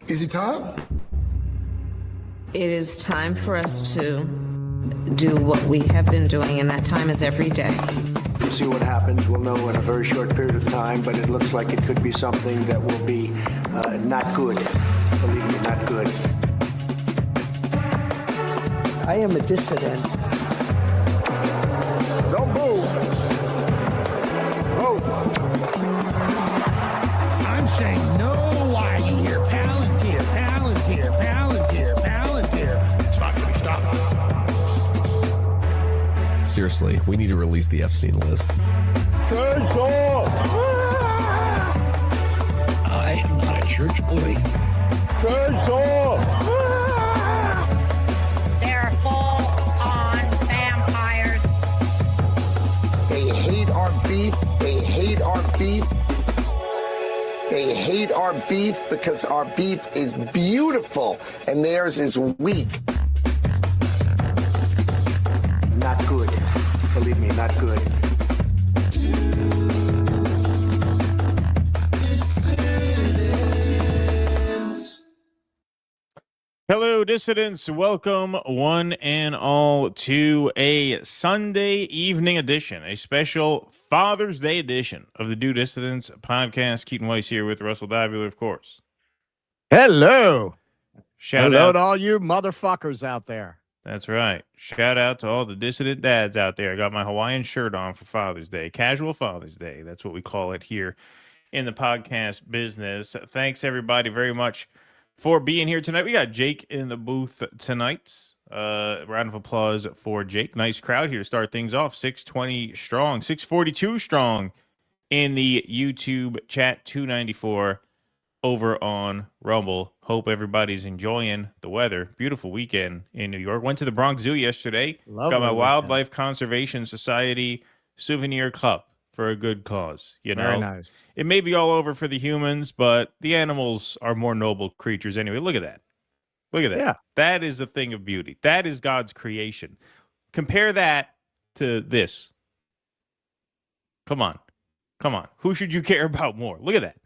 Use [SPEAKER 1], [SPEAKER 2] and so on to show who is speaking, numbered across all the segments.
[SPEAKER 1] Is it time?
[SPEAKER 2] It is time for us to do what we have been doing, and that time is every day.
[SPEAKER 3] We'll see what happens. We'll know in a very short period of time, but it looks like it could be something that will be not good. Believe me, not good.
[SPEAKER 4] I am a dissident.
[SPEAKER 3] Don't move. Move.
[SPEAKER 5] I'm saying no while you hear Palantir, Palantir, Palantir, Palantir. It's not going to be stopped.
[SPEAKER 6] Seriously, we need to release the F-scene list.
[SPEAKER 3] Turns off.
[SPEAKER 5] I am not a church boy.
[SPEAKER 3] Turns off.
[SPEAKER 7] They're full-on vampires.
[SPEAKER 4] They hate our beef. They hate our beef. They hate our beef because our beef is beautiful and theirs is weak.
[SPEAKER 3] Not good. Believe me, not good.
[SPEAKER 8] Hello, dissidents. Welcome, one and all, to a Sunday evening edition, a special Father's Day edition of the Do Dissidents podcast. Keaton Weiss here with Russell Dibular, of course.
[SPEAKER 9] Hello.
[SPEAKER 8] Shout
[SPEAKER 9] Hello
[SPEAKER 8] out
[SPEAKER 9] to all you motherfuckers out there.
[SPEAKER 8] That's right. Shout out to all the dissident dads out there. I got my Hawaiian shirt on for Father's Day. Casual Father's Day. That's what we call it here in the podcast business. Thanks, everybody, very much for being here tonight. We got Jake in the booth tonight. Round of applause for Jake. Nice crowd here to start things off. 620 strong, 642 strong in the YouTube chat, 294 over on Rumble. Hope everybody's enjoying the weather. Beautiful weekend in New York. Went to the Bronx Zoo yesterday.
[SPEAKER 9] Lovely
[SPEAKER 8] got my
[SPEAKER 9] weekend.
[SPEAKER 8] Wildlife Conservation Society souvenir cup for a good cause. You know,
[SPEAKER 9] Very nice.
[SPEAKER 8] it may be all over for the humans, but the animals are more noble creatures anyway. Look at that. Look at that.
[SPEAKER 9] Yeah.
[SPEAKER 8] That is a thing of beauty. That is God's creation. Compare that to this. Come on. Come on. Who should you care about more? Look at that.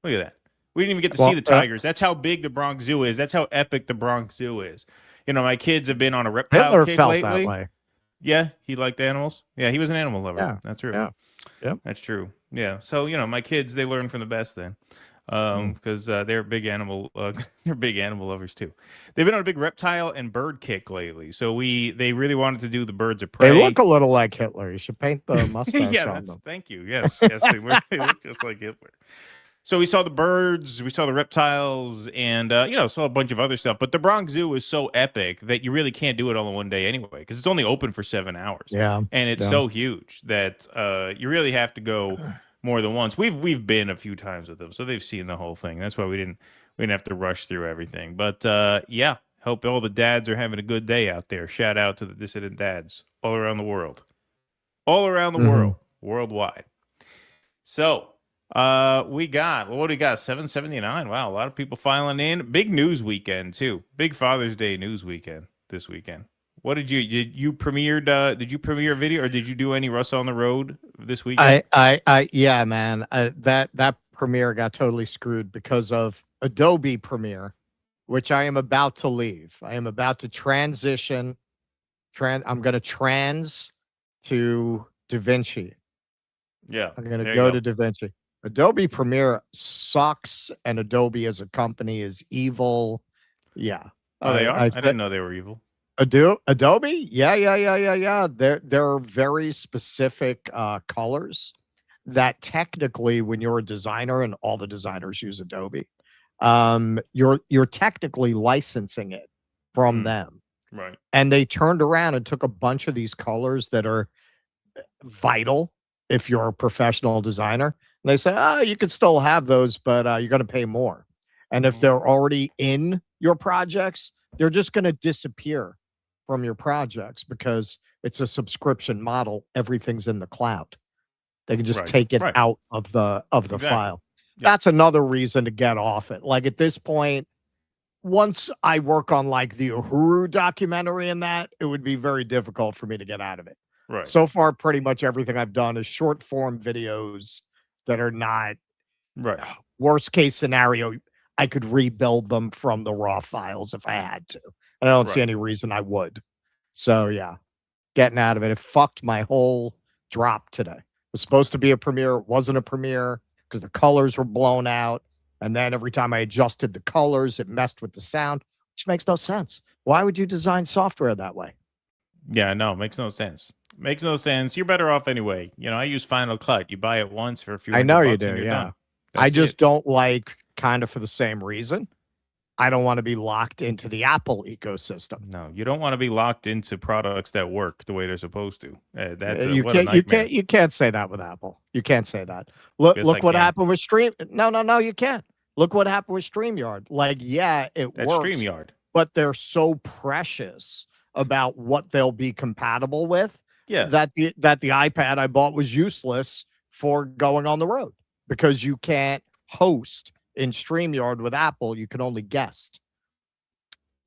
[SPEAKER 8] Look at that. We didn't even get to see the tigers. That's how big the Bronx Zoo is. That's how epic the Bronx Zoo is. You know, my kids have been on a reptile
[SPEAKER 9] Hitler
[SPEAKER 8] kick
[SPEAKER 9] felt
[SPEAKER 8] lately.
[SPEAKER 9] that way.
[SPEAKER 8] Yeah, he liked animals. Yeah, he was an animal lover.
[SPEAKER 9] Yeah.
[SPEAKER 8] That's true.
[SPEAKER 9] Yeah. Yep.
[SPEAKER 8] That's true. Yeah. So, you know, my kids, they learn from the best then. Because they're big animal they're big animal lovers too. They've been on a big reptile and bird kick lately. So they really wanted to do the birds of prey.
[SPEAKER 9] They look a little like Hitler. You should paint the mustache
[SPEAKER 8] yeah,
[SPEAKER 9] on them.
[SPEAKER 8] thank you. Yes, yes, they look just like Hitler. So we saw the birds, we saw the reptiles, and you know, saw a bunch of other stuff. But the Bronx Zoo is so epic that you really can't do it all in one day anyway, because it's only open for 7 hours.
[SPEAKER 9] Yeah,
[SPEAKER 8] and it's so huge that you really have to go more than once. We've been a few times with them, so they've seen the whole thing. That's why we didn't have to rush through everything. But yeah, hope all the dads are having a good day out there. Shout out to the dissident dads all around the world, world, worldwide. So. We got, what do we got? 779. Wow, a lot of people filing in. Big news weekend too. Big Father's Day news weekend this weekend. What did you premiered? Did you premiere a video or did you do any Russ on the road this weekend?
[SPEAKER 9] Yeah, man. That premiere got totally screwed because of Adobe Premiere, which I am about to leave. I am about to transition. I'm going to trans to DaVinci.
[SPEAKER 8] Yeah,
[SPEAKER 9] I'm going to go to DaVinci. Adobe Premiere sucks, and Adobe as a company is evil. Yeah.
[SPEAKER 8] Oh, they are? I didn't know they were evil.
[SPEAKER 9] Adobe? Yeah. They're very specific colors that technically, when you're a designer, and all the designers use Adobe, you're technically licensing it from them.
[SPEAKER 8] Right.
[SPEAKER 9] And they turned around and took a bunch of these colors that are vital if you're a professional designer. And they say, you could still have those, but you're going to pay more. And if they're already in your projects, they're just going to disappear from your projects because it's a subscription model. Everything's in the cloud. They can just take it out of the file. Yep. That's another reason to get off it. Like at this point, once I work on like the Uhuru documentary and that, it would be very difficult for me to get out of it.
[SPEAKER 8] Right.
[SPEAKER 9] So far, pretty much everything I've done is short form videos that are not worst case scenario. I could rebuild them from the raw files if I had to. And I don't see
[SPEAKER 8] Right.
[SPEAKER 9] any reason I would. So yeah, getting out of it. It fucked my whole drop today. It was supposed to be a premiere. It wasn't a premiere because the colors were blown out. And then every time I adjusted the colors, it messed with the sound, which makes no sense. Why would you design software that way?
[SPEAKER 8] Yeah, no, makes no sense. Makes no sense. You're better off anyway. You know, I use Final Cut. You buy it once for a few
[SPEAKER 9] I
[SPEAKER 8] hundred
[SPEAKER 9] know you
[SPEAKER 8] bucks
[SPEAKER 9] do,
[SPEAKER 8] and you're
[SPEAKER 9] yeah.
[SPEAKER 8] done.
[SPEAKER 9] I
[SPEAKER 8] That's
[SPEAKER 9] just
[SPEAKER 8] it.
[SPEAKER 9] don't like, kind of for the same reason, I don't want to be locked into the Apple ecosystem.
[SPEAKER 8] No, you don't want to be locked into products that work the way they're supposed to. That's
[SPEAKER 9] You
[SPEAKER 8] what a
[SPEAKER 9] can't, you
[SPEAKER 8] nightmare.
[SPEAKER 9] can't, you can't say that with Apple. You can't say that. Look,
[SPEAKER 8] Yes, I
[SPEAKER 9] look what
[SPEAKER 8] can.
[SPEAKER 9] happened with Stream. No, you can't. Look what happened with StreamYard. Like, yeah, it
[SPEAKER 8] That's
[SPEAKER 9] works,
[SPEAKER 8] StreamYard.
[SPEAKER 9] but they're so precious about what they'll be compatible with
[SPEAKER 8] Yeah.
[SPEAKER 9] that the iPad I bought was useless for going on the road because you can't host in StreamYard with Apple. You can only guest.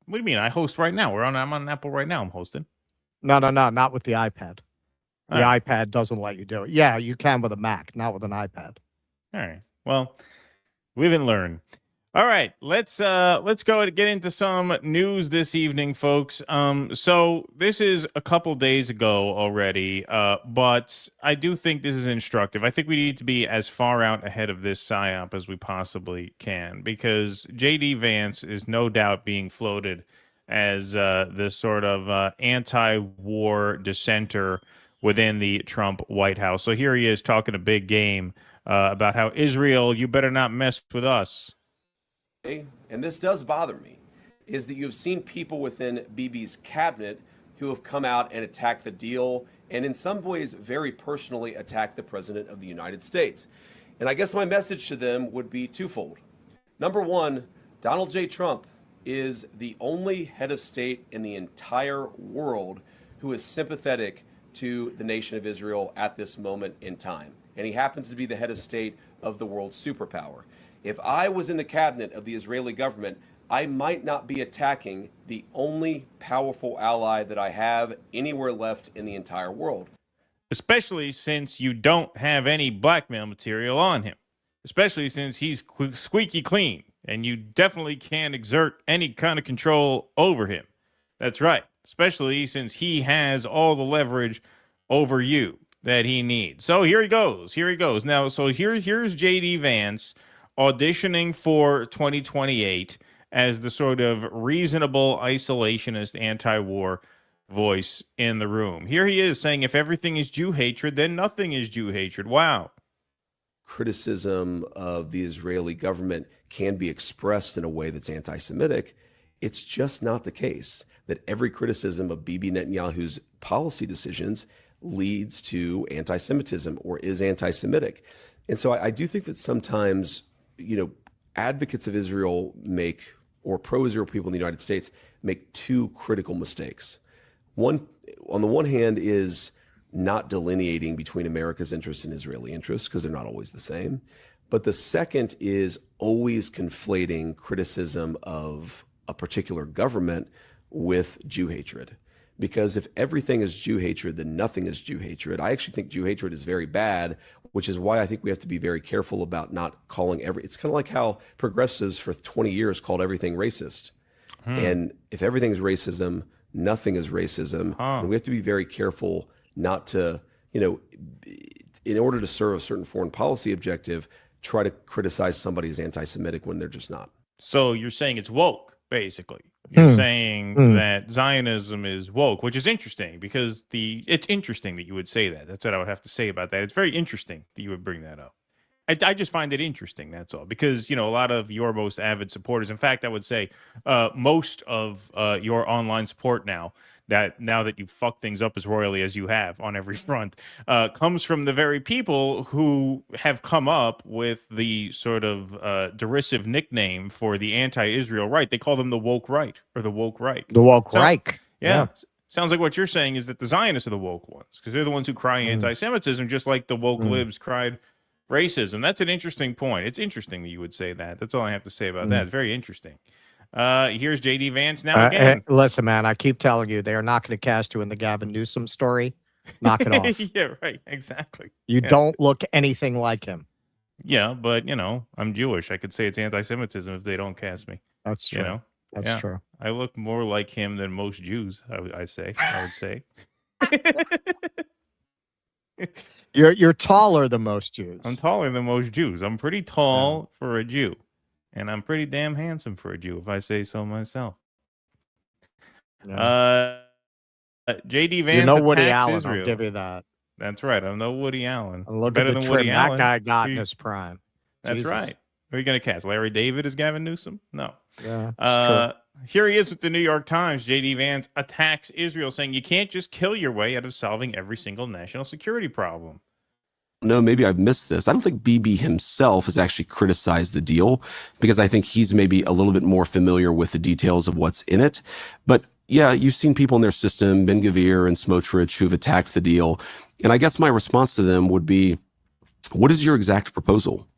[SPEAKER 8] What do you mean? I host right now. I'm on Apple right now. I'm hosting.
[SPEAKER 9] No, not with the iPad. The
[SPEAKER 8] All right.
[SPEAKER 9] iPad doesn't let you do it. Yeah, you can with a Mac, not with an iPad.
[SPEAKER 8] All right. Well, live and learn. All right, let's go and get into some news this evening, folks. So this is a couple days ago already, but I do think this is instructive. I think we need to be as far out ahead of this psyop as we possibly can, because J.D. Vance is no doubt being floated as this sort of anti-war dissenter within the Trump White House. So here he is talking a big game about how Israel, you better not mess with us.
[SPEAKER 1] And this does bother me, is that you have seen people within Bibi's cabinet who have come out and attacked the deal and in some ways very personally attacked the President of the United States. And I guess my message to them would be twofold. Number one, Donald J. Trump is the only head of state in the entire world who is sympathetic to the nation of Israel at this moment in time. And he happens to be the head of state of the world's superpower. If I was in the cabinet of the Israeli government, I might not be attacking the only powerful ally that I have anywhere left in the entire world.
[SPEAKER 8] Especially since you don't have any blackmail material on him. Especially since he's squeaky clean and you definitely can't exert any kind of control over him. That's right. Especially since he has all the leverage over you that he needs. So here he goes. Now, so here's J.D. Vance auditioning for 2028 as the sort of reasonable isolationist anti-war voice in the room. Here he is saying if everything is Jew hatred, then nothing is Jew hatred. Wow.
[SPEAKER 1] Criticism of the Israeli government can be expressed in a way that's anti-Semitic. It's just not the case that every criticism of Bibi Netanyahu's policy decisions leads to anti-Semitism or is anti-Semitic. And so I do think that sometimes, advocates of Israel make, or pro-Israel people in the United States make two critical mistakes. One, on the one hand, is not delineating between America's interests and Israeli interests, because they're not always the same. But the second is always conflating criticism of a particular government with Jew hatred. Because if everything is Jew hatred, then nothing is Jew hatred. I actually think Jew hatred is very bad, which is why I think we have to be very careful about not calling it's kind of like how progressives for 20 years called everything racist. And if everything's racism, nothing is racism. And we have to be very careful not to, in order to serve a certain foreign policy objective, try to criticize somebody as anti-Semitic when they're just not.
[SPEAKER 8] So you're saying it's woke, basically. You're saying that Zionism is woke, which is interesting because it's interesting that you would say that. That's what I would have to say about that. It's very interesting that you would bring that up. I just find it interesting, that's all, because, a lot of your most avid supporters, in fact, I would say most of your online support now that you've fucked things up as royally as you have on every front, comes from the very people who have come up with the sort of derisive nickname for the anti-Israel right. They call them the woke right or the woke right.
[SPEAKER 9] The woke Reich.
[SPEAKER 8] Yeah. Sounds like what you're saying is that the Zionists are the woke ones because they're the ones who cry anti-Semitism, just like the woke libs cried racism. That's an interesting point. It's interesting that you would say that. That's all I have to say about that. It's very interesting. Here's J.D. Vance now again.
[SPEAKER 9] Listen, man, I keep telling you, they are not going to cast you in the Gavin Newsom story. Knock it off.
[SPEAKER 8] Yeah, right. Exactly.
[SPEAKER 9] You don't look anything like him.
[SPEAKER 8] Yeah, but I'm Jewish. I could say it's anti-Semitism if they don't cast me.
[SPEAKER 9] That's true. That's
[SPEAKER 8] Yeah.
[SPEAKER 9] true.
[SPEAKER 8] I look more like him than most Jews. I would say.
[SPEAKER 9] You're taller than most Jews.
[SPEAKER 8] I'm taller than most Jews. I'm pretty tall for a Jew, and I'm pretty damn handsome for a Jew, if I say so myself.
[SPEAKER 9] Yeah.
[SPEAKER 8] J.D. Vance
[SPEAKER 9] Woody
[SPEAKER 8] attacks
[SPEAKER 9] Allen.
[SPEAKER 8] Israel.
[SPEAKER 9] I'll give you that.
[SPEAKER 8] That's right. I'm no Woody Allen.
[SPEAKER 9] And look
[SPEAKER 8] Better
[SPEAKER 9] at the
[SPEAKER 8] than
[SPEAKER 9] trim
[SPEAKER 8] Woody
[SPEAKER 9] that
[SPEAKER 8] Allen.
[SPEAKER 9] guy got in his prime.
[SPEAKER 8] That's
[SPEAKER 9] Jesus.
[SPEAKER 8] right. Who are you going to cast? Larry David as Gavin Newsom? No.
[SPEAKER 9] Yeah.
[SPEAKER 8] Here he is with the New York Times. J.D. Vance attacks Israel, saying you can't just kill your way out of solving every single national security problem.
[SPEAKER 1] No, maybe I've missed this. I don't think Bibi himself has actually criticized the deal because I think he's maybe a little bit more familiar with the details of what's in it. But yeah, you've seen people in their system, Ben-Gvir and Smotrich, who've attacked the deal. And I guess my response to them would be, what is your exact proposal?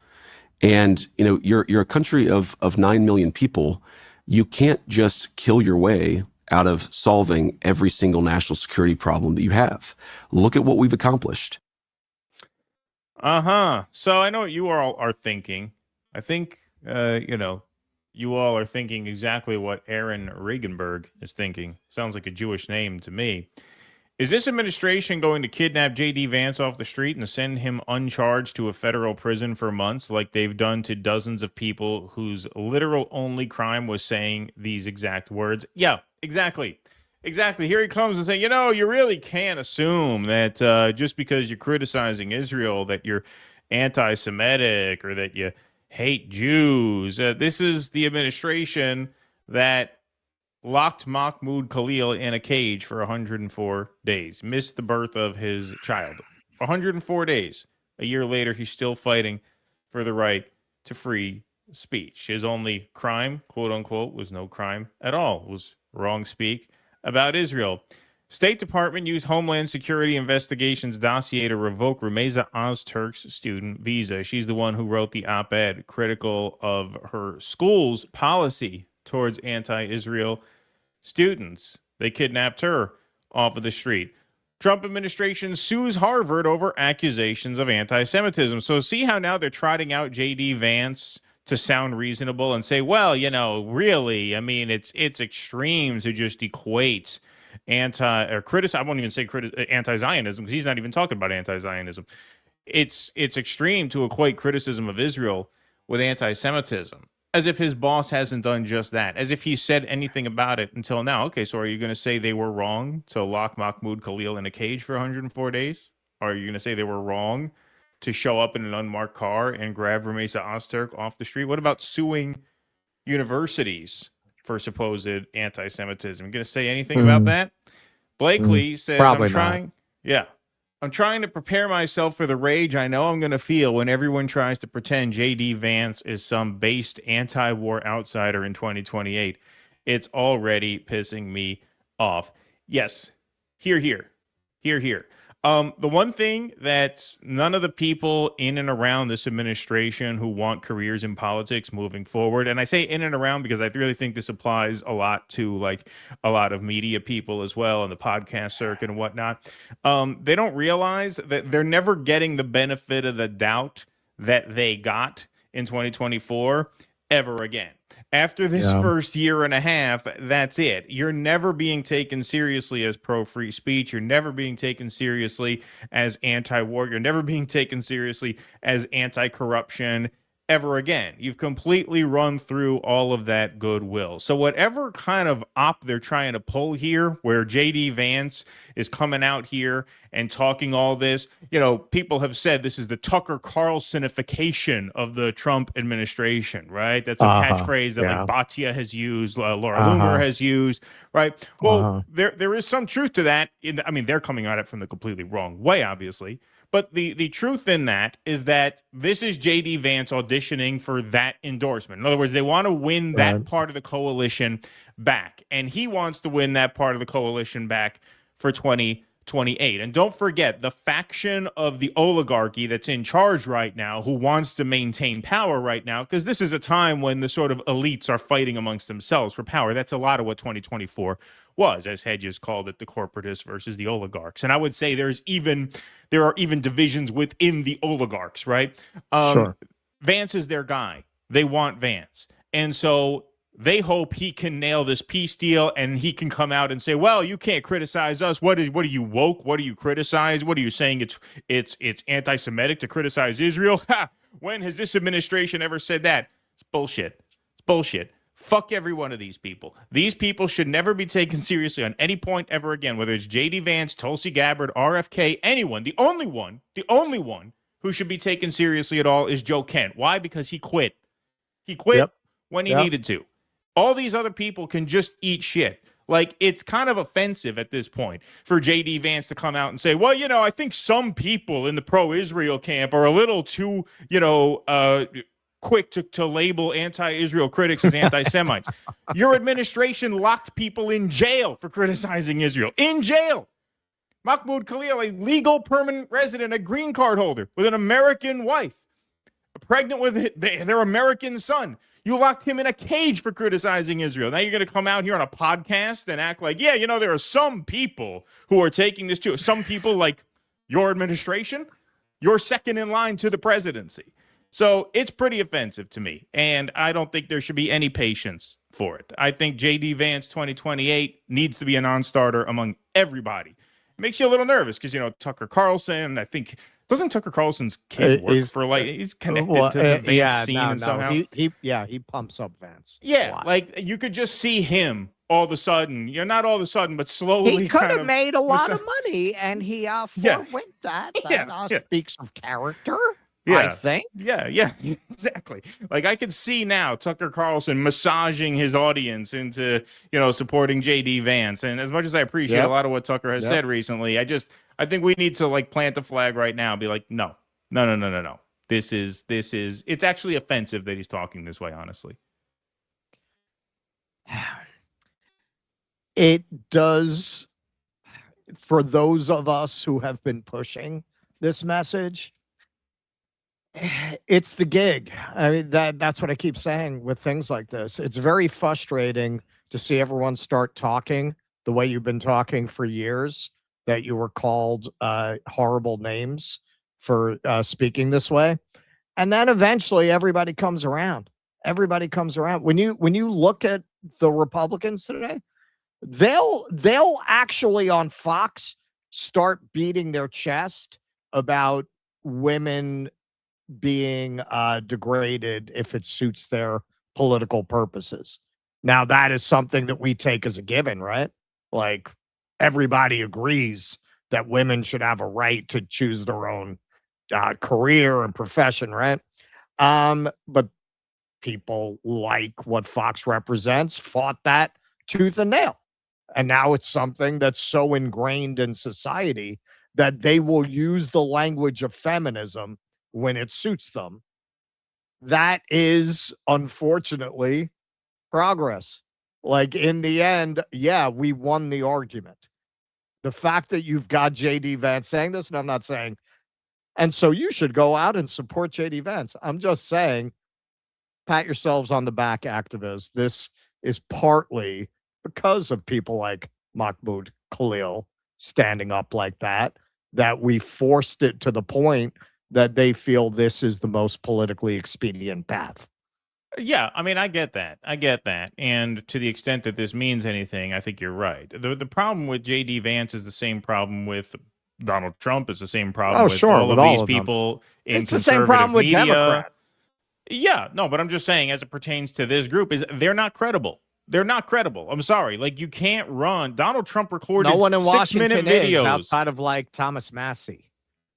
[SPEAKER 1] And, you're a country of 9 million people. You can't just kill your way out of solving every single national security problem that you have. Look at what we've accomplished.
[SPEAKER 8] So I know what you all are thinking. I think, you all are thinking exactly what Aaron Regenberg is thinking. Sounds like a Jewish name to me. Is this administration going to kidnap J.D. Vance off the street and send him uncharged to a federal prison for months like they've done to dozens of people whose literal only crime was saying these exact words? Yeah, exactly. Exactly. Here he comes and saying, you really can't assume that just because you're criticizing Israel that you're anti-Semitic or that you hate Jews. This is the administration that locked Mahmoud Khalil in a cage for 104 days, missed the birth of his child. 104 days. A year later, he's still fighting for the right to free speech. His only crime, quote unquote, was no crime at all. It was wrong speak about Israel. State Department used Homeland Security Investigations dossier to revoke Rumeysa Ozturk's student visa. She's the one who wrote the op-ed critical of her school's policy towards anti-Israel students. They kidnapped her off of the street. Trump administration sues Harvard over accusations of anti-Semitism. So see how now they're trotting out J.D. Vance to sound reasonable and say, well, really, I mean, it's extreme to just equate I won't even say anti-Zionism because he's not even talking about anti-Zionism. It's extreme to equate criticism of Israel with anti-Semitism, as if his boss hasn't done just that, as if he said anything about it until now. Okay, so are you going to say they were wrong to lock Mahmoud Khalil in a cage for 104 days? Are you going to say they were wrong to show up in an unmarked car and grab Rumeysa Ozturk off the street? What about suing universities for supposed anti-Semitism? You going to say anything about that? Blakely says, I'm trying to prepare myself for the rage I know I'm going to feel when everyone tries to pretend J.D. Vance is some based anti-war outsider in 2028. It's already pissing me off. Yes. Hear, hear. Hear, hear. The one thing that none of the people in and around this administration who want careers in politics moving forward, and I say in and around because I really think this applies a lot to like a lot of media people as well and the podcast circuit and whatnot. They don't realize that they're never getting the benefit of the doubt that they got in 2024 ever again. After this first year and a half, that's it. You're never being taken seriously as pro-free speech. You're never being taken seriously as anti-war. You're never being taken seriously as anti-corruption ever again. You've completely run through all of that goodwill. So whatever kind of op they're trying to pull here, where J.D. Vance is coming out here and talking all this, people have said this is the Tucker Carlsonification of the Trump administration, right? That's a catchphrase that like Batya has used, Laura Loomer has used, right? Well, there is some truth to that. They're coming at it from the completely wrong way, obviously. But the truth in that is that this is J.D. Vance auditioning for that endorsement. In other words, they want to win that part of the coalition back. And he wants to win that part of the coalition back for 2024. 28. And don't forget, the faction of the oligarchy that's in charge right now, who wants to maintain power right now, because this is a time when the sort of elites are fighting amongst themselves for power. That's a lot of what 2024 was, as Hedges called it, the corporatists versus the oligarchs. And I would say there are even divisions within the oligarchs, right?
[SPEAKER 9] Sure.
[SPEAKER 8] Vance is their guy. They want Vance. And so they hope he can nail this peace deal and he can come out and say, well, you can't criticize us. What are you, woke? What do you criticize? What are you saying? It's anti-Semitic to criticize Israel? Ha! When has this administration ever said that? It's bullshit. It's bullshit. Fuck every one of these people. These people should never be taken seriously on any point ever again, whether it's J.D. Vance, Tulsi Gabbard, RFK, anyone. The only one who should be taken seriously at all is Joe Kent. Why? Because he quit. He quit when he needed to. All these other people can just eat shit. Like, it's kind of offensive at this point for J.D. Vance to come out and say, well, I think some people in the pro-Israel camp are a little too, quick to label anti-Israel critics as anti-Semites. Your administration locked people in jail for criticizing Israel. In jail. Mahmoud Khalil, a legal permanent resident, a green card holder with an American wife, pregnant with their American son. You locked him in a cage for criticizing Israel. Now you're going to come out here on a podcast and act like, there are some people who are taking this too. Some people like your administration, you're second in line to the presidency. So it's pretty offensive to me, and I don't think there should be any patience for it. I think J.D. Vance 2028 needs to be a non-starter among everybody. It makes you a little nervous because, Tucker Carlson, I think, doesn't Tucker Carlson's kid work for, he's connected to the Vance scene and somehow?
[SPEAKER 9] He pumps up Vance.
[SPEAKER 8] Yeah, like you could just see him all of a sudden. Not all of a sudden, but slowly.
[SPEAKER 9] He could have made a lot of money, and he forwent that. That speaks of character. I think.
[SPEAKER 8] Yeah, exactly. Like I can see now Tucker Carlson massaging his audience into, supporting J.D. Vance. And as much as I appreciate a lot of what Tucker has said recently, I think we need to plant the flag right now and be like, no. This is, it's actually offensive that he's talking this way, honestly.
[SPEAKER 9] It does, for those of us who have been pushing this message, it's the gig. I mean, that's what I keep saying with things like this. It's very frustrating to see everyone start talking the way you've been talking for years, that you were called horrible names for speaking this way. And then eventually everybody comes around. Everybody comes around. When you look at the Republicans today, they'll actually on Fox start beating their chest about women being degraded if it suits their political purposes. Now that is something that we take as a given, right? Like everybody agrees that women should have a right to choose their own career and profession, right? But people like what Fox represents fought that tooth and nail. And now it's something that's so ingrained in society that they will use the language of feminism when it suits them. That is, unfortunately, progress. Like in the end, we won the argument. The fact that you've got J.D. Vance saying this, and I'm not saying, and so you should go out and support J.D. Vance. I'm just saying, pat yourselves on the back, activists. This is partly because of people like Mahmoud Khalil standing up like that we forced it to the point that they feel this is the most politically expedient path.
[SPEAKER 8] Yeah, I mean, I get that. And to the extent that this means anything, I think you're right. The problem with J.D. Vance is the same problem with Donald Trump, is the same problem with all of these people in
[SPEAKER 9] it's the same problem with
[SPEAKER 8] media.
[SPEAKER 9] Democrats.
[SPEAKER 8] Yeah, no, but I'm just saying, as it pertains to this group, is they're not credible. They're not credible. I'm sorry. Like, you can't run. Donald Trump recorded 6-minute videos
[SPEAKER 9] outside of like Thomas Massey.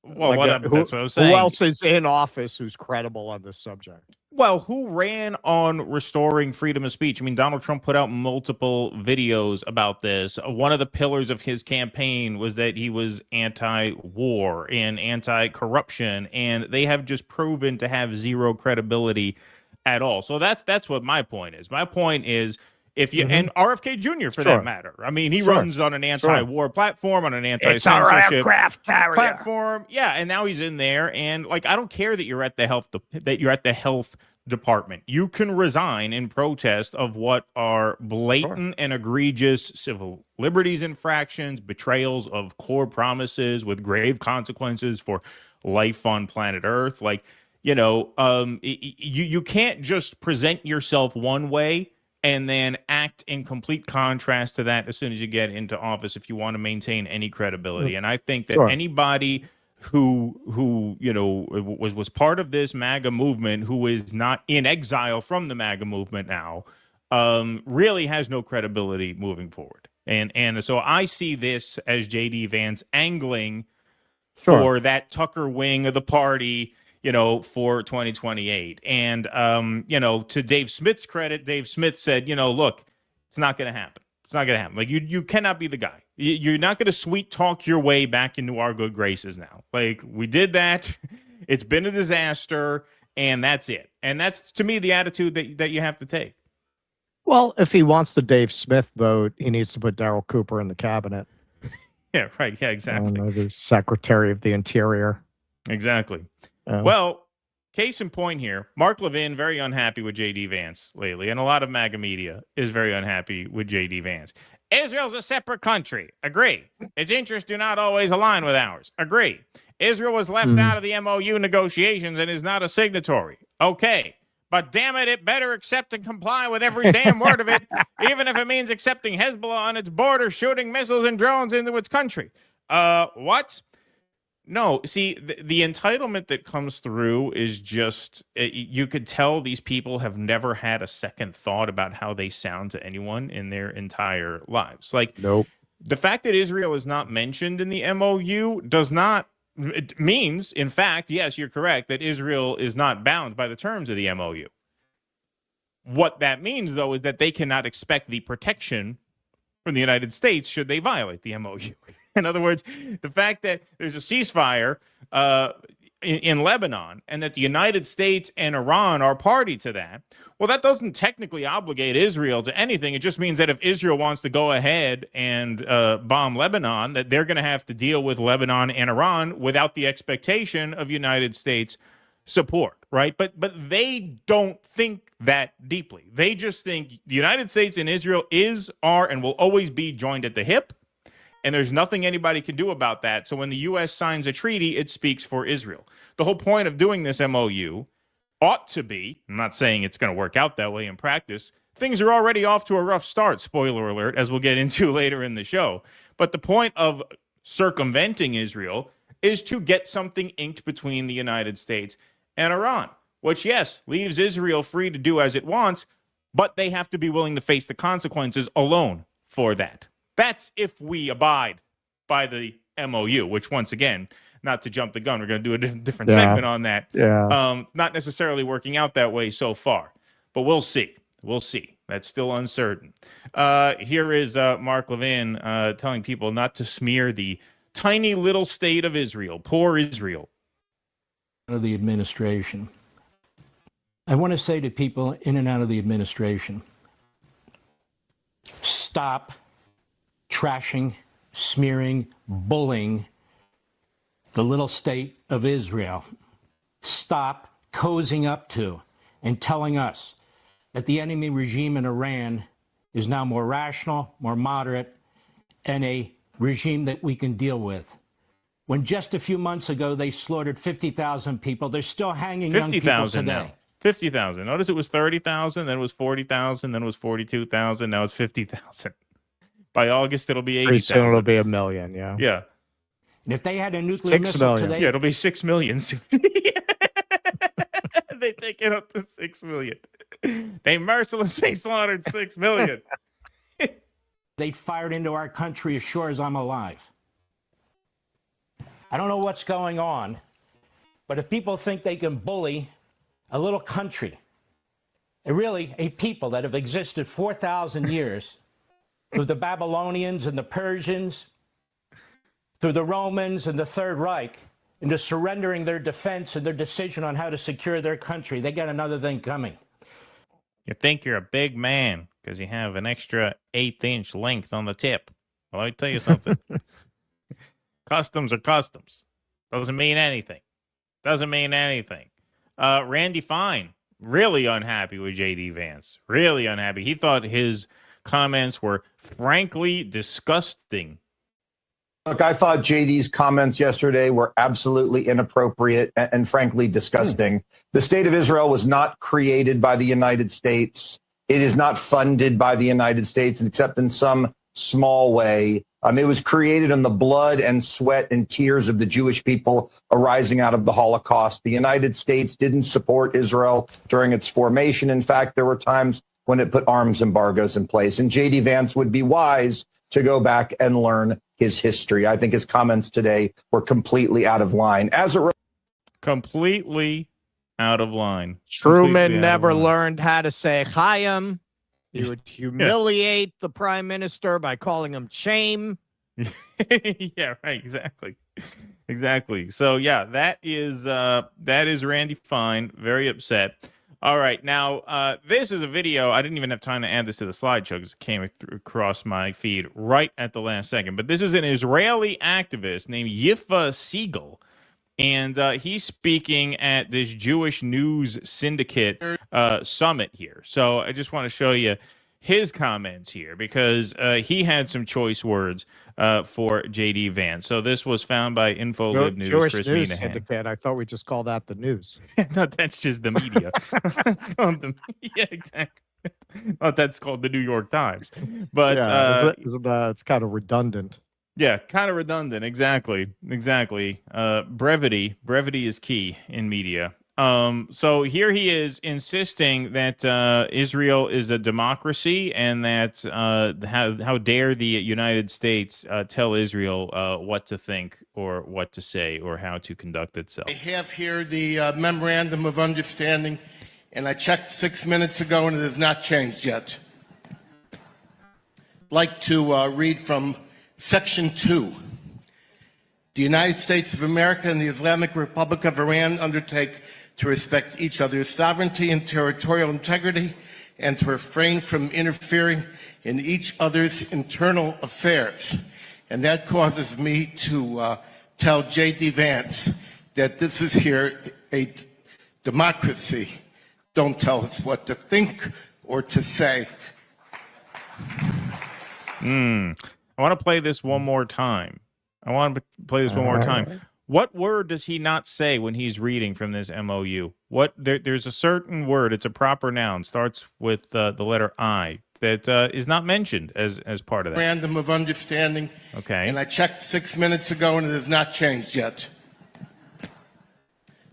[SPEAKER 8] Well, that's what I was saying.
[SPEAKER 9] Who else is in office who's credible on this subject?
[SPEAKER 8] Well, who ran on restoring freedom of speech? I mean, Donald Trump put out multiple videos about this. One of the pillars of his campaign was that he was anti-war and anti-corruption, and they have just proven to have zero credibility at all. So that's what my point is. My point is, If you and RFK Jr. for
[SPEAKER 9] Sure.
[SPEAKER 8] that matter. I mean, he
[SPEAKER 9] Sure.
[SPEAKER 8] runs on an anti-war platform, on an
[SPEAKER 9] It's a
[SPEAKER 8] anti-censorship
[SPEAKER 9] aircraft carrier.
[SPEAKER 8] platform. Yeah, and now he's in there, and like I don't care that you're at the health department. You can resign in protest of what are blatant and egregious civil liberties infractions, betrayals of core promises with grave consequences for life on planet Earth. Like, you can't just present yourself one way and then act in complete contrast to that as soon as you get into office if you want to maintain any credibility. And I think that anybody who was part of this MAGA movement, who is not in exile from the MAGA movement now, really has no credibility moving forward. And so I see this as J.D. Vance angling for that Tucker wing of the party, for 2028. And, to Dave Smith's credit, Dave Smith said, look, it's not going to happen. It's not going to happen. Like, you cannot be the guy. You're not going to sweet talk your way back into our good graces now. Like, we did that. It's been a disaster, and that's it. And that's, to me, the attitude that you have to take.
[SPEAKER 9] Well, if he wants the Dave Smith vote, he needs to put Darryl Cooper in the cabinet.
[SPEAKER 8] Yeah, right. Yeah, exactly.
[SPEAKER 9] The Secretary of the Interior.
[SPEAKER 8] Exactly. Well, case in point here, Mark Levin very unhappy with J.D. Vance lately, and a lot of MAGA media is very unhappy with J.D. Vance. Israel's a separate country. Agree. Its interests do not always align with ours. Agree. Israel was left out of the MOU negotiations and is not a signatory. Okay. But damn it, it better accept and comply with every damn word of it, even if it means accepting Hezbollah on its border, shooting missiles and drones into its country. What? No, see, the entitlement that comes through is just, you could tell these people have never had a second thought about how they sound to anyone in their entire lives. Like,
[SPEAKER 9] nope.
[SPEAKER 8] The fact that Israel is not mentioned in the MOU does not, it means, in fact, yes, you're correct, that Israel is not bound by the terms of the MOU. What that means, though, is that they cannot expect the protection from the United States should they violate the MOU. In other words, the fact that there's a ceasefire in Lebanon and that the United States and Iran are party to that, well, that doesn't technically obligate Israel to anything. It just means that if Israel wants to go ahead and bomb Lebanon, that they're going to have to deal with Lebanon and Iran without the expectation of United States support, right? But they don't think that deeply. They just think the United States and Israel are, and will always be joined at the hip. And there's nothing anybody can do about that. So when the U.S. signs a treaty, it speaks for Israel. The whole point of doing this MOU ought to be, I'm not saying it's going to work out that way in practice, things are already off to a rough start, spoiler alert, as we'll get into later in the show. But the point of circumventing Israel is to get something inked between the United States and Iran, which, yes, leaves Israel free to do as it wants, but they have to be willing to face the consequences alone for that. That's if we abide by the MOU, which, once again, not to jump the gun, we're going to do a different segment on that.
[SPEAKER 9] Yeah.
[SPEAKER 8] Not necessarily working out that way so far, but we'll see. We'll see. That's still uncertain. Here is Mark Levin telling people not to smear the tiny little state of Israel, poor Israel.
[SPEAKER 10] Of the administration. I want to say to people in and out of the administration, stop trashing, smearing, bullying the little state of Israel. Stop cozying up to and telling us that the enemy regime in Iran is now more rational, more moderate, and a regime that we can deal with. When just a few months ago they slaughtered 50,000 people, they're still hanging young people today.
[SPEAKER 8] Now. 50,000. Notice it was 30,000, then it was 40,000, then it was 42,000, now it's 50,000. By August, it'll be 80,000.
[SPEAKER 9] Pretty soon it'll be 1 million, yeah.
[SPEAKER 8] Yeah.
[SPEAKER 10] And if they had a nuclear missile today...
[SPEAKER 8] Yeah, it'll be 6 million soon. They take it up to 6 million. They mercilessly slaughtered 6 million.
[SPEAKER 10] They'd fired into our country as sure as I'm alive. I don't know what's going on, but if people think they can bully a little country, a people that have existed 4,000 years, through the Babylonians and the Persians, through the Romans and the Third Reich, into surrendering their defense and their decision on how to secure their country, they got another thing coming.
[SPEAKER 8] You think you're a big man. because you have an extra 1/8 length on the tip. Well, let me tell you something. Customs are customs. Doesn't mean anything. Doesn't mean anything. Randy Fine, really unhappy with J.D. Vance. Really unhappy. He thought his comments were frankly disgusting.
[SPEAKER 11] Look, I thought JD's comments yesterday were absolutely inappropriate and frankly disgusting. The state of Israel was not created by the United States. It is not funded by the United States, except in some small way. It was created in the blood and sweat and tears of the Jewish people arising out of the Holocaust. The United States didn't support Israel during its formation. In fact, there were times when it put arms embargoes in place. And J.D. Vance would be wise to go back and learn his history. I think his comments today were completely out of line.
[SPEAKER 8] Completely out of line.
[SPEAKER 9] Truman never learned how to say Chaim. He would humiliate the prime minister by calling him shame.
[SPEAKER 8] Yeah, right. Exactly. So yeah, that is Randy Fine, very upset. All right, now this is a video. I didn't even have time to add this to the slideshow because it came across my feed right at the last second. But this is an Israeli activist named Yifa Siegel, and he's speaking at this Jewish News Syndicate summit here. So I just want to show you his comments here because he had some choice words for J.D. Vance. So this was found by InfoLib News.
[SPEAKER 9] Jewish
[SPEAKER 8] Chris
[SPEAKER 9] News
[SPEAKER 8] Minahan.
[SPEAKER 9] Syndicate. I thought we just called that the news.
[SPEAKER 8] No, that's just the media. That's called the, yeah, exactly. Oh, that's called the New York Times. But
[SPEAKER 9] yeah, it's kind of redundant.
[SPEAKER 8] Yeah, kind of redundant. Exactly. Brevity is key in media. So here he is insisting that Israel is a democracy and that how dare the United States tell Israel what to think or what to say or how to conduct itself.
[SPEAKER 12] I have here the Memorandum of Understanding, and I checked 6 minutes ago and it has not changed yet. I'd like to read from Section 2. The United States of America and the Islamic Republic of Iran undertake to respect each other's sovereignty and territorial integrity and to refrain from interfering in each other's internal affairs. And that causes me to tell J.D. Vance that this is here a democracy. Don't tell us what to think or to say.
[SPEAKER 8] I want to play this one more time. What word does he not say when he's reading from this MOU? There's a certain word, it's a proper noun, starts with the letter I, that is not mentioned as part of that.
[SPEAKER 12] Memorandum of Understanding.
[SPEAKER 8] Okay.
[SPEAKER 12] And I checked 6 minutes ago and it has not changed yet. I'd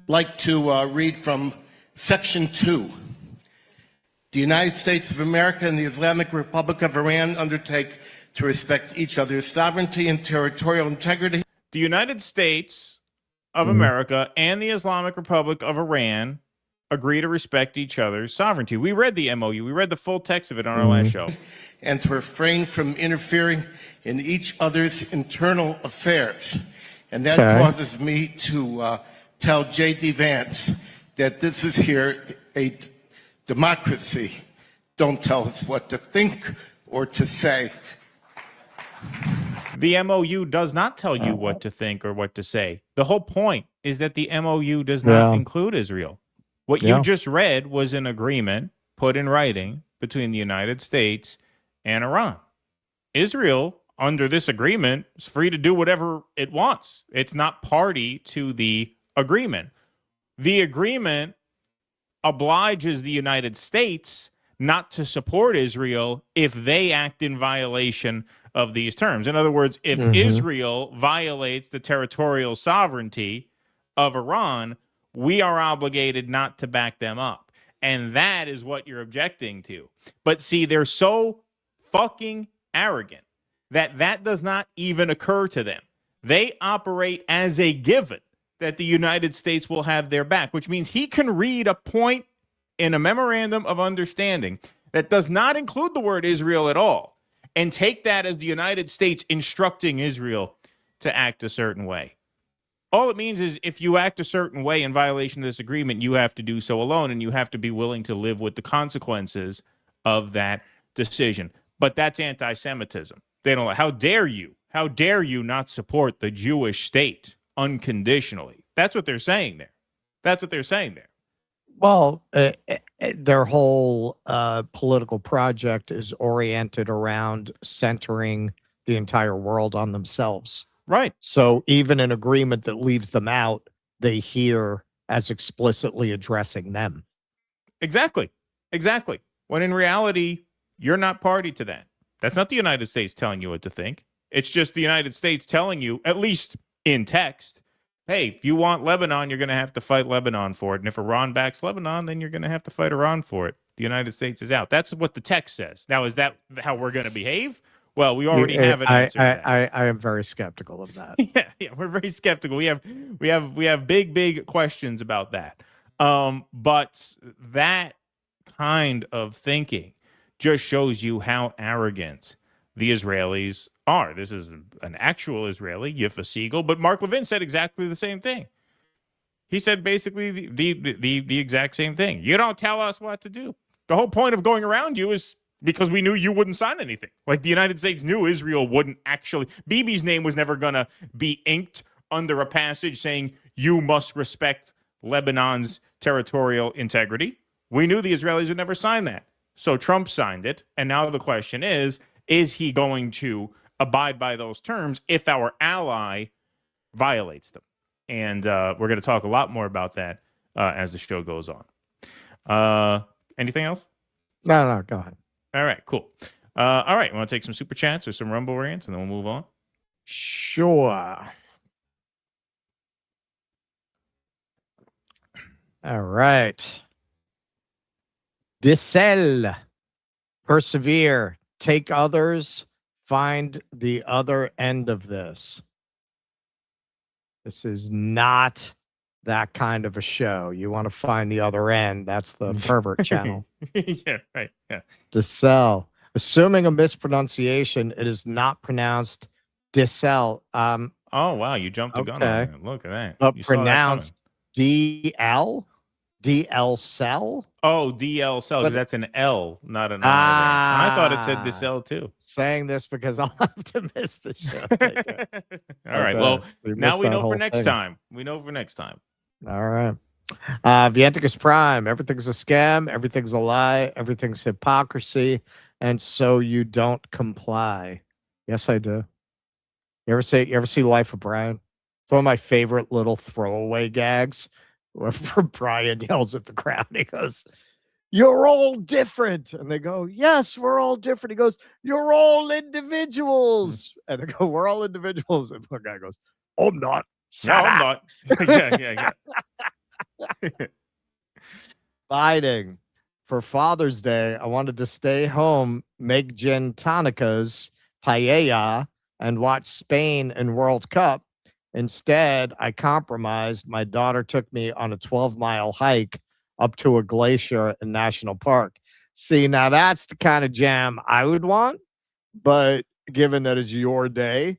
[SPEAKER 12] like to read from Section 2. The United States of America and the Islamic Republic of Iran undertake to respect each other's sovereignty and territorial integrity.
[SPEAKER 8] The United States of America and the Islamic Republic of Iran agree to respect each other's sovereignty. We read the MOU. We read the full text of it on our last show.
[SPEAKER 12] And to refrain from interfering in each other's internal affairs. And that causes me to tell J.D. Vance that this is here a democracy. Don't tell us what to think or to say.
[SPEAKER 8] The MOU does not tell you what to think or what to say. The whole point is that the MOU does not include Israel. What you just read was an agreement put in writing between the United States and Iran. Israel, under this agreement, is free to do whatever it wants. It's not party to the agreement. The agreement obliges the United States not to support Israel if they act in violation of these terms. In other words, if Israel violates the territorial sovereignty of Iran, we are obligated not to back them up. And that is what you're objecting to. But see, they're so fucking arrogant that does not even occur to them. They operate as a given that the United States will have their back, which means he can read a point in a memorandum of understanding that does not include the word Israel at all and take that as the United States instructing Israel to act a certain way. All it means is if you act a certain way in violation of this agreement, you have to do so alone, and you have to be willing to live with the consequences of that decision. But that's anti-Semitism. They don't like, how dare you? How dare you not support the Jewish state unconditionally? That's what they're saying there. That's what they're saying there.
[SPEAKER 9] Well, their whole political project is oriented around centering the entire world on themselves.
[SPEAKER 8] Right.
[SPEAKER 9] So even an agreement that leaves them out, they hear as explicitly addressing them.
[SPEAKER 8] Exactly. Exactly. When in reality, you're not party to that. That's not the United States telling you what to think. It's just the United States telling you, at least in text, hey, if you want Lebanon, you're going to have to fight Lebanon for it. And if Iran backs Lebanon, then you're going to have to fight Iran for it. The United States is out. That's what the text says. Now, is that how we're going to behave? Well, we already have an answer to that.
[SPEAKER 9] I am very skeptical of that.
[SPEAKER 8] Yeah, we're very skeptical. We have big questions about that. But that kind of thinking just shows you how arrogant the Israelis are. This is an actual Israeli, Yifa Siegel, but Mark Levin said exactly the same thing. He said basically the exact same thing. You don't tell us what to do. The whole point of going around you is because we knew you wouldn't sign anything. Like the United States knew Israel wouldn't actually. Bibi's name was never going to be inked under a passage saying you must respect Lebanon's territorial integrity. We knew the Israelis would never sign that. So Trump signed it. And now the question is he going to abide by those terms if our ally violates them? And we're going to talk a lot more about that as the show goes on. Anything else?
[SPEAKER 9] No, go ahead.
[SPEAKER 8] All right, cool. All right, want to take some super chats or some Rumble rants, and then we'll move on?
[SPEAKER 9] Sure. All right. Dissel. Persevere. Take others. Find the other end of this. This is not that kind of a show. You want to find the other end. That's the pervert channel.
[SPEAKER 8] Yeah, right. Yeah.
[SPEAKER 9] Dissel. Assuming a mispronunciation, it is not pronounced Dissel.
[SPEAKER 8] Oh, wow. You jumped the gun on that. Look at that.
[SPEAKER 9] But
[SPEAKER 8] You saw that
[SPEAKER 9] pronounced
[SPEAKER 8] coming.
[SPEAKER 9] DL? DL cell?
[SPEAKER 8] Oh, DL cell, because that's an L, not an I. I thought it said Dissel too.
[SPEAKER 9] Saying this because I'll have to miss the show.
[SPEAKER 8] All right. Well, now we know for next time. We know for next time.
[SPEAKER 9] All right. Vianticus Prime. Everything's a scam. Everything's a lie. Everything's hypocrisy. And so you don't comply. Yes, I do. You ever see Life of Brian? It's one of my favorite little throwaway gags where Brian yells at the crowd. He goes, "You're all different." And they go, "Yes, we're all different." He goes, "You're all individuals." And they go, "We're all individuals." And the guy goes, "I'm not."
[SPEAKER 8] No, I'm not. Yeah.
[SPEAKER 9] Biden. For Father's Day, I wanted to stay home, make gin tonicas, paella, and watch Spain in World Cup. Instead, I compromised. My daughter took me on a 12-mile hike up to a glacier in National Park. See, now that's the kind of jam I would want. But given that it's your day,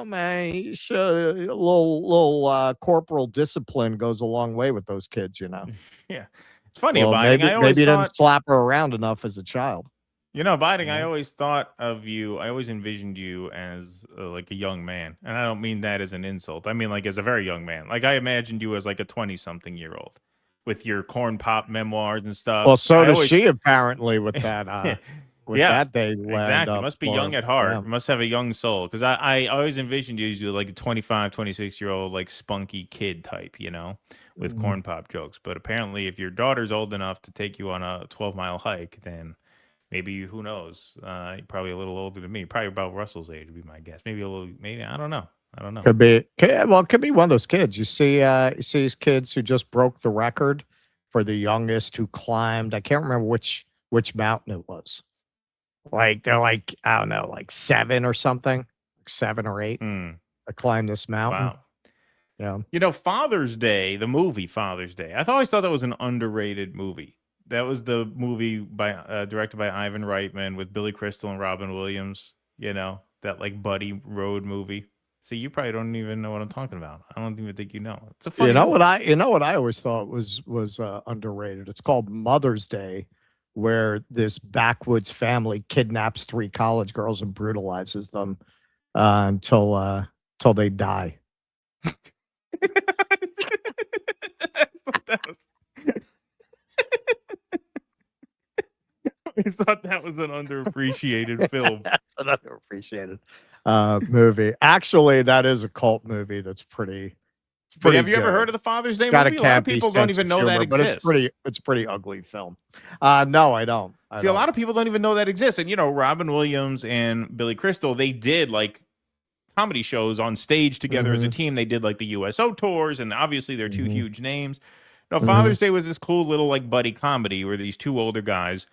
[SPEAKER 9] man, you should, a little corporal discipline goes a long way with those kids,
[SPEAKER 8] Yeah. It's funny,
[SPEAKER 9] well,
[SPEAKER 8] Biden.
[SPEAKER 9] Maybe you didn't slap her around enough as a child.
[SPEAKER 8] Biden, I always thought of you, I always envisioned you as like a young man. And I don't mean that as an insult. I mean like as a very young man. Like I imagined you as like a 20-something-year-old with your corn pop memoirs and stuff.
[SPEAKER 9] Well, so does she apparently with that. That day.
[SPEAKER 8] Exactly. Must be young at heart. Yeah. Must have a young soul. Because I always envisioned you as like a 25, 26-year-old, like spunky kid type, with corn pop jokes. But apparently if your daughter's old enough to take you on a 12-mile hike, then maybe, who knows? Probably a little older than me. Probably about Russell's age would be my guess. Maybe I don't know. Could be. Well, it could be one of those kids. You see these kids who just broke the record for the youngest who climbed. I can't remember which mountain it was. Like they're like, I don't know, like 7 or something, like 7 or 8. I climbed this mountain. Wow. Yeah. Father's Day, the movie Father's Day. I always thought that was an underrated movie. That was the movie directed by Ivan Reitman with Billy Crystal and Robin Williams. That like buddy road movie. See, you probably don't even know what I'm talking about. I don't even think you know. It's a funny movie.
[SPEAKER 9] What I always thought was underrated. It's called Mother's Day where this backwoods family kidnaps 3 college girls and brutalizes them until they die.
[SPEAKER 8] I thought that was an underappreciated film.
[SPEAKER 9] That's an underappreciated movie. Actually, that is a cult movie that's pretty.
[SPEAKER 8] But have you ever heard of the Father's Day movie? A lot of people don't even know that exists.
[SPEAKER 9] But it's a pretty ugly film. No, I don't.
[SPEAKER 8] See, a lot of people don't even know that exists. And, Robin Williams and Billy Crystal, they did, like, comedy shows on stage together as a team. They did, like, the USO tours, and obviously they're two huge names. Father's Day was this cool little, like, buddy comedy where these two older guys,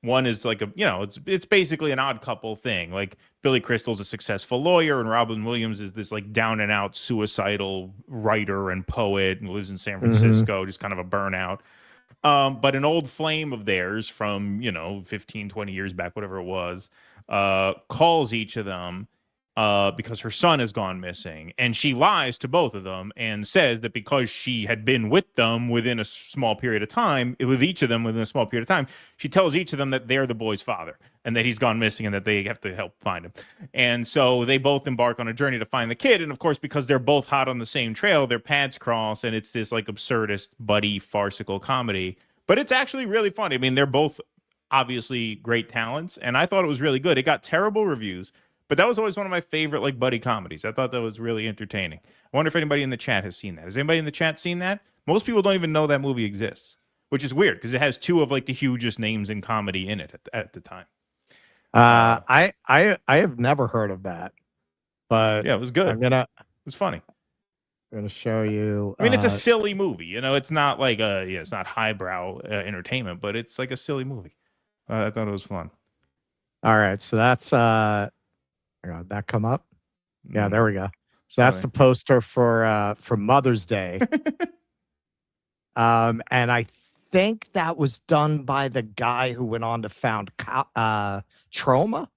[SPEAKER 8] one is like it's basically an odd couple thing. Like Billy Crystal's a successful lawyer and Robin Williams is this like down and out suicidal writer and poet and lives in San Francisco, just kind of a burnout. But an old flame of theirs from, 15, 20 years back, whatever it was, calls each of them because her son has gone missing. And she lies to both of them and says that because she had been with them within a small period of time, with each of them within a small period of time, she tells each of them that they're the boy's father and that he's gone missing and that they have to help find him. And so they both embark on a journey to find the kid. And of course, because they're both hot on the same trail, their paths cross and it's this like absurdist, buddy, farcical comedy. But it's actually really funny. I mean, they're both obviously great talents. And I thought it was really good. It got terrible reviews. But that was always one of my favorite, like, buddy comedies. I thought that was really entertaining. I wonder if anybody in the chat has seen that. Has anybody in the chat seen that? Most people don't even know that movie exists, which is weird because it has two of, like, the hugest names in comedy in it at the time.
[SPEAKER 9] I have never heard of that, but
[SPEAKER 8] yeah, it was good. It was funny.
[SPEAKER 9] I'm gonna show you.
[SPEAKER 8] I mean, it's a silly movie. It's not like it's not highbrow entertainment, but it's like a silly movie. I thought it was fun.
[SPEAKER 9] All right, so that's that come up? Yeah, there we go. So that's the poster for Mother's Day. And I think that was done by the guy who went on to found Trauma.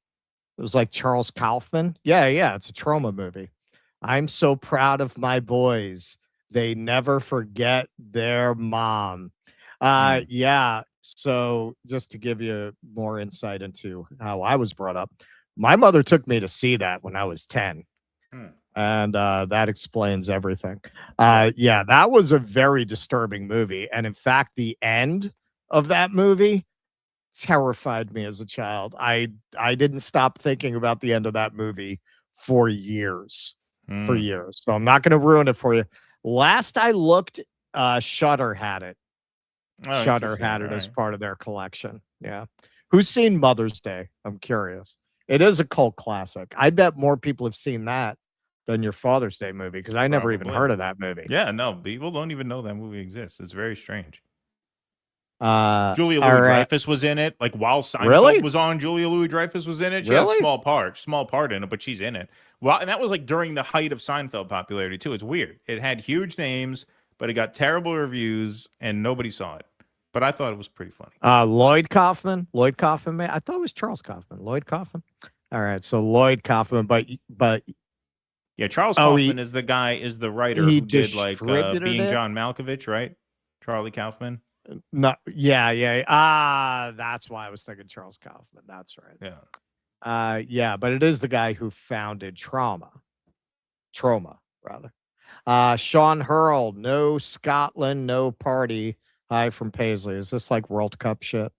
[SPEAKER 9] It was like Charles Kaufman. Yeah, it's a Trauma movie. I'm so proud of my boys. They never forget their mom. Yeah. So just to give you more insight into how I was brought up, my mother took me to see that when I was 10. And that explains everything. Yeah, that was a very disturbing movie. And in fact, the end of that movie terrified me as a child. I didn't stop thinking about the end of that movie for years. So I'm not going to ruin it for you. Last I looked, Shudder had it. Shudder had it as part of their collection. Yeah. Who's seen Mother's Day? I'm curious. It is a cult classic. I bet more people have seen that than your Father's Day movie because I never even heard of that movie.
[SPEAKER 8] Yeah, no, people don't even know that movie exists. It's very strange. Julia Louis-Dreyfus was in it. Like while Seinfeld was on, Julia Louis-Dreyfus was in it. She has a small part in it, but she's in it. Well, and that was like during the height of Seinfeld popularity too. It's weird. It had huge names, but it got terrible reviews and nobody saw it. But I thought it was pretty funny.
[SPEAKER 9] Lloyd Kaufman, man. I thought it was Charles Kaufman. Lloyd Kaufman. All right, so Lloyd Kaufman, but
[SPEAKER 8] yeah, Charles Kaufman is the writer who did like Being John Malkovich, right? Charlie Kaufman.
[SPEAKER 9] No, yeah. That's why I was thinking Charles Kaufman. That's right.
[SPEAKER 8] Yeah.
[SPEAKER 9] Yeah, but it is the guy who founded Trauma, rather. Sean Hurl, no Scotland, no party. Hi from Paisley. Is this like World Cup shit?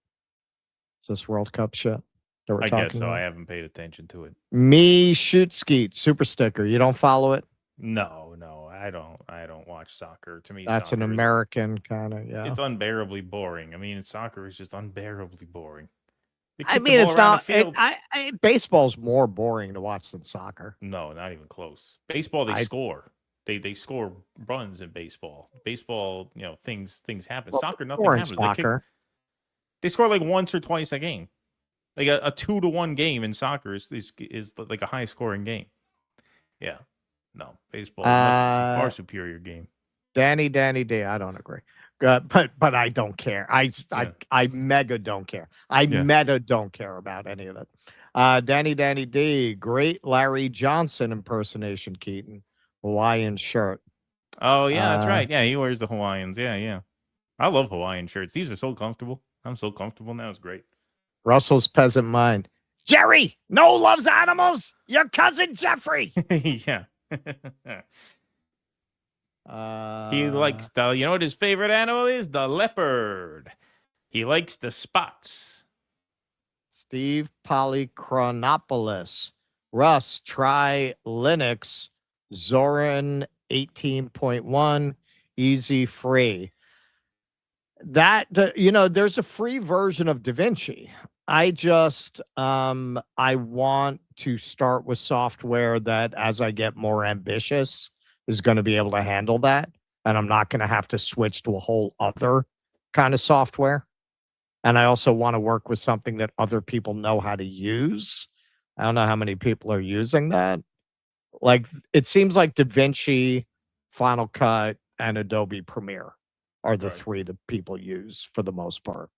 [SPEAKER 9] Is this World Cup shit that we're
[SPEAKER 8] I
[SPEAKER 9] talking
[SPEAKER 8] guess so.
[SPEAKER 9] about?
[SPEAKER 8] I haven't paid attention to it.
[SPEAKER 9] Me shoot skeet super sticker. You don't follow it?
[SPEAKER 8] No, I don't watch soccer. To me,
[SPEAKER 9] that's an American kind of. Yeah,
[SPEAKER 8] it's unbearably boring. I mean, soccer is just unbearably boring.
[SPEAKER 9] I mean, it's not. Baseball's more boring to watch than soccer.
[SPEAKER 8] No, not even close. Baseball, they score. They score runs in baseball. Baseball, things happen.
[SPEAKER 9] Well,
[SPEAKER 8] soccer, nothing happens.
[SPEAKER 9] Soccer.
[SPEAKER 8] They score like once or twice a game. Like a 2-1 game in soccer is like a high scoring game. Yeah. No, baseball far superior game.
[SPEAKER 9] Danny D, I don't agree. But I don't care. I mega don't care. I meta don't care about any of it. Danny D, great Larry Johnson impersonation, Keaton. Hawaiian shirt.
[SPEAKER 8] Oh yeah, that's right. Yeah, he wears the Hawaiians. Yeah. I love Hawaiian shirts. These are so comfortable. I'm so comfortable now. It's great.
[SPEAKER 9] Russell's peasant mind. Jerry, no loves animals. Your cousin Jeffrey.
[SPEAKER 8] Yeah. He likes you know what his favorite animal is? The leopard. He likes the spots.
[SPEAKER 9] Steve Polychronopoulos. Russ, try Linux. Zorin 18.1. Easy free. That, there's a free version of DaVinci. I just, I want to start with software that, as I get more ambitious, is going to be able to handle that. And I'm not going to have to switch to a whole other kind of software. And I also want to work with something that other people know how to use. I don't know how many people are using that. Like, it seems like DaVinci, Final Cut, and Adobe Premiere are the three that people use for the most part.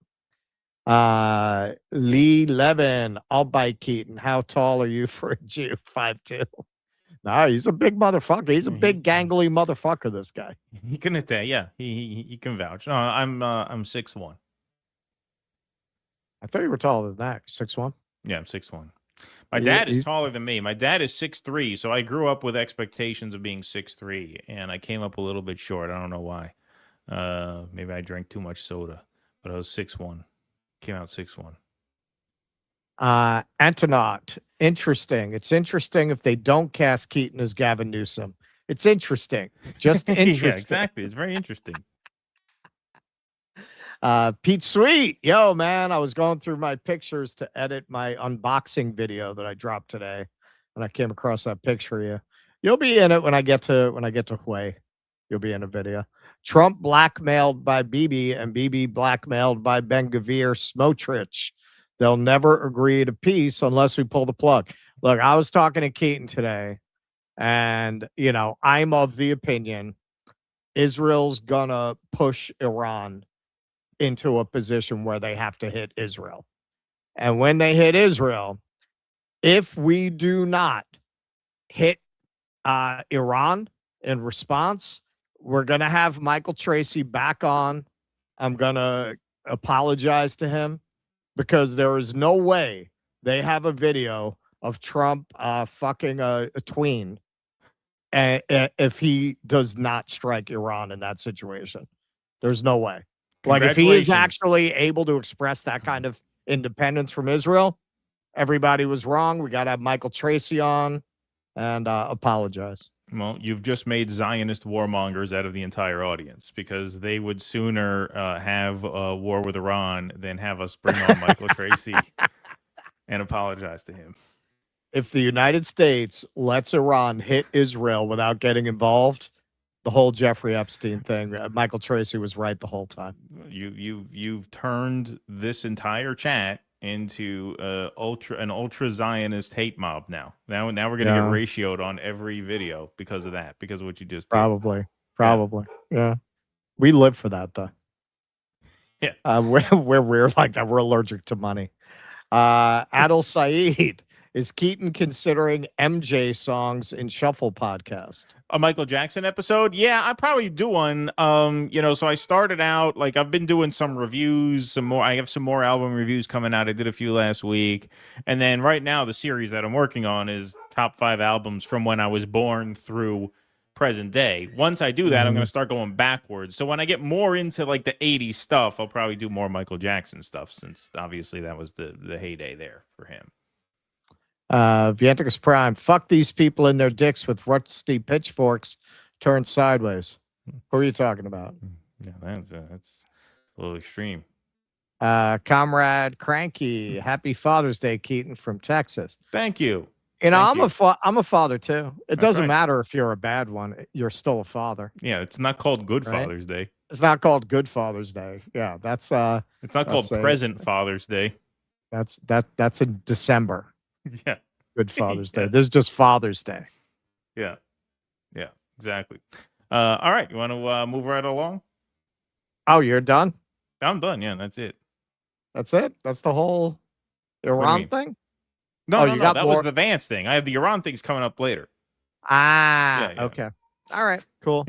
[SPEAKER 9] Lee Levin, I'll buy Keaton. How tall are you for a Jew? 5'2". No, he's a big motherfucker. He's a big gangly motherfucker, this guy.
[SPEAKER 8] He can attack, yeah. He can vouch. No, I'm 6'1".
[SPEAKER 9] I thought you were taller than that. 6'1"?
[SPEAKER 8] Yeah, I'm 6'1". My dad is taller than me. My dad is 6'3", so I grew up with expectations of being 6'3", and I came up a little bit short. I don't know why. Maybe I drank too much soda, but I was 6'1". Came out 6'1".
[SPEAKER 9] Antonaut, interesting. It's interesting if they don't cast Keaton as Gavin Newsom. It's interesting. Just interesting.
[SPEAKER 8] Yeah, exactly. It's very interesting.
[SPEAKER 9] Pete Sweet, yo, man, I was going through my pictures to edit my unboxing video that I dropped today, and I came across that picture of you. You'll be in it when I get to Hue. You'll be in a video. Trump blackmailed by Bibi and Bibi blackmailed by Ben-Gvir Smotrich. They'll never agree to peace unless we pull the plug. Look, I was talking to Keaton today, and, I'm of the opinion Israel's gonna push Iran into a position where they have to hit Israel. And when they hit Israel, if we do not hit Iran in response, we're going to have Michael Tracy back on. I'm going to apologize to him because there is no way they have a video of Trump fucking a tween if he does not strike Iran in that situation. There's no way. Like, if he is actually able to express that kind of independence from Israel, everybody was wrong. We got to have Michael Tracy on and apologize.
[SPEAKER 8] Well, you've just made Zionist warmongers out of the entire audience, because they would sooner have a war with Iran than have us bring on Michael Tracy and apologize to him.
[SPEAKER 9] If the United States lets Iran hit Israel without getting involved, the whole Jeffrey Epstein thing, Michael Tracy was right the whole time.
[SPEAKER 8] You've turned this entire chat into an ultra Zionist hate mob now. Now we're gonna get ratioed on every video because of that, because of what you just did.
[SPEAKER 9] Probably. Yeah. We live for that though.
[SPEAKER 8] Yeah.
[SPEAKER 9] We're like that. We're allergic to money. Adil Saeed. Is Keaton considering MJ songs in Shuffle podcast?
[SPEAKER 8] A Michael Jackson episode? Yeah, I probably do one. So I started out, like, I've been doing some reviews, some more. I have some more album reviews coming out. I did a few last week. And then right now, the series that I'm working on is top 5 albums from when I was born through present day. Once I do that, I'm going to start going backwards. So when I get more into, like, the 80s stuff, I'll probably do more Michael Jackson stuff, since obviously that was the heyday there for him.
[SPEAKER 9] Vienticus Prime, fuck these people in their dicks with rusty pitchforks turned sideways. Who are you talking about?
[SPEAKER 8] Yeah, that's a little extreme.
[SPEAKER 9] Comrade Cranky, happy Father's Day, Keaton from Texas.
[SPEAKER 8] Thank you.
[SPEAKER 9] I'm a father too. It doesn't matter if you're a bad one; you're still a father.
[SPEAKER 8] Yeah, it's not called Good Father's Day.
[SPEAKER 9] It's not called Good Father's Day. Yeah, that's
[SPEAKER 8] It's not called Present Father's Day.
[SPEAKER 9] That's in December.
[SPEAKER 8] Yeah.
[SPEAKER 9] Good Father's Day. This is just Father's Day.
[SPEAKER 8] Yeah. Yeah, exactly. All right. You want to move right along?
[SPEAKER 9] Oh, you're done?
[SPEAKER 8] I'm done. Yeah, that's it.
[SPEAKER 9] That's it? That's the whole Iran thing?
[SPEAKER 8] No, that was the Vance thing. I have the Iran things coming up later.
[SPEAKER 9] Okay. All right, cool.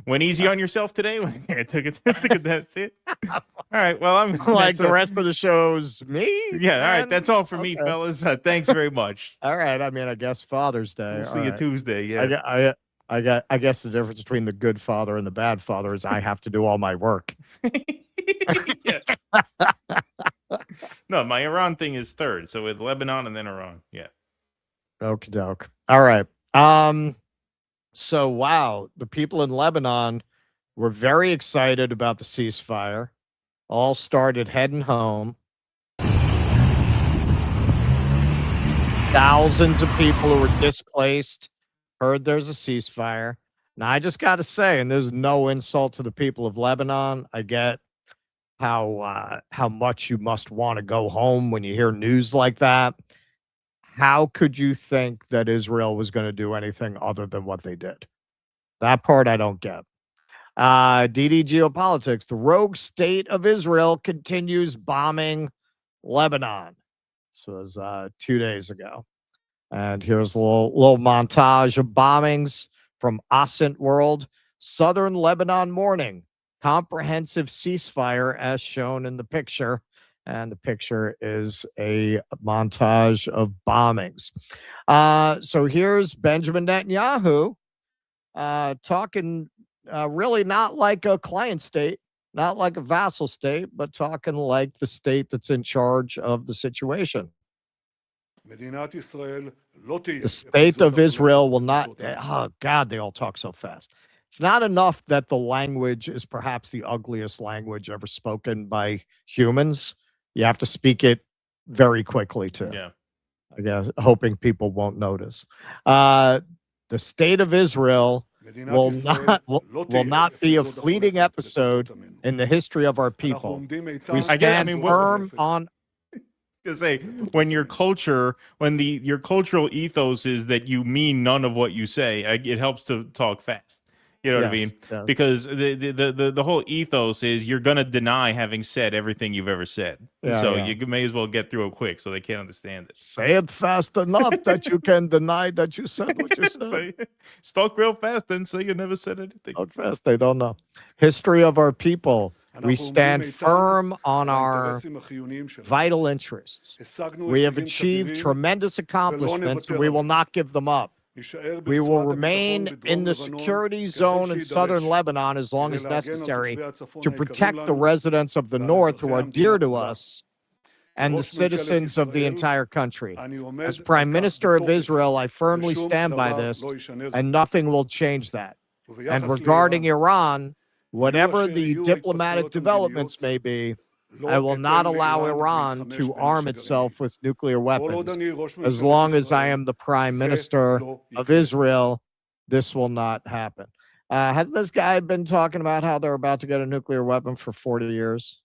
[SPEAKER 8] Went easy on yourself today. I took it. That's it. All right. Well, I'm
[SPEAKER 9] Like the rest of the show's me.
[SPEAKER 8] Yeah. All right.
[SPEAKER 9] man?
[SPEAKER 8] That's all for me,
[SPEAKER 9] Okay.
[SPEAKER 8] fellas. Thanks very much.
[SPEAKER 9] All right. I mean, I guess Father's Day.
[SPEAKER 8] We'll see
[SPEAKER 9] All
[SPEAKER 8] you
[SPEAKER 9] right.
[SPEAKER 8] Tuesday. Yeah.
[SPEAKER 9] I guess the difference between the good father and the bad father is I have to do all my work.
[SPEAKER 8] Yeah. No, my Iran thing is third. So with Lebanon and then Iran. Yeah.
[SPEAKER 9] Okie doke. All right. So wow, the people in Lebanon were very excited about the ceasefire. All started heading home. Thousands of people who were displaced heard there's a ceasefire. Now I just got to say, and there's no insult to the people of Lebanon. I get how much you must want to go home when you hear news like that. How could you think that Israel was going to do anything other than what they did? That part I don't get. DD Geopolitics, the rogue state of Israel continues bombing Lebanon. This was 2 days ago. And here's a little montage of bombings from Ascent World. Southern Lebanon morning. Comprehensive ceasefire as shown in the picture. And the picture is a montage of bombings. So here's Benjamin Netanyahu talking really not like a client state, not like a vassal state, but talking like the state that's in charge of the situation. The state of Israel will not, oh God, they all talk so fast. It's not enough that the language is perhaps the ugliest language ever spoken by humans. You have to speak it very quickly too.
[SPEAKER 8] Yeah.
[SPEAKER 9] I guess, hoping people won't notice. The state of Israel will not be a fleeting episode in the history of our people. We stand firm on.
[SPEAKER 8] To say when your cultural ethos is that you mean none of what you say, it helps to talk fast. You know what I mean?
[SPEAKER 9] Yes.
[SPEAKER 8] Because the whole ethos is you're gonna deny having said everything you've ever said.
[SPEAKER 9] Yeah,
[SPEAKER 8] So
[SPEAKER 9] yeah.
[SPEAKER 8] you may as well get through it quick so they can't understand it.
[SPEAKER 9] Say it fast enough that you can deny that you said what you said.
[SPEAKER 8] Talk real fast and say you never said anything.
[SPEAKER 9] Talk fast, they don't know. History of our people. We stand firm on our vital interests. We have achieved tremendous accomplishments, and we will not give them up. We will remain in the security zone in southern Lebanon as long as necessary to protect the residents of the north who are dear to us and the citizens of the entire country. As Prime Minister of Israel, I firmly stand by this, and nothing will change that. And regarding Iran, whatever the diplomatic developments may be, I will not allow Iran to arm itself with nuclear weapons. As long as I am the Prime Minister of Israel, this will not happen. Has this guy been talking about how they're about to get a nuclear weapon for 40 years?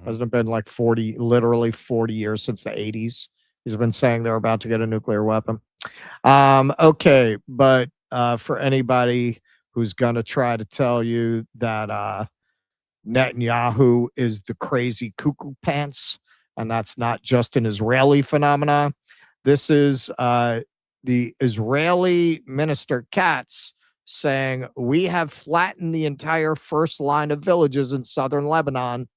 [SPEAKER 9] Hasn't it been like literally 40 years since the 80s? He's been saying they're about to get a nuclear weapon. Okay, but for anybody who's going to try to tell you that Netanyahu is the crazy cuckoo pants, and that's not just an Israeli phenomenon. This is the Israeli minister Katz saying, we have flattened the entire first line of villages in southern Lebanon.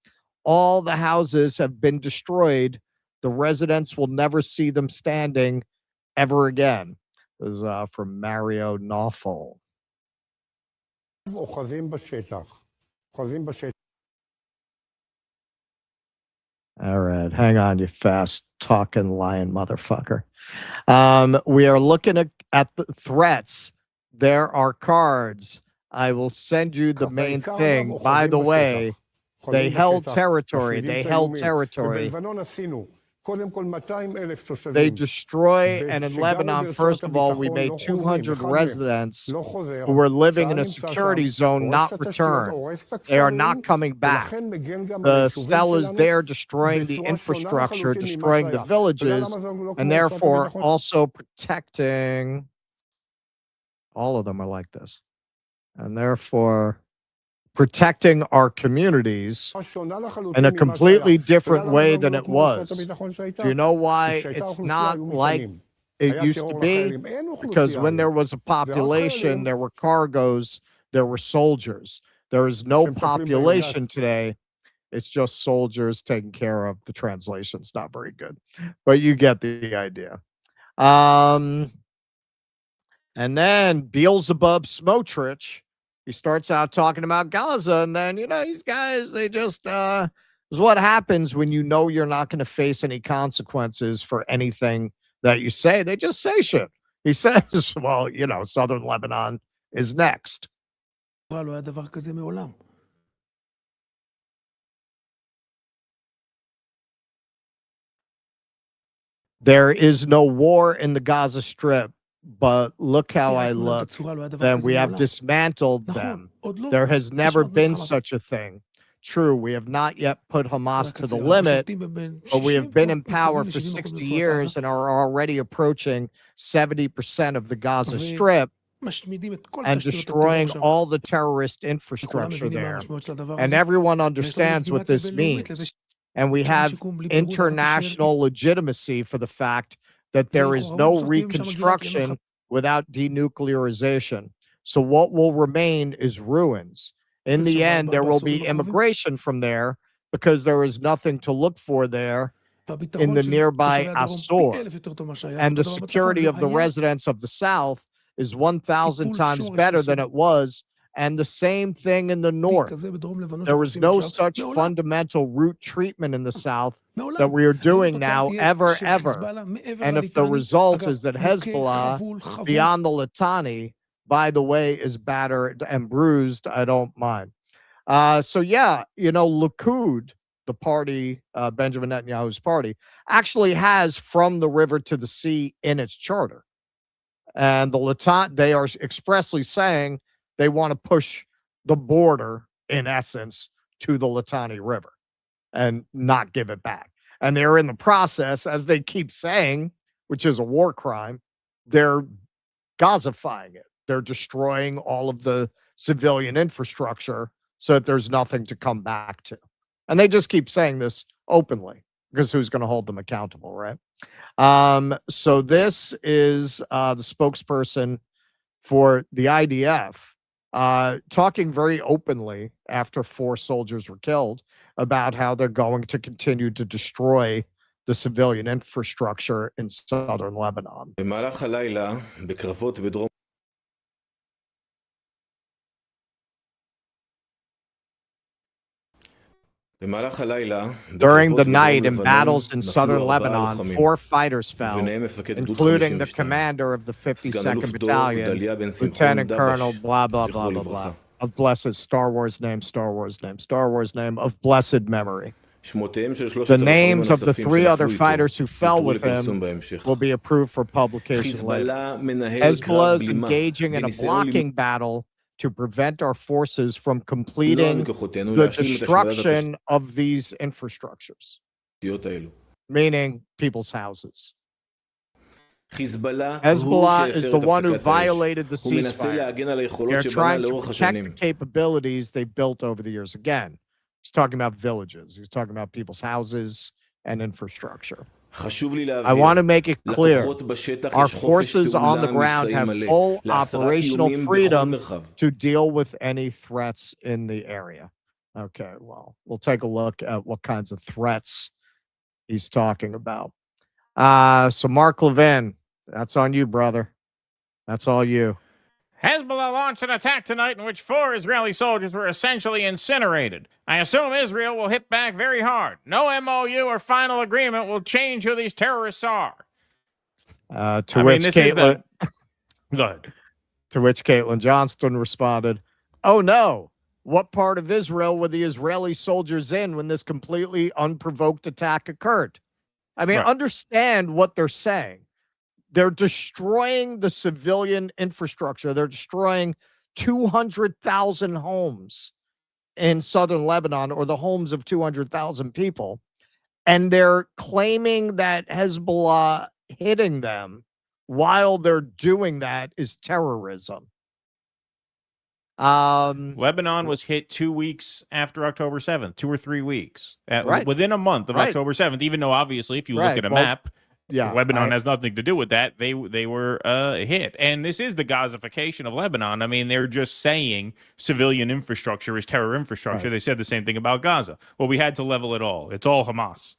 [SPEAKER 9] All the houses have been destroyed. The residents will never see them standing ever again. This is from Mario Naufel. All right, hang on, you fast talking lion motherfucker. We are looking at the threats. There are cards. I will send you the main thing. By the way, they held territory. They held territory. They destroy, and in Lebanon, first of all, we made 200 residents who were living in a security zone not return. They are not coming back. The sellers there destroying the infrastructure, destroying the villages, and therefore also protecting. All of them are like this. And therefore protecting our communities in a completely different way than it was. Do you know why it's not like it used to be, because when there was a population, there were cargoes, there were soldiers. There is no population today. It's just soldiers taking care of. The translation's not very good, but you get the idea. And then Beelzebub Smotrich, he starts out talking about Gaza, and then, these guys, they just, is what happens when you know you're not going to face any consequences for anything that you say. They just say shit. He says, well, southern Lebanon is next. There is no war in the Gaza Strip, but look how I look. Then we have dismantled them. There has never been such a thing. True, we have not yet put Hamas to the limit, but we have been in power for 60 years and are already approaching 70% of the Gaza Strip and destroying all the terrorist infrastructure there. And everyone understands what this means. And we have international legitimacy for the fact that there is no reconstruction without denuclearization. So what will remain is ruins. In the end, there will be immigration from there because there is nothing to look for there in the nearby Assur. And the security of the residents of the South is 1,000 times better than it was. And the same thing in the North. There was no such fundamental root treatment in the South that we are doing now, ever. And if the result is that Hezbollah, beyond the Litani, by the way, is battered and bruised, I don't mind. So yeah, Likud, the party, Benjamin Netanyahu's party, actually has from the river to the sea in its charter. And the Litani, they are expressly saying they want to push the border, in essence, to the Litani River and not give it back. And they're in the process, as they keep saying, which is a war crime, they're Gazifying it. They're destroying all of the civilian infrastructure so that there's nothing to come back to. And they just keep saying this openly because who's going to hold them accountable, right? So this is the spokesperson for the IDF talking very openly after 4 soldiers were killed about how they're going to continue to destroy the civilian infrastructure in southern Lebanon. During the night in battles in southern Lebanon, 4 fighters fell, including the commander of the 52nd Battalion, Lieutenant Colonel blah, blah, blah, blah, blah, of blessed Star Wars name, of blessed memory. The names of the 3 other fighters who fell with him will be approved for publication later. Hezbollah is engaging in a blocking battle to prevent our forces from completing the destruction of these infrastructures, meaning people's houses. Hezbollah is the one who violated the ceasefire. They're trying to protect the capabilities they built over the years. Again, he's talking about villages. He's talking about people's houses and infrastructure. I want to make it clear, our forces on the ground have full operational freedom to deal with any threats in the area. Okay, well, we'll take a look at what kinds of threats he's talking about. So Mark Levin, that's on you, brother. That's all you.
[SPEAKER 8] Hezbollah launched an attack tonight in which 4 Israeli soldiers were essentially incinerated. I assume Israel will hit back very hard. No MOU or final agreement will change who these terrorists are.
[SPEAKER 9] Go ahead. To which Caitlin Johnston responded, "Oh no, what part of Israel were the Israeli soldiers in when this completely unprovoked attack occurred?" I mean, understand what they're saying. They're destroying the civilian infrastructure. They're destroying 200,000 homes in southern Lebanon, or the homes of 200,000 people. And they're claiming that Hezbollah hitting them while they're doing that is terrorism.
[SPEAKER 8] Lebanon was hit 2 weeks after October 7th, 2 or 3 weeks. Within a month of October 7th, even though obviously if you look at a map,
[SPEAKER 9] Yeah,
[SPEAKER 8] Lebanon has nothing to do with that. They were hit, and this is the Gazification of Lebanon. I mean, they're just saying civilian infrastructure is terror infrastructure.
[SPEAKER 9] Right.
[SPEAKER 8] They said the same thing about Gaza. Well, we had to level it all. It's all Hamas.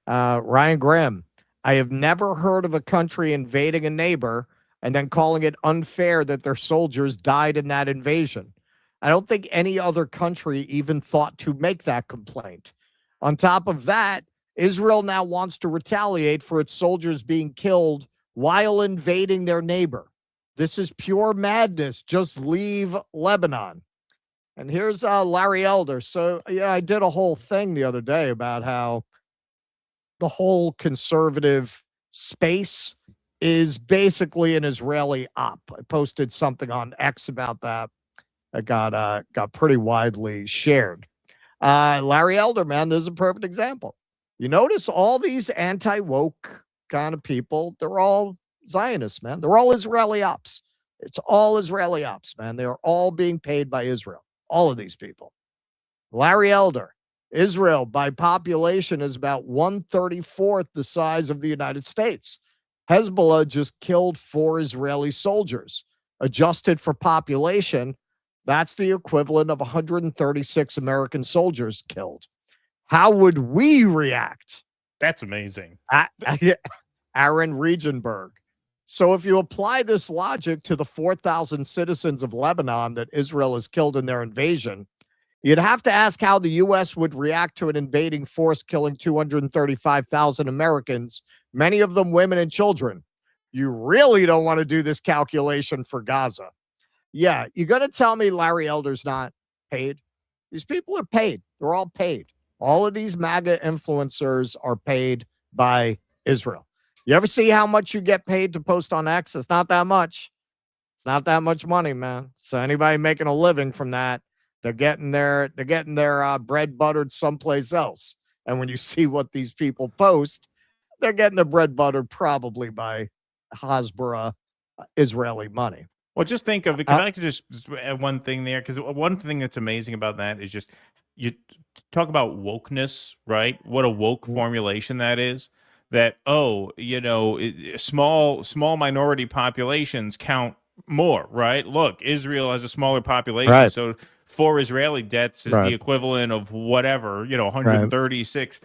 [SPEAKER 9] Ryan Graham, I have never heard of a country invading a neighbor and then calling it unfair that their soldiers died in that invasion. I don't think any other country even thought to make that complaint. On top of that, Israel now wants to retaliate for its soldiers being killed while invading their neighbor. This is pure madness. Just leave Lebanon. And here's Larry Elder. So, I did a whole thing the other day about how the whole conservative space is basically an Israeli op. I posted something on X about that. That got pretty widely shared. Larry Elder, man, this is a perfect example. You notice all these anti-woke kind of people, they're all Zionists, man. They're all Israeli ops. It's all Israeli ops, man. They're all being paid by Israel. All of these people. Larry Elder, Israel by population is about 1/34 the size of the United States. Hezbollah just killed 4 Israeli soldiers. Adjusted for population, that's the equivalent of 136 American soldiers killed. How would we react?
[SPEAKER 8] That's amazing.
[SPEAKER 9] Aaron Regenberg. So if you apply this logic to the 4,000 citizens of Lebanon that Israel has killed in their invasion, you'd have to ask how the U.S. would react to an invading force killing 235,000 Americans, many of them women and children. You really don't want to do this calculation for Gaza. Yeah, you're going to tell me Larry Elder's not paid? These people are paid. They're all paid. All of these MAGA influencers are paid by Israel. You ever see how much you get paid to post on X? It's not that much. It's not that much money, man. So anybody making a living from that, they're getting their bread buttered someplace else. And when you see what these people post, they're getting their bread buttered probably by Hasbara Israeli money.
[SPEAKER 8] Well, just think of it. Can I just add one thing there? Because one thing that's amazing about that is just you talk about wokeness, right? What a woke formulation that is. That, small minority populations count more, right? Look, Israel has a smaller population,
[SPEAKER 9] right.
[SPEAKER 8] So 4 Israeli deaths is the equivalent of whatever, 136,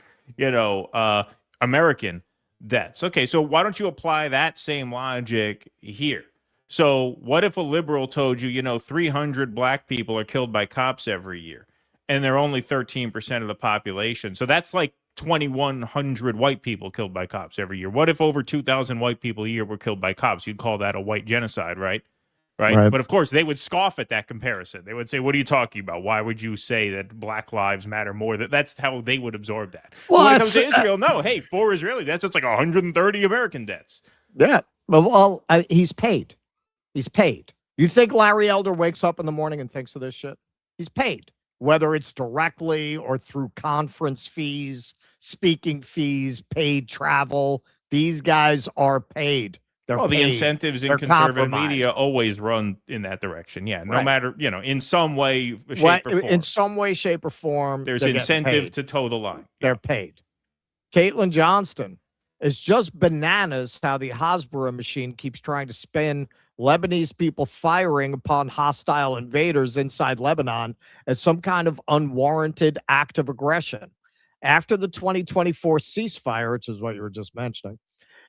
[SPEAKER 8] American deaths. Okay, so why don't you apply that same logic here? So what if a liberal told you, 300 black people are killed by cops every year, and they're only 13% of the population? So that's like 2,100 white people killed by cops every year. What if over 2,000 white people a year were killed by cops? You'd call that a white genocide, right? Right. But of course, they would scoff at that comparison. They would say, "What are you talking about? Why would you say that Black lives matter more?" That's how they would absorb that.
[SPEAKER 9] Well,
[SPEAKER 8] when it comes to Israel, no. Hey, 4 Israeli deaths, it's like 130 American deaths.
[SPEAKER 9] Yeah. Well, he's paid. He's paid. You think Larry Elder wakes up in the morning and thinks of this shit? He's paid. Whether it's directly or through conference fees, speaking fees, paid travel, these guys are paid. They're
[SPEAKER 8] the
[SPEAKER 9] paid.
[SPEAKER 8] incentives in
[SPEAKER 9] They're
[SPEAKER 8] conservative media always run in that direction. Yeah, no matter, in some way, shape, or form.
[SPEAKER 9] In some way, shape, or form,
[SPEAKER 8] there's incentive to toe the line.
[SPEAKER 9] They're paid. Caitlin Johnston, is just bananas how the Hasbara machine keeps trying to spin Lebanese people firing upon hostile invaders inside Lebanon as some kind of unwarranted act of aggression. After the 2024 ceasefire, which is what you were just mentioning,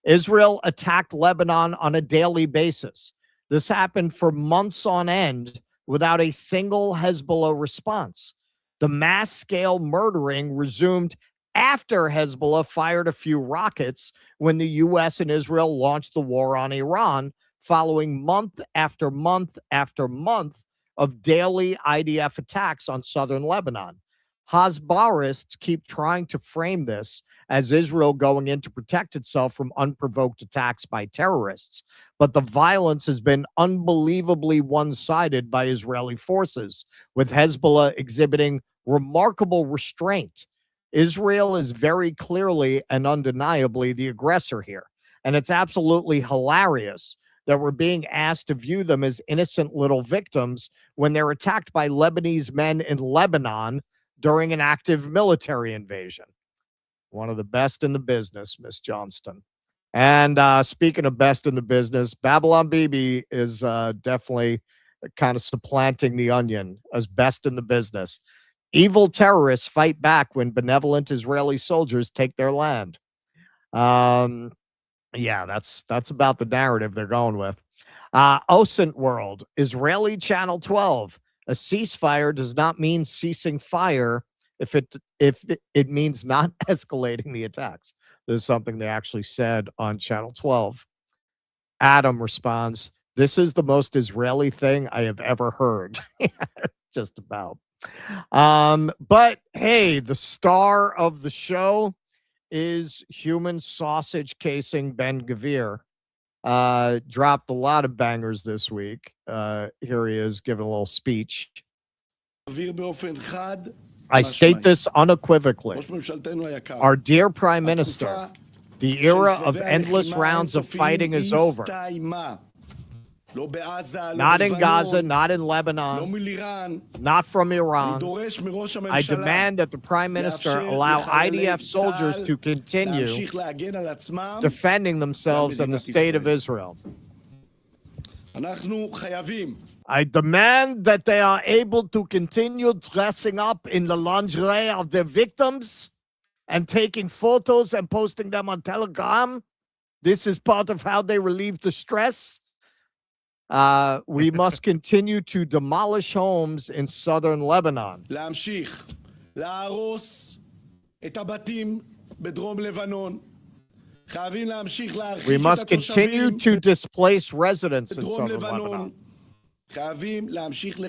[SPEAKER 9] Israel attacked Lebanon on a daily basis. This happened for months on end without a single Hezbollah response. The mass-scale murdering resumed after Hezbollah fired a few rockets when the U.S. and Israel launched the war on Iran, following month after month after month of daily IDF attacks on southern Lebanon. Hasbarists keep trying to frame this as Israel going in to protect itself from unprovoked attacks by terrorists. But the violence has been unbelievably one-sided by Israeli forces, with Hezbollah exhibiting remarkable restraint. Israel is very clearly and undeniably the aggressor here. And it's absolutely hilarious that we're being asked to view them as innocent little victims when they're attacked by Lebanese men in Lebanon during an active military invasion. One of the best in the business, Miss Johnston. And speaking of best in the business, Babylon Bibi is definitely kind of supplanting the Onion as best in the business. Evil terrorists fight back when benevolent Israeli soldiers take their land. Yeah, that's about the narrative they're going with. OSINT World, Israeli Channel 12. A ceasefire does not mean ceasing fire if it means not escalating the attacks. This is something they actually said on Channel 12. Adam responds, "This is the most Israeli thing I have ever heard." Just about. But hey, the star of the show is human sausage casing Ben-Gvir. Dropped a lot of bangers this week. Here he is giving a little speech. I state this unequively. Our dear Prime Minister, the era of endless rounds of fighting is over. Not in Gaza, not in Lebanon, not from Iran. I demand that the Prime Minister allow IDF soldiers to continue defending themselves in the state of Israel. I demand that they are able to continue dressing up in the lingerie of their victims and taking photos and posting them on Telegram. This is part of how they relieve the stress. We must continue to demolish homes in southern Lebanon. We must continue to displace residents in southern Lebanon.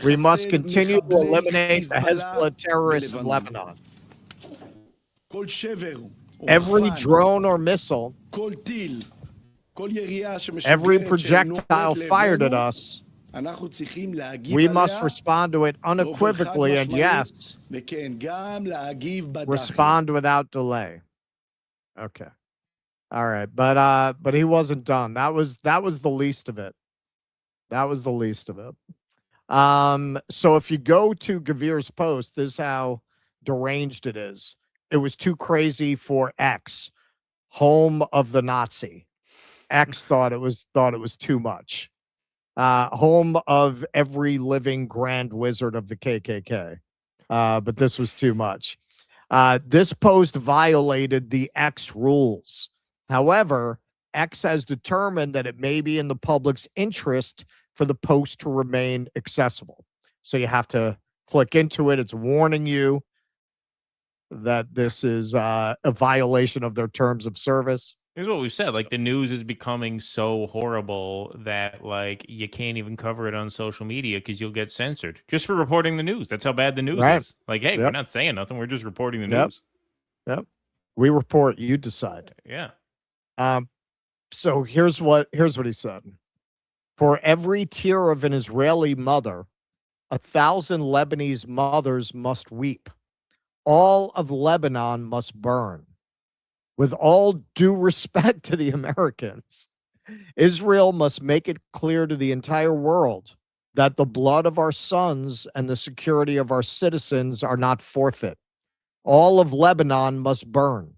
[SPEAKER 9] We must continue to eliminate the Hezbollah terrorists in Lebanon. Every drone or missile, every projectile fired at us, we must respond to it unequivocally and yes, respond without delay. Okay. All right. But he wasn't done. That was the least of it. That was the least of it. So if you go to Gvir's post, this is how deranged it is. It was too crazy for X, home of the Nazi. X thought it was too much. Home of every living grand wizard of the KKK. But this was too much. This post violated the X rules. However, X has determined that it may be in the public's interest for the post to remain accessible. So you have to click into it. It's warning you that this is a violation of their terms of service.
[SPEAKER 8] Here's what we've said. Like, the news is becoming so horrible that, like, you can't even cover it on social media because you'll get censored just for reporting the news. That's how bad the news is. Like, hey, we're not saying nothing. We're just reporting the news.
[SPEAKER 9] Yep. We report, you decide.
[SPEAKER 8] Yeah.
[SPEAKER 9] So here's what he said. For every tear of an Israeli mother, 1,000 Lebanese mothers must weep. All of Lebanon must burn. With all due respect to the Americans, Israel must make it clear to the entire world that the blood of our sons and the security of our citizens are not forfeit. All of Lebanon must burn.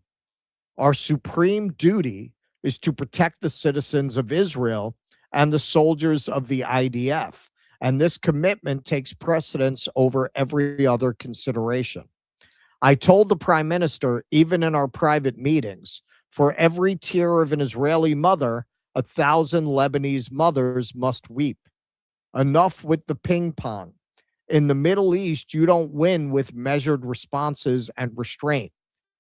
[SPEAKER 9] Our supreme duty is to protect the citizens of Israel and the soldiers of the IDF. And this commitment takes precedence over every other consideration. I told the Prime Minister, even in our private meetings, for every tear of an Israeli mother, 1,000 Lebanese mothers must weep. Enough with the ping pong. In the Middle East, you don't win with measured responses and restraint.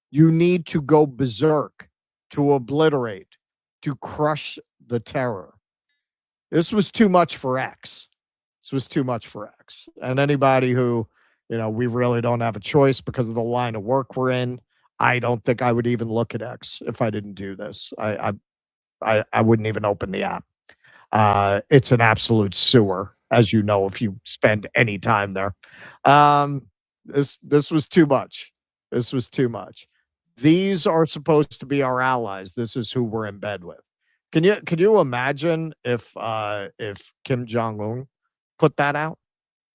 [SPEAKER 9] You need to go berserk, to obliterate, to crush the terror. This was too much for X. This was too much for X. And anybody who, we really don't have a choice because of the line of work we're in, I don't think I would even look at X if I didn't do this. I wouldn't even open the app. It's an absolute sewer, as you know, if you spend any time there. This was too much. This was too much. These are supposed to be our allies. This is who we're in bed with. Can you imagine if Kim Jong-un put that out?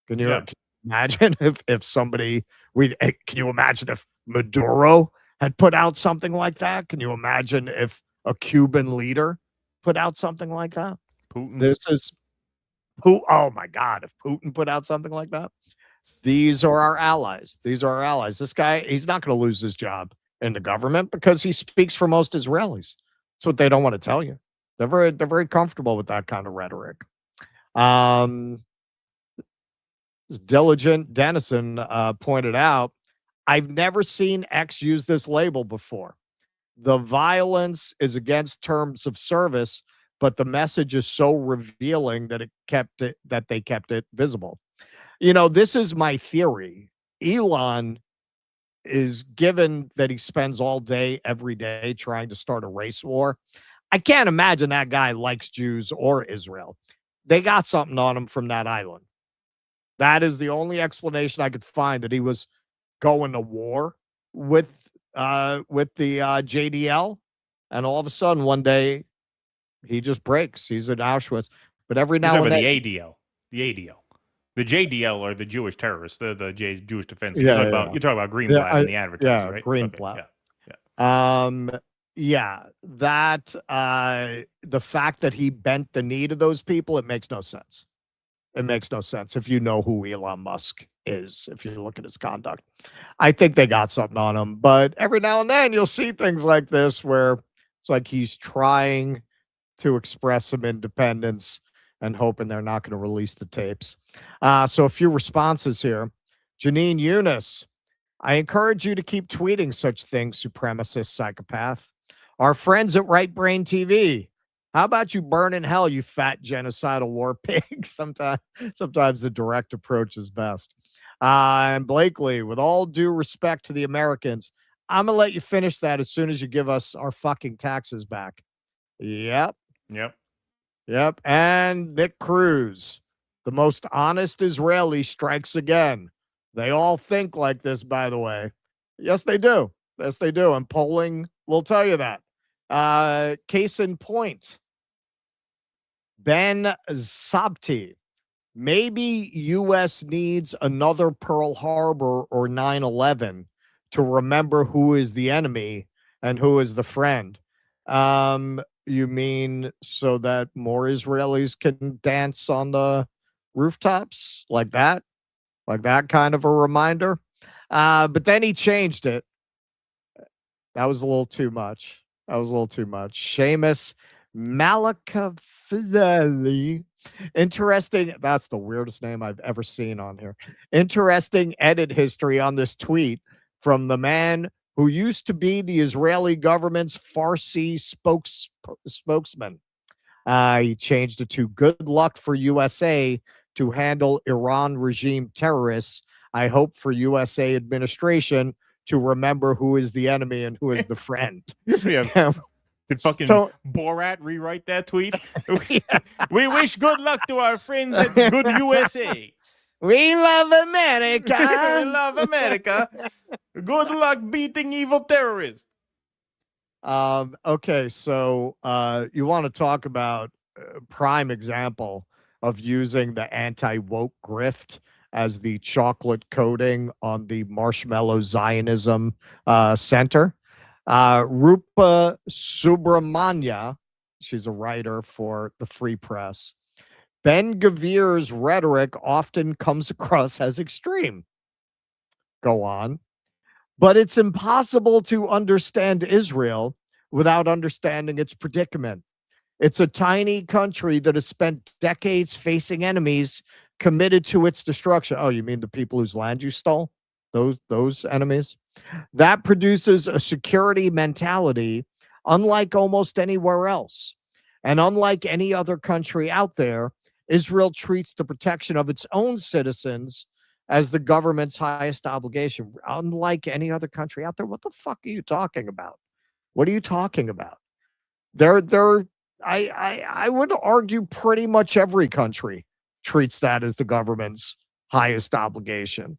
[SPEAKER 9] Can you imagine if somebody can you imagine if Maduro had put out something like that? Can you imagine if a Cuban leader put out something like that?
[SPEAKER 8] Putin.
[SPEAKER 9] This is who, oh my God, if Putin put out something like that, these are our allies. These are our allies. This guy, he's not going to lose his job in the government because he speaks for most Israelis. That's what they don't want to tell you. They're very comfortable with that kind of rhetoric. Diligent Dennison pointed out, I've never seen X use this label before. The violence is against terms of service, but the message is so revealing that they kept it visible. You know, this is my theory. Elon is, given that he spends all day, every day trying to start a race war. I can't imagine that guy likes Jews or Israel. They got something on him from that island. That is the only explanation I could find, that he was going to war with the JDL, and all of a sudden one day he just breaks. He's at Auschwitz. But every now and then,
[SPEAKER 8] the ADL, the JDL are the Jewish terrorists, the Jewish defense.
[SPEAKER 9] Yeah,
[SPEAKER 8] you're talking about Greenblatt and the advertisers, right?
[SPEAKER 9] Greenblatt.
[SPEAKER 8] Yeah.
[SPEAKER 9] That the fact that he bent the knee to those people, it makes no sense. It makes no sense if you know who Elon Musk is, if you look at his conduct. I think they got something on him, but every now and then you'll see things like this where it's like he's trying to express some independence and hoping they're not going to release the tapes. So a few responses here. Janine Eunice, I encourage you to keep tweeting such things, supremacist psychopath. Our friends at Right Brain TV, how about you burn in hell, you fat genocidal war pig? Sometimes the direct approach is best. And Blakely, with all due respect to the Americans, I'm going to let you finish that as soon as you give us our fucking taxes back. Yep. And Nick Cruz, the most honest Israeli strikes again. They all think like this, by the way. Yes, they do. Yes, they do. And polling will tell you that. Case in point, Ben Sabti. Maybe U.S. needs another Pearl Harbor or 9/11 to remember who is the enemy and who is the friend. You mean so that more Israelis can dance on the rooftops like that? Like that kind of a reminder? But then he changed it. That was a little too much. Seamus Malakafizeli. Interesting. That's the weirdest name I've ever seen on here. Interesting edit history on this tweet from the man who used to be the Israeli government's Farsi spokesman. He changed it to good luck for USA to handle Iran regime terrorists. I hope for USA administration to remember who is the enemy and who is the friend.
[SPEAKER 8] Yeah. Did fucking Borat rewrite that tweet? We wish good luck to our friends at Good USA.
[SPEAKER 9] We love America.
[SPEAKER 8] We love America. Good luck beating evil terrorists.
[SPEAKER 9] Okay, so you want to talk about a prime example of using the anti-woke grift as the chocolate coating on the marshmallow Zionism center. Rupa Subramanya, she's a writer for the Free Press. Ben-Gvir's rhetoric often comes across as extreme. Go on. But it's impossible to understand Israel without understanding its predicament. It's a tiny country that has spent decades facing enemies committed to its destruction. Oh, you mean the people whose land you stole? Those enemies? That produces a security mentality unlike almost anywhere else. And unlike any other country out there, Israel treats the protection of its own citizens as the government's highest obligation. Unlike any other country out there, what the fuck are you talking about? What are you talking about? I would argue pretty much every country treats that as the government's highest obligation.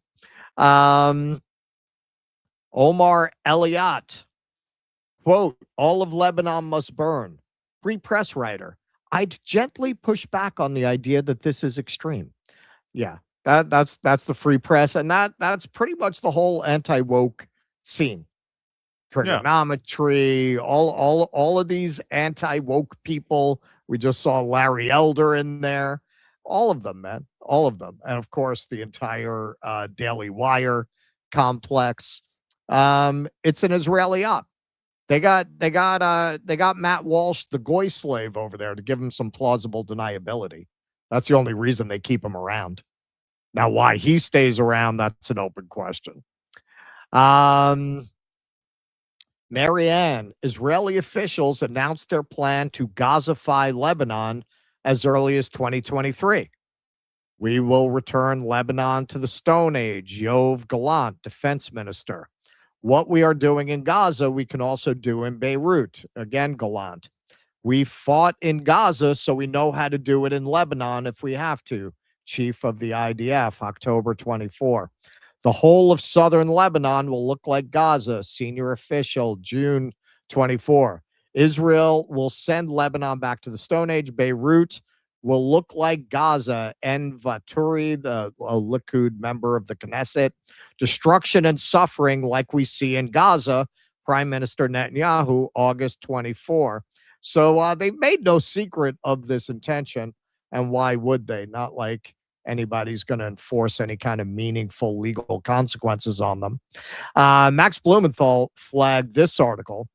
[SPEAKER 9] Omar Elliott, quote, all of Lebanon must burn. Free Press writer. I'd gently push back on the idea that this is extreme. Yeah, that's the Free Press, and that's pretty much the whole anti-woke scene. trigonometry, all of these anti-woke people. We just saw Larry Elder in there. All of them, man. All of them. And of course, the entire Daily Wire complex. It's an Israeli op. They got Matt Walsh, the goy slave, over there to give him some plausible deniability. That's the only reason they keep him around. Now, why he stays around, that's an open question. Marianne, Israeli officials announced their plan to Gazify Lebanon as early as 2023. We will return Lebanon to the Stone Age, Yoav Gallant, defense minister. What we are doing in Gaza, we can also do in Beirut. Again, Gallant. We fought in Gaza, so we know how to do it in Lebanon if we have to. Chief of the IDF, October 24. The whole of southern Lebanon will look like Gaza, senior official, June 24. Israel will send Lebanon back to the Stone Age. Beirut will look like Gaza. En Vaturi, the Likud member of the Knesset. Destruction and suffering like we see in Gaza, Prime Minister Netanyahu, August 24. So they made no secret of this intention. And why would they? Not like anybody's going to enforce any kind of meaningful legal consequences on them. Max Blumenthal flagged this article.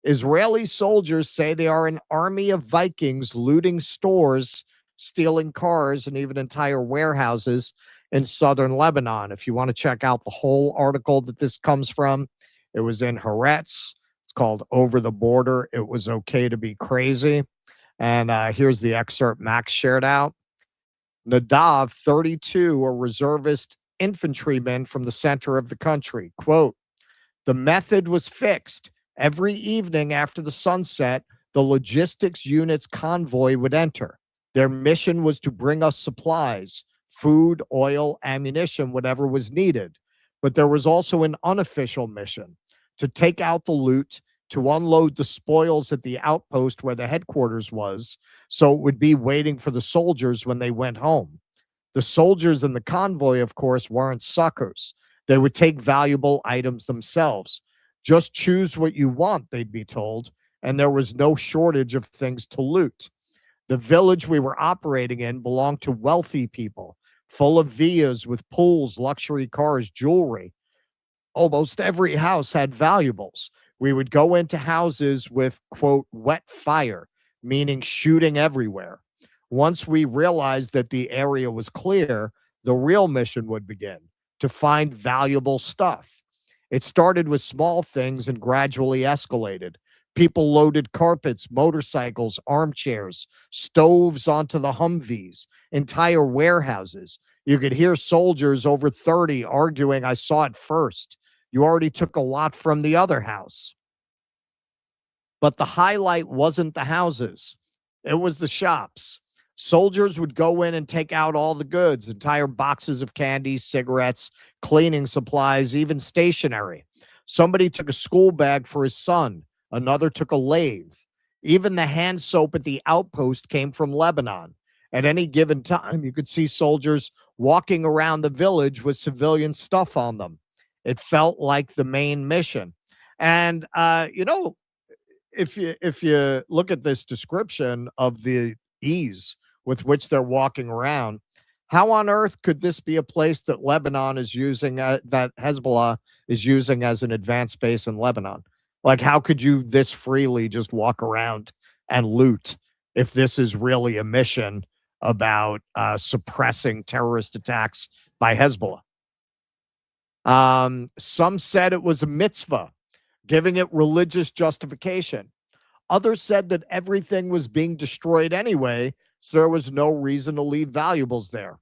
[SPEAKER 9] Israeli soldiers say they are an army of Vikings looting stores, stealing cars, and even entire warehouses in southern Lebanon. If you want to check out the whole article that this comes from, it was in Haaretz. It's called Over the Border. It was okay to be crazy. And here's the excerpt Max shared out. Nadav, 32, a reservist infantryman from the center of the country. Quote, the method was fixed. Every evening after the sunset, the logistics unit's convoy would enter. Their mission was to bring us supplies, food, oil, ammunition, whatever was needed. But there was also an unofficial mission to take out the loot, to unload the spoils at the outpost where the headquarters was, so it would be waiting for the soldiers when they went home. The soldiers in the convoy, of course, weren't suckers. They would take valuable items themselves. Just choose what you want, they'd be told, and there was no shortage of things to loot. The village we were operating in belonged to wealthy people, full of villas with pools, luxury cars, jewelry. Almost every house had valuables. We would go into houses with, quote, wet fire, meaning shooting everywhere. Once we realized that the area was clear, the real mission would begin, to find valuable stuff. It started with small things and gradually escalated. People loaded carpets, motorcycles, armchairs, stoves onto the Humvees, entire warehouses. You could hear soldiers over 30 arguing, I saw it first. You already took a lot from the other house. But the highlight wasn't the houses. It was the shops. Soldiers would go in and take out all the goods, entire boxes of candy, cigarettes, cleaning supplies, even stationery. Somebody took a school bag for his son. Another took a lathe. Even the hand soap at the outpost came from Lebanon. At any given time, you could see soldiers walking around the village with civilian stuff on them. It felt like the main mission. And, if you look at this description of the ease with which they're walking around, how on earth could this be a place that Lebanon is using, that Hezbollah is using as an advanced base in Lebanon? Like, how could you this freely just walk around and loot if this is really a mission about suppressing terrorist attacks by Hezbollah? Some said it was a mitzvah, giving it religious justification. Others said that everything was being destroyed anyway, so there was no reason to leave valuables there.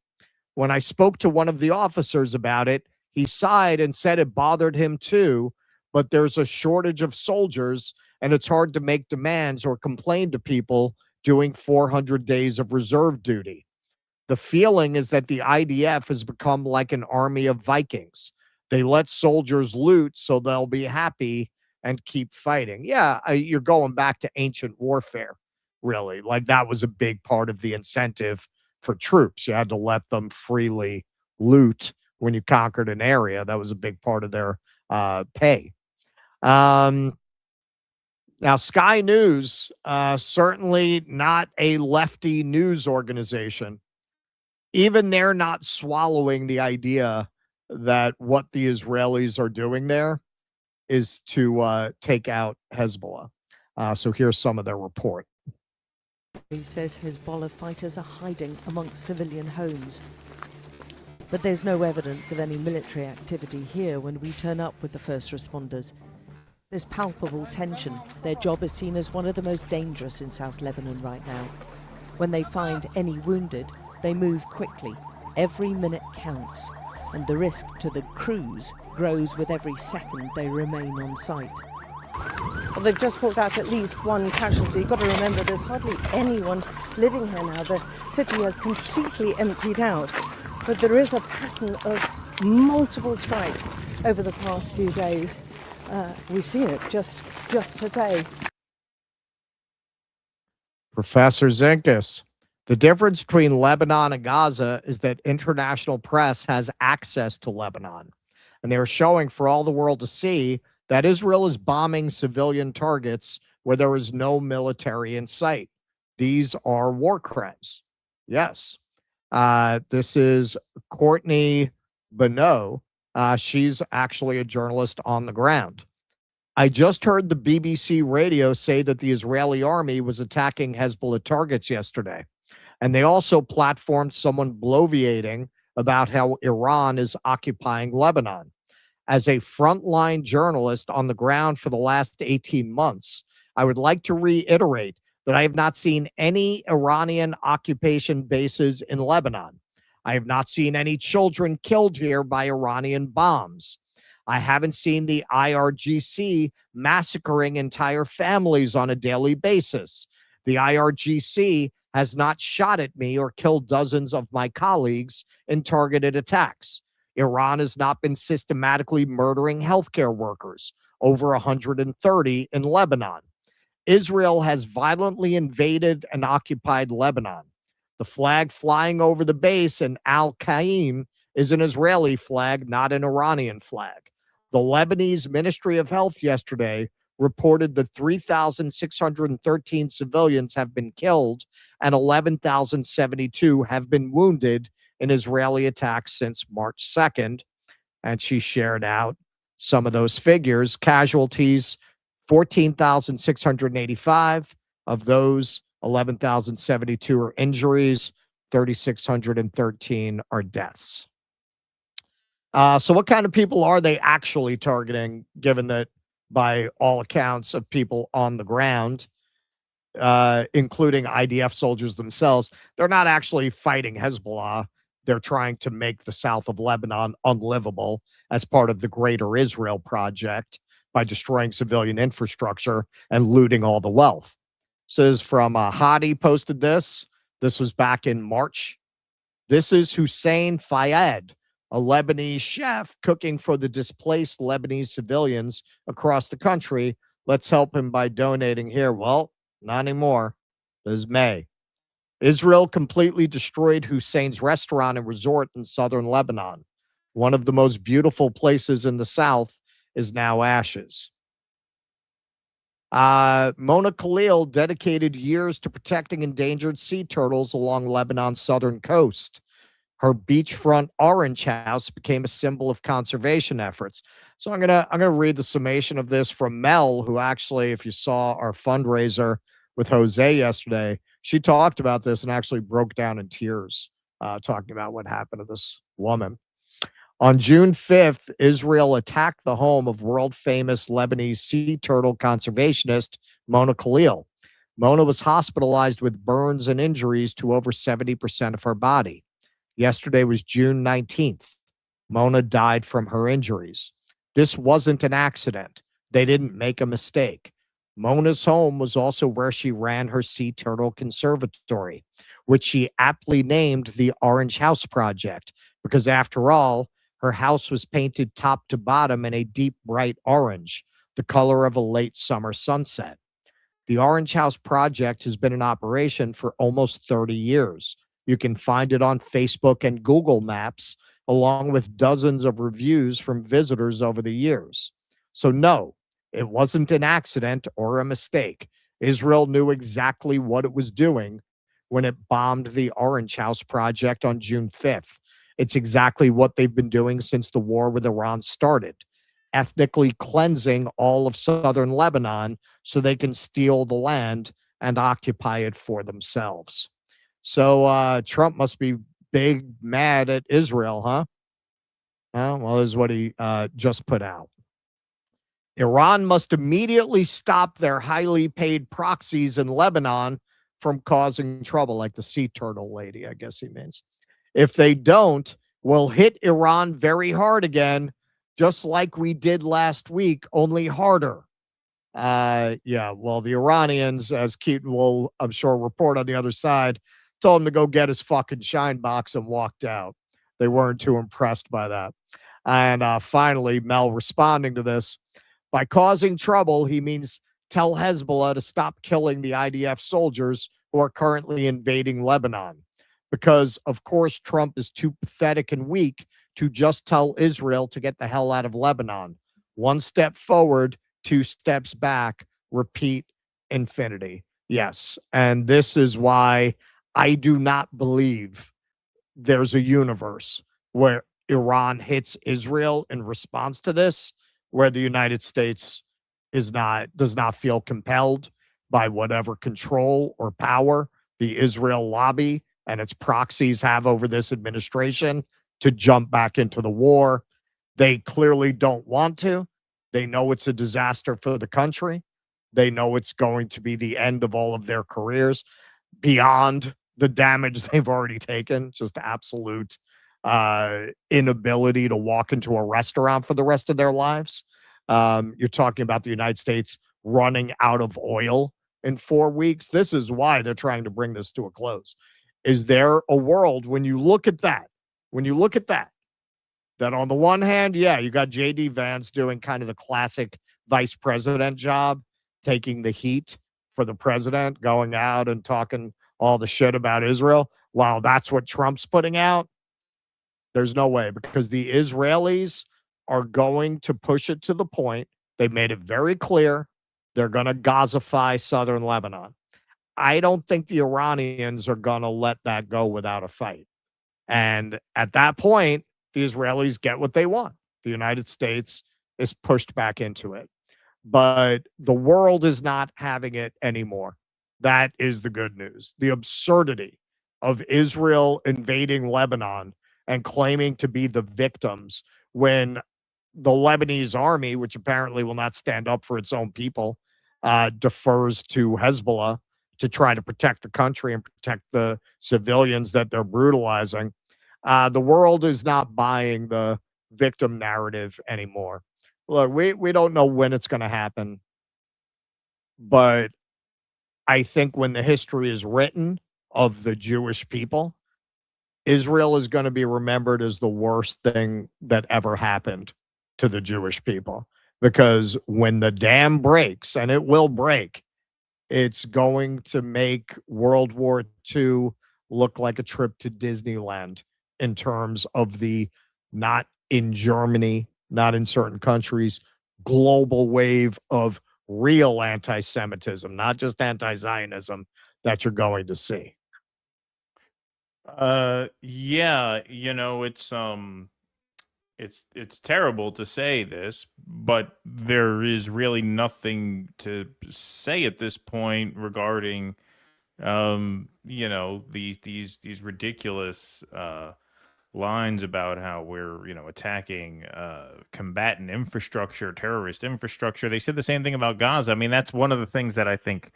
[SPEAKER 9] When I spoke to one of the officers about it, he sighed and said it bothered him too, but there's a shortage of soldiers, and it's hard to make demands or complain to people doing 400 days of reserve duty. The feeling is that the IDF has become like an army of Vikings. They let soldiers loot so they'll be happy and keep fighting. Yeah, you're going back to ancient warfare, really. Like, that was a big part of the incentive for troops. You had to let them freely loot when you conquered an area. That was a big part of their pay. Um, Now, Sky News, certainly not a lefty news organization. Even they're not swallowing the idea that what the Israelis are doing there is to take out Hezbollah. So here's some of their report.
[SPEAKER 13] He says Hezbollah fighters are hiding amongst civilian homes. But there's no evidence of any military activity here when we turn up with the first responders. There's palpable tension. Their job is seen as one of the most dangerous in South Lebanon right now. When they find any wounded, they move quickly. Every minute counts, and the risk to the crews grows with every second they remain on site.
[SPEAKER 14] Well, they've just pulled out at least one casualty. You've got to remember there's hardly anyone living here now. The city has completely emptied out. But there is a pattern of multiple strikes over the past few days. We've seen it just today.
[SPEAKER 9] Professor Zinkus, the difference between Lebanon and Gaza is that international press has access to Lebanon. And they're showing for all the world to see that Israel is bombing civilian targets where there is no military in sight. These are war crimes. Yes. This is Courtney Bonneau. She's actually a journalist on the ground. I just heard the BBC radio say that the Israeli army was attacking Hezbollah targets yesterday. And they also platformed someone bloviating about how Iran is occupying Lebanon. As a frontline journalist on the ground for the last 18 months, I would like to reiterate that I have not seen any Iranian occupation bases in Lebanon. I have not seen any children killed here by Iranian bombs. I haven't seen the IRGC massacring entire families on a daily basis. The IRGC has not shot at me or killed dozens of my colleagues in targeted attacks. Iran has not been systematically murdering healthcare workers, over 130 in Lebanon. Israel has violently invaded and occupied Lebanon. The flag flying over the base in Al-Qaim is an Israeli flag, not an Iranian flag. The Lebanese Ministry of Health yesterday reported that 3,613 civilians have been killed and 11,072 have been wounded in Israeli attacks since March 2nd. And she shared out some of those figures. Casualties, 14,685. Of those, 11,072 are injuries, 3,613 are deaths. So what kind of people are they actually targeting, given that by all accounts of people on the ground, including IDF soldiers themselves, they're not actually fighting Hezbollah. They're trying to make the south of Lebanon unlivable as part of the Greater Israel Project by destroying civilian infrastructure and looting all the wealth. This is from Hadi posted this. This was back in March. This is Hussein Fayed, a Lebanese chef cooking for the displaced Lebanese civilians across the country. Let's help him by donating here. Well, not anymore. This is May. Israel completely destroyed Hussein's restaurant and resort in southern Lebanon. One of the most beautiful places in the south is now ashes. Mona Khalil dedicated years to protecting endangered sea turtles along Lebanon's southern coast. Her beachfront orange house became a symbol of conservation efforts. So I'm gonna read the summation of this from Mel, who actually, if you saw our fundraiser with Jose yesterday, she talked about this and actually broke down in tears, talking about what happened to this woman. On June 5th, Israel attacked the home of world-famous Lebanese sea turtle conservationist Mona Khalil. Mona was hospitalized with burns and injuries to over 70% of her body. Yesterday was June 19th. Mona died from her injuries. This wasn't an accident. They didn't make a mistake. Mona's home was also where she ran her sea turtle conservatory, which she aptly named the Orange House Project, because after all, her house was painted top to bottom in a deep bright orange, the color of a late summer sunset. The Orange House Project has been in operation for almost 30 years. You can find it on Facebook and Google Maps, along with dozens of reviews from visitors over the years. So no, It wasn't an accident or a mistake. Israel knew exactly what it was doing when it bombed the Orange House project on June 5th. It's exactly what they've been doing since the war with Iran started, ethnically cleansing all of southern Lebanon so they can steal the land and occupy it for themselves. So Trump must be big mad at Israel, huh? Well, this is what he just put out. Iran must immediately stop their highly paid proxies in Lebanon from causing trouble, like the sea turtle lady, I guess he means. If they don't, we'll hit Iran very hard again, just like we did last week, only harder. Yeah, well, the Iranians, as Keaton will, I'm sure, report on the other side, told him to go get his fucking shine box and walked out. They weren't too impressed by that. And finally, Mel responding to this, by causing trouble, he means tell Hezbollah to stop killing the IDF soldiers who are currently invading Lebanon. Because, of course, Trump is too pathetic and weak to just tell Israel to get the hell out of Lebanon. One step forward, two steps back, repeat infinity. Yes. And this is why I do not believe there's a universe where Iran hits Israel in response to this, where the United States does not feel compelled by whatever control or power the Israel lobby and its proxies have over this administration to jump back into the war. They clearly don't want to. They know it's a disaster for the country. They know it's going to be the end of all of their careers beyond the damage they've already taken, just absolute inability to walk into a restaurant for the rest of their lives. You're talking about the United States running out of oil in 4 weeks. This is why they're trying to bring this to a close. Is there a world when you look at that, that on the one hand, yeah, you got J.D. Vance doing kind of the classic vice president job, taking the heat for the president, going out and talking all the shit about Israel, while that's what Trump's putting out? There's no way, because the Israelis are going to push it to the point. They made it very clear they're going to Gazify southern Lebanon. I don't think the Iranians are going to let that go without a fight. And at that point, the Israelis get what they want. The United States is pushed back into it. But the world is not having it anymore. That is the good news. The absurdity of Israel invading Lebanon and claiming to be the victims when the Lebanese army, which apparently will not stand up for its own people, defers to Hezbollah to try to protect the country and protect the civilians that they're brutalizing. The world is not buying the victim narrative anymore. Look, we don't know when it's going to happen, but I think when the history is written of the Jewish people, Israel is going to be remembered as the worst thing that ever happened to the Jewish people. Because when the dam breaks, and it will break, it's going to make World War II look like a trip to Disneyland in terms of the, not in Germany, not in certain countries, global wave of real anti-Semitism, not just anti-Zionism, that you're going to see.
[SPEAKER 8] Yeah, it's terrible to say this, but there is really nothing to say at this point regarding these ridiculous lines about how we're attacking combatant infrastructure, terrorist infrastructure. They said the same thing about Gaza. I mean, that's one of the things that I think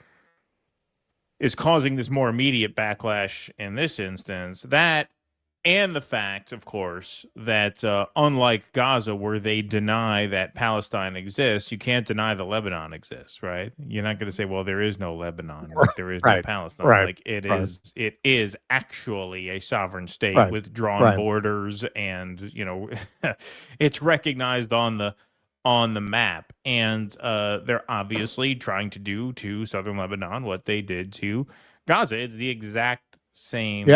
[SPEAKER 8] is causing this more immediate backlash in this instance. That, and the fact, of course, that unlike Gaza, where they deny that Palestine exists, you can't deny that Lebanon exists, right? You're not going to say, well, there is no Lebanon, like there is no Palestine. Like it is actually a sovereign state with drawn borders, and it's recognized on the map. And they're obviously trying to do to southern Lebanon what they did to Gaza. It's the exact same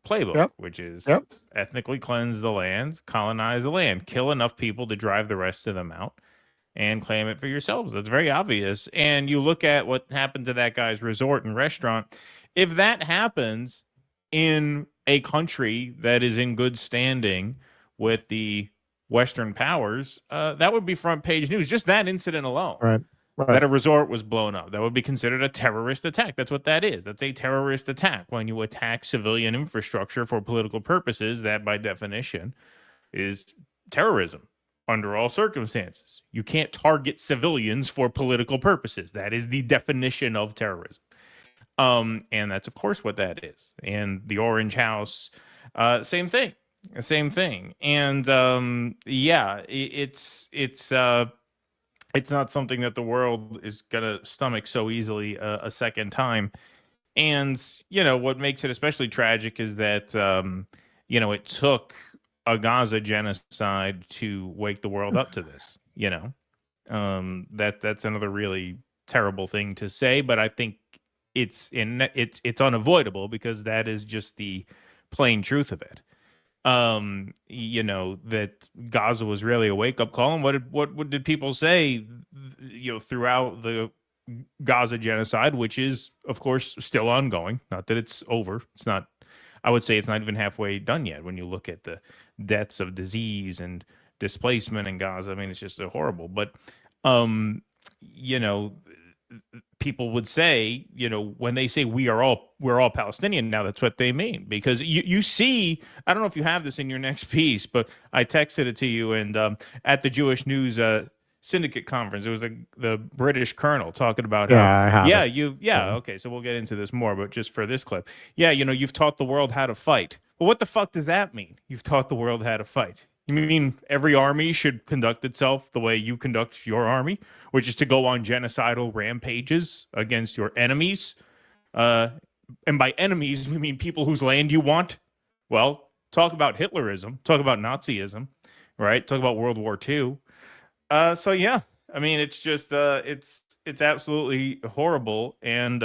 [SPEAKER 8] playbook, which is ethnically cleanse the land, colonize the land, kill enough people to drive the rest of them out, and claim it for yourselves. That's very obvious. And you look at what happened to that guy's resort and restaurant. If that happens in a country that is in good standing with the Western powers, that would be front page news. Just that incident alone.
[SPEAKER 9] Right.
[SPEAKER 8] That a resort was blown up. That would be considered a terrorist attack. That's what that is. That's a terrorist attack. When you attack civilian infrastructure for political purposes, that by definition is terrorism under all circumstances. You can't target civilians for political purposes. That is the definition of terrorism. And that's, of course, what that is. And the Orange House, same thing. Same thing. And, yeah, it's not something that the world is going to stomach so easily a second time. And, what makes it especially tragic is that, it took a Gaza genocide to wake the world up to this, that's another really terrible thing to say, but I think it's unavoidable because that is just the plain truth of it. That Gaza was really a wake-up call. And what did people say, throughout the Gaza genocide, which is, of course, still ongoing. Not that it's over. It's not, I would say it's not even halfway done yet when you look at the deaths of disease and displacement in Gaza. I mean, it's just horrible. But, people would say, when they say we're all Palestinian now, that's what they mean. Because you see, I don't know if you have this in your next piece, but I texted it to you, and at the Jewish News Syndicate conference, it was the British colonel talking about how, okay, so we'll get into this more, but just for this clip, you've taught the world how to fight. Well, what the fuck does that mean? You've taught the world how to fight. You mean every army should conduct itself the way you conduct your army, which is to go on genocidal rampages against your enemies? And by enemies, we mean people whose land you want. Well, talk about Hitlerism. Talk about Nazism, right? Talk about World War II. So, yeah, I mean, it's just it's absolutely horrible. And,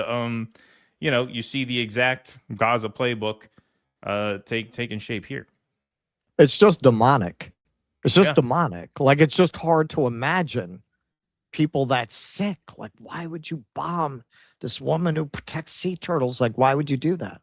[SPEAKER 8] you see the exact Gaza playbook taking shape here.
[SPEAKER 9] It's just demonic. It's just demonic. Like, it's just hard to imagine people that sick. Like, why would you bomb this woman who protects sea turtles? Like, why would you do that?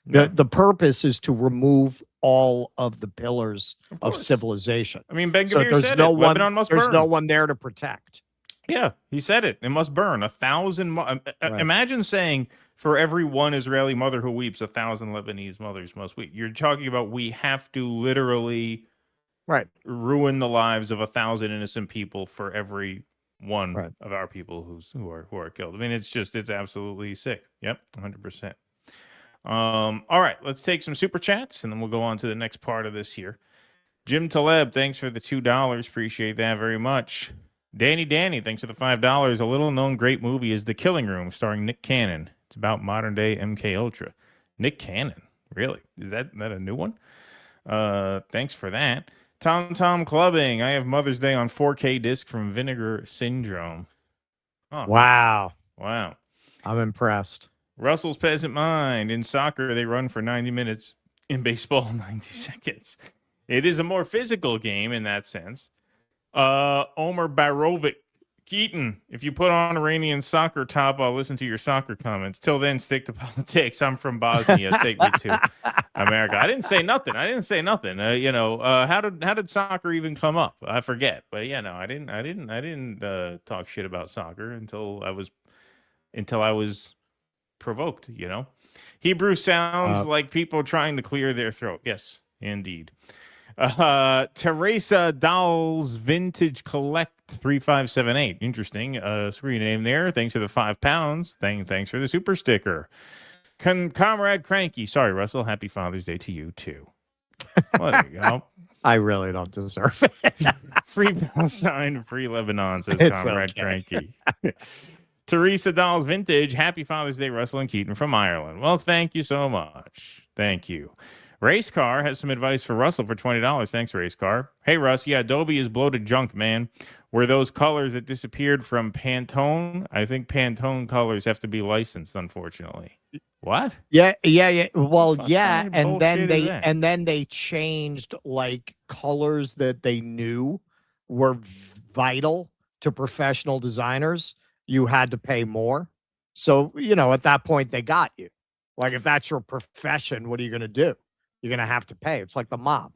[SPEAKER 9] The purpose is to remove all of the pillars of civilization.
[SPEAKER 8] I mean, Ben-Gvir said it. Lebanon must burn.
[SPEAKER 9] There's no one there to protect.
[SPEAKER 8] Yeah, he said it. It must burn. 1,000. Right. Imagine saying, for every one Israeli mother who weeps, 1,000 Lebanese mothers must weep. You're talking about we have to literally ruin the lives of 1,000 innocent people for every one of our people who are killed. I mean, it's absolutely sick. Yep, 100%. All right, let's take some super chats, and then we'll go on to the next part of this here. Jim Taleb, thanks for the $2. Appreciate that very much. Danny, thanks for the $5. A little-known great movie is The Killing Room, starring Nick Cannon. It's about modern-day MK Ultra. Nick Cannon, really? Is that a new one? Thanks for that. Tom Clubbing, I have Mother's Day on 4K disc from Vinegar Syndrome. Oh.
[SPEAKER 9] Wow.
[SPEAKER 8] I'm
[SPEAKER 9] impressed.
[SPEAKER 8] Russell's Peasant Mind. In soccer, they run for 90 minutes. In baseball, 90 seconds. It is a more physical game in that sense. Omer Barovic. Keaton, if you put on Iranian soccer top, I'll listen to your soccer comments. Till then, stick to politics. I'm from Bosnia. Take me to America. I didn't say nothing. How did soccer even come up? I forget. But I didn't talk shit about soccer until I was provoked. Hebrew sounds like people trying to clear their throat. Yes, indeed. Teresa Dahl's Vintage Collect 3578. Interesting screen name there. Thanks for the £5. Thanks for the super sticker. Comrade Cranky. Sorry, Russell. Happy Father's Day to you, too. Well, there you go.
[SPEAKER 9] I really don't deserve it.
[SPEAKER 8] Free Palestine, free Lebanon, says
[SPEAKER 9] It's
[SPEAKER 8] Comrade
[SPEAKER 9] okay.
[SPEAKER 8] Cranky. Teresa Dahl's Vintage. Happy Father's Day, Russell and Keaton from Ireland. Well, thank you so much. Thank you. Race Car has some advice for Russell for $20. Thanks, Race Car. Hey, Russ. Yeah, Adobe is bloated junk, man. Were those colors that disappeared from Pantone? I think Pantone colors have to be licensed, unfortunately. What?
[SPEAKER 9] Yeah. Well, yeah,
[SPEAKER 8] kind of
[SPEAKER 9] and then
[SPEAKER 8] bullshit is that?
[SPEAKER 9] they changed like colors that they knew were vital to professional designers, you had to pay more. So, at that point, they got you. Like, if that's your profession, what are you going to do? You're going to have to pay. It's like the mob.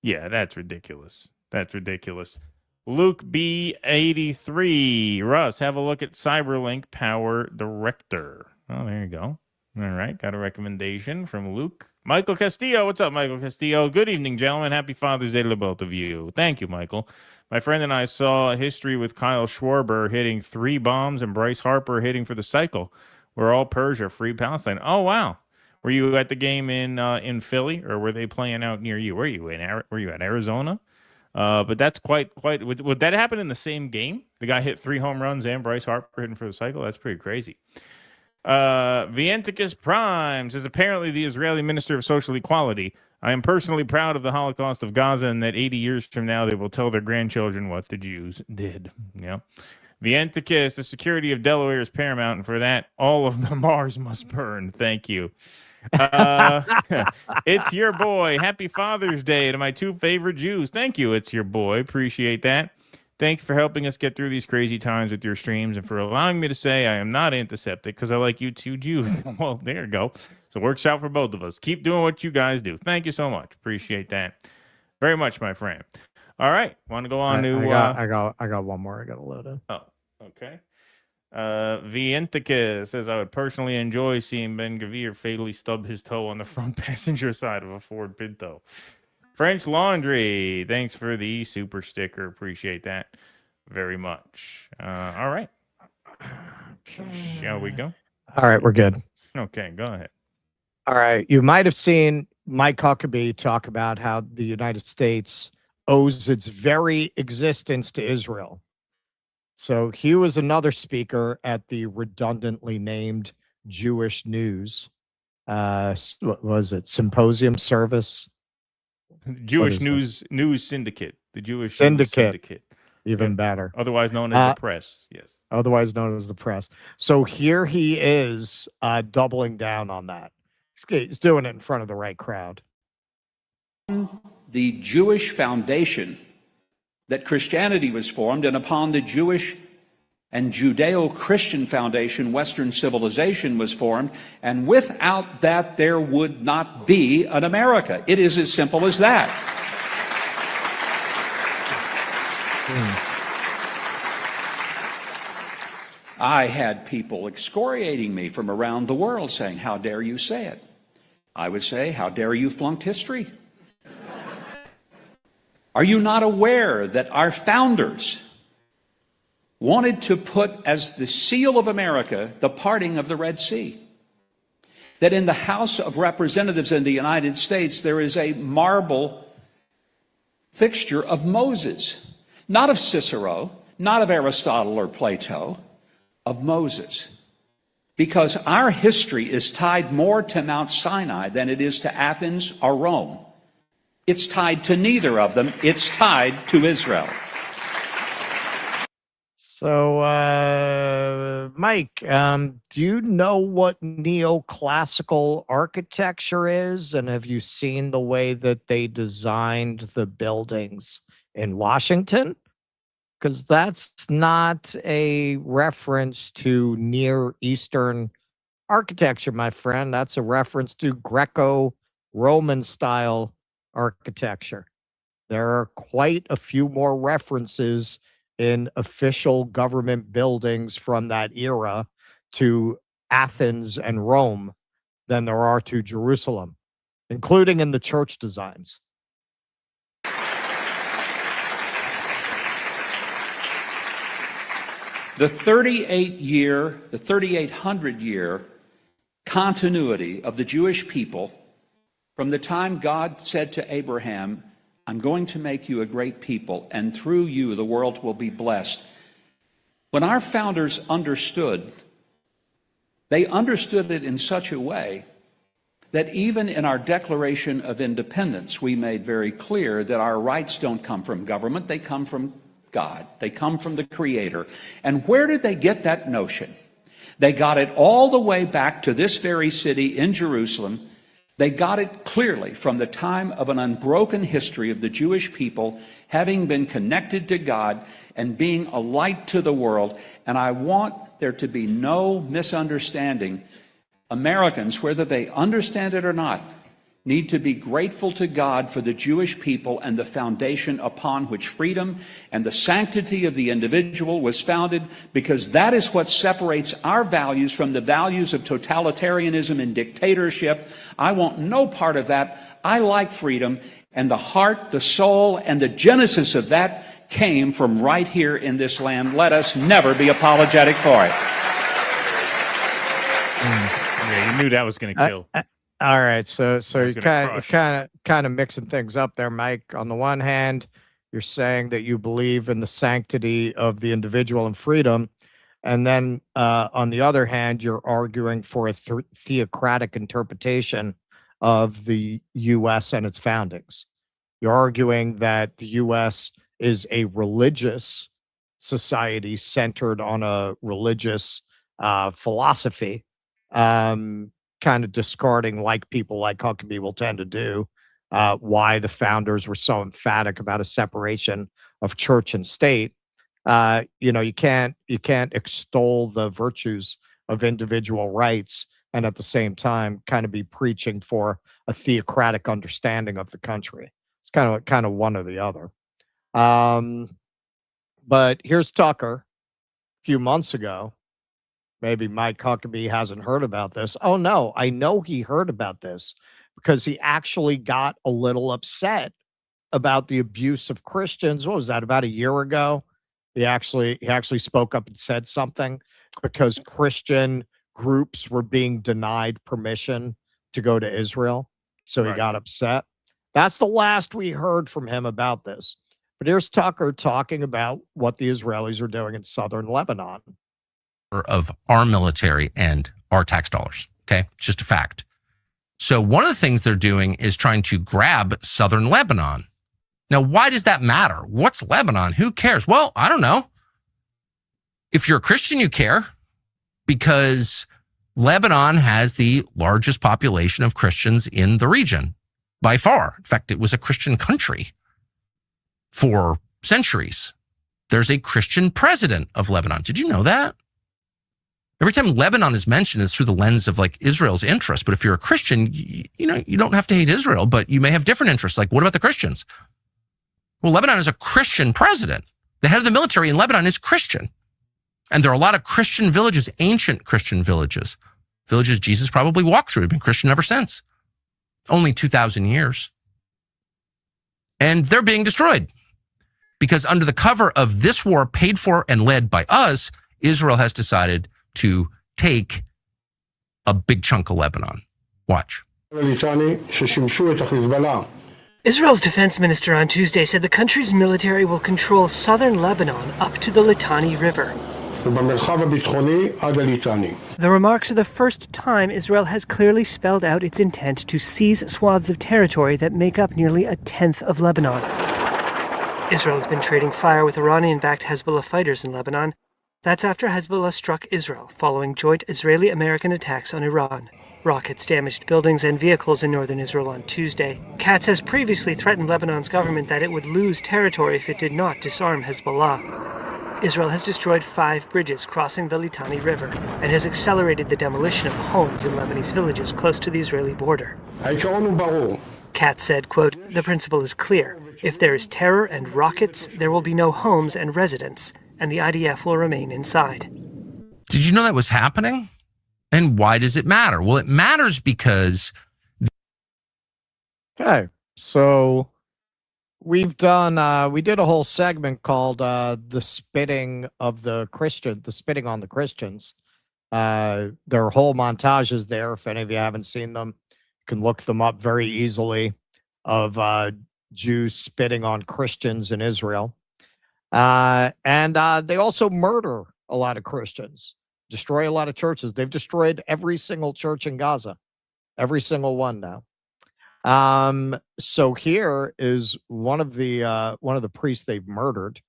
[SPEAKER 8] Yeah, that's ridiculous. That's ridiculous. Luke B83. Russ, have a look at Cyberlink Power Director. Oh, there you go. All right, got a recommendation from Luke. Michael Castillo. What's up, Michael Castillo? Good evening, gentlemen. Happy Father's Day to both of you. Thank you, Michael. My friend and I saw history with Kyle Schwarber hitting 3 bombs and Bryce Harper hitting for the cycle. We're all Persia, free Palestine. Oh, wow. Were you at the game in Philly, or were they playing out near you? Were you at Arizona? But that's quite. Would that happen in the same game? The guy hit 3 home runs and Bryce Harper hitting for the cycle. That's pretty crazy. Vienticus Prime says, apparently the Israeli Minister of Social Equality, I am personally proud of the Holocaust of Gaza and that 80 years from now they will tell their grandchildren what the Jews did. Yeah. Vienticus, the security of Delaware is paramount, and for that, all of the Mars must burn. Thank you. It's your boy. Happy Father's Day to my 2 favorite Jews. Thank you. It's your boy. Appreciate that. Thank you for helping us get through these crazy times with your streams and for allowing me to say I am not antiseptic because I like you 2 Jews. Well, there you go. So it works out for both of us. Keep doing what you guys do. Thank you so much. Appreciate that very much, my friend. All right. Want to go on to...
[SPEAKER 9] I got one more I got to load in.
[SPEAKER 8] Oh, okay. Vientica says, I would personally enjoy seeing Ben-Gvir fatally stub his toe on the front passenger side of a Ford Pinto. French Laundry, thanks for the super sticker. Appreciate that very much. All right. Okay. Shall we go?
[SPEAKER 9] All right, we're good.
[SPEAKER 8] Okay, go ahead.
[SPEAKER 9] All right. You might have seen Mike Huckabee talk about how the United States owes its very existence to Israel. So he was another speaker at the redundantly named Jewish News. What was it? Symposium service?
[SPEAKER 8] Jewish News Syndicate. The Jewish
[SPEAKER 9] Syndicate.
[SPEAKER 8] News Syndicate.
[SPEAKER 9] Even better.
[SPEAKER 8] Otherwise known as the press. Yes.
[SPEAKER 9] Otherwise known as the press. So here he is doubling down on that. He's doing it in front of the right crowd.
[SPEAKER 15] The Jewish foundation that Christianity was formed, and upon the Jewish and Judeo-Christian foundation, Western civilization was formed, and without that, there would not be an America. It is as simple as that. I had people excoriating me from around the world saying, how dare you say it? I would say, how dare you flunked history? Are you not aware that our founders wanted to put as the seal of America the parting of the Red Sea? That in the House of Representatives in the United States, there is a marble fixture of Moses, not of Cicero, not of Aristotle or Plato, of Moses. Because our history is tied more to Mount Sinai than it is to Athens or Rome. It's tied to neither of them. It's tied to Israel.
[SPEAKER 9] So, Mike, do you know what neoclassical architecture is? And have you seen the way that they designed the buildings in Washington? Because that's not a reference to Near Eastern architecture, my friend. That's a reference to Greco-Roman style architecture. There are quite a few more references in official government buildings from that era to Athens and Rome than there are to Jerusalem, including in the church designs.
[SPEAKER 15] The 3,800-year continuity of the Jewish people from the time God said to Abraham, I'm going to make you a great people, and through you the world will be blessed. When our founders understood, they understood it in such a way that even in our Declaration of Independence, we made very clear that our rights don't come from government, they come from God. They come from the Creator. And where did they get that notion? They got it all the way back to this very city in Jerusalem, They got it clearly from the time of an unbroken history of the Jewish people having been connected to God and being a light to the world. And I want there to be no misunderstanding. Americans, whether they understand it or not, need to be grateful to God for the Jewish people and the foundation upon which freedom and the sanctity of the individual was founded, because that is what separates our values from the values of totalitarianism and dictatorship. I want no part of that. I like freedom, and the heart, the soul, and the genesis of that came from right here in this land. Let us never be apologetic for it.
[SPEAKER 8] Yeah, you knew that was going to kill.
[SPEAKER 9] All right, so you're kind of mixing things up there, Mike. On the one hand, you're saying that you believe in the sanctity of the individual and freedom, and then on the other hand, you're arguing for a theocratic interpretation of the U.S. and its foundings. You're arguing that the U.S. is a religious society centered on a religious philosophy. Kind of discarding, like people like Huckabee will tend to do, why the founders were so emphatic about a separation of church and state. You can't extol the virtues of individual rights and at the same time kind of be preaching for a theocratic understanding of the country. It's kind of one or the other. But here's Tucker a few months ago. Maybe Mike Huckabee hasn't heard about this. Oh, no, I know he heard about this because he actually got a little upset about the abuse of Christians. What was that, about a year ago? He actually spoke up and said something because Christian groups were being denied permission to go to Israel. So he got upset. That's the last we heard from him about this. But here's Tucker talking about what the Israelis are doing in southern Lebanon.
[SPEAKER 16] Of our military and our tax dollars. Okay. It's just a fact. So one of the things they're doing is trying to grab southern Lebanon. Now, why does that matter? What's Lebanon? Who cares? Well, I don't know. If you're a Christian, you care because Lebanon has the largest population of Christians in the region by far. In fact, it was a Christian country for centuries. There's a Christian president of Lebanon. Did you know that? Every time Lebanon is mentioned, it's through the lens of like Israel's interest. But if you're a Christian, you don't have to hate Israel, but you may have different interests. Like, what about the Christians? Well, Lebanon is a Christian president. The head of the military in Lebanon is Christian. And there are a lot of Christian villages, ancient Christian villages Jesus probably walked through, have been Christian ever since. Only 2,000 years. And they're being destroyed because under the cover of this war paid for and led by us, Israel has decided to take a big chunk of Lebanon. Watch.
[SPEAKER 17] Israel's defense minister on Tuesday said the country's military will control southern Lebanon up to the Litani River. The remarks are the first time Israel has clearly spelled out its intent to seize swaths of territory that make up nearly a tenth of Lebanon. Israel has been trading fire with Iranian-backed Hezbollah fighters in Lebanon. That's after Hezbollah struck Israel following joint Israeli-American attacks on Iran. Rockets damaged buildings and vehicles in northern Israel on Tuesday. Katz has previously threatened Lebanon's government that it would lose territory if it did not disarm Hezbollah. Israel has destroyed 5 bridges crossing the Litani River and has accelerated the demolition of homes in Lebanese villages close to the Israeli border. Katz said, quote, "The principle is clear. If there is terror and rockets, there will be no homes and residents, and the IDF will remain inside."
[SPEAKER 16] Did you know that was happening? And why does it matter? Well, it matters because...
[SPEAKER 9] Okay, so we've done, we did a whole segment called the spitting of the Christian, the spitting on the Christians. There are whole montages there. If any of you haven't seen them, you can look them up very easily of Jews spitting on Christians in Israel. And they also murder a lot of Christians, destroy a lot of churches. They've destroyed every single church in Gaza, every single one now. So here is one of the priests they've murdered,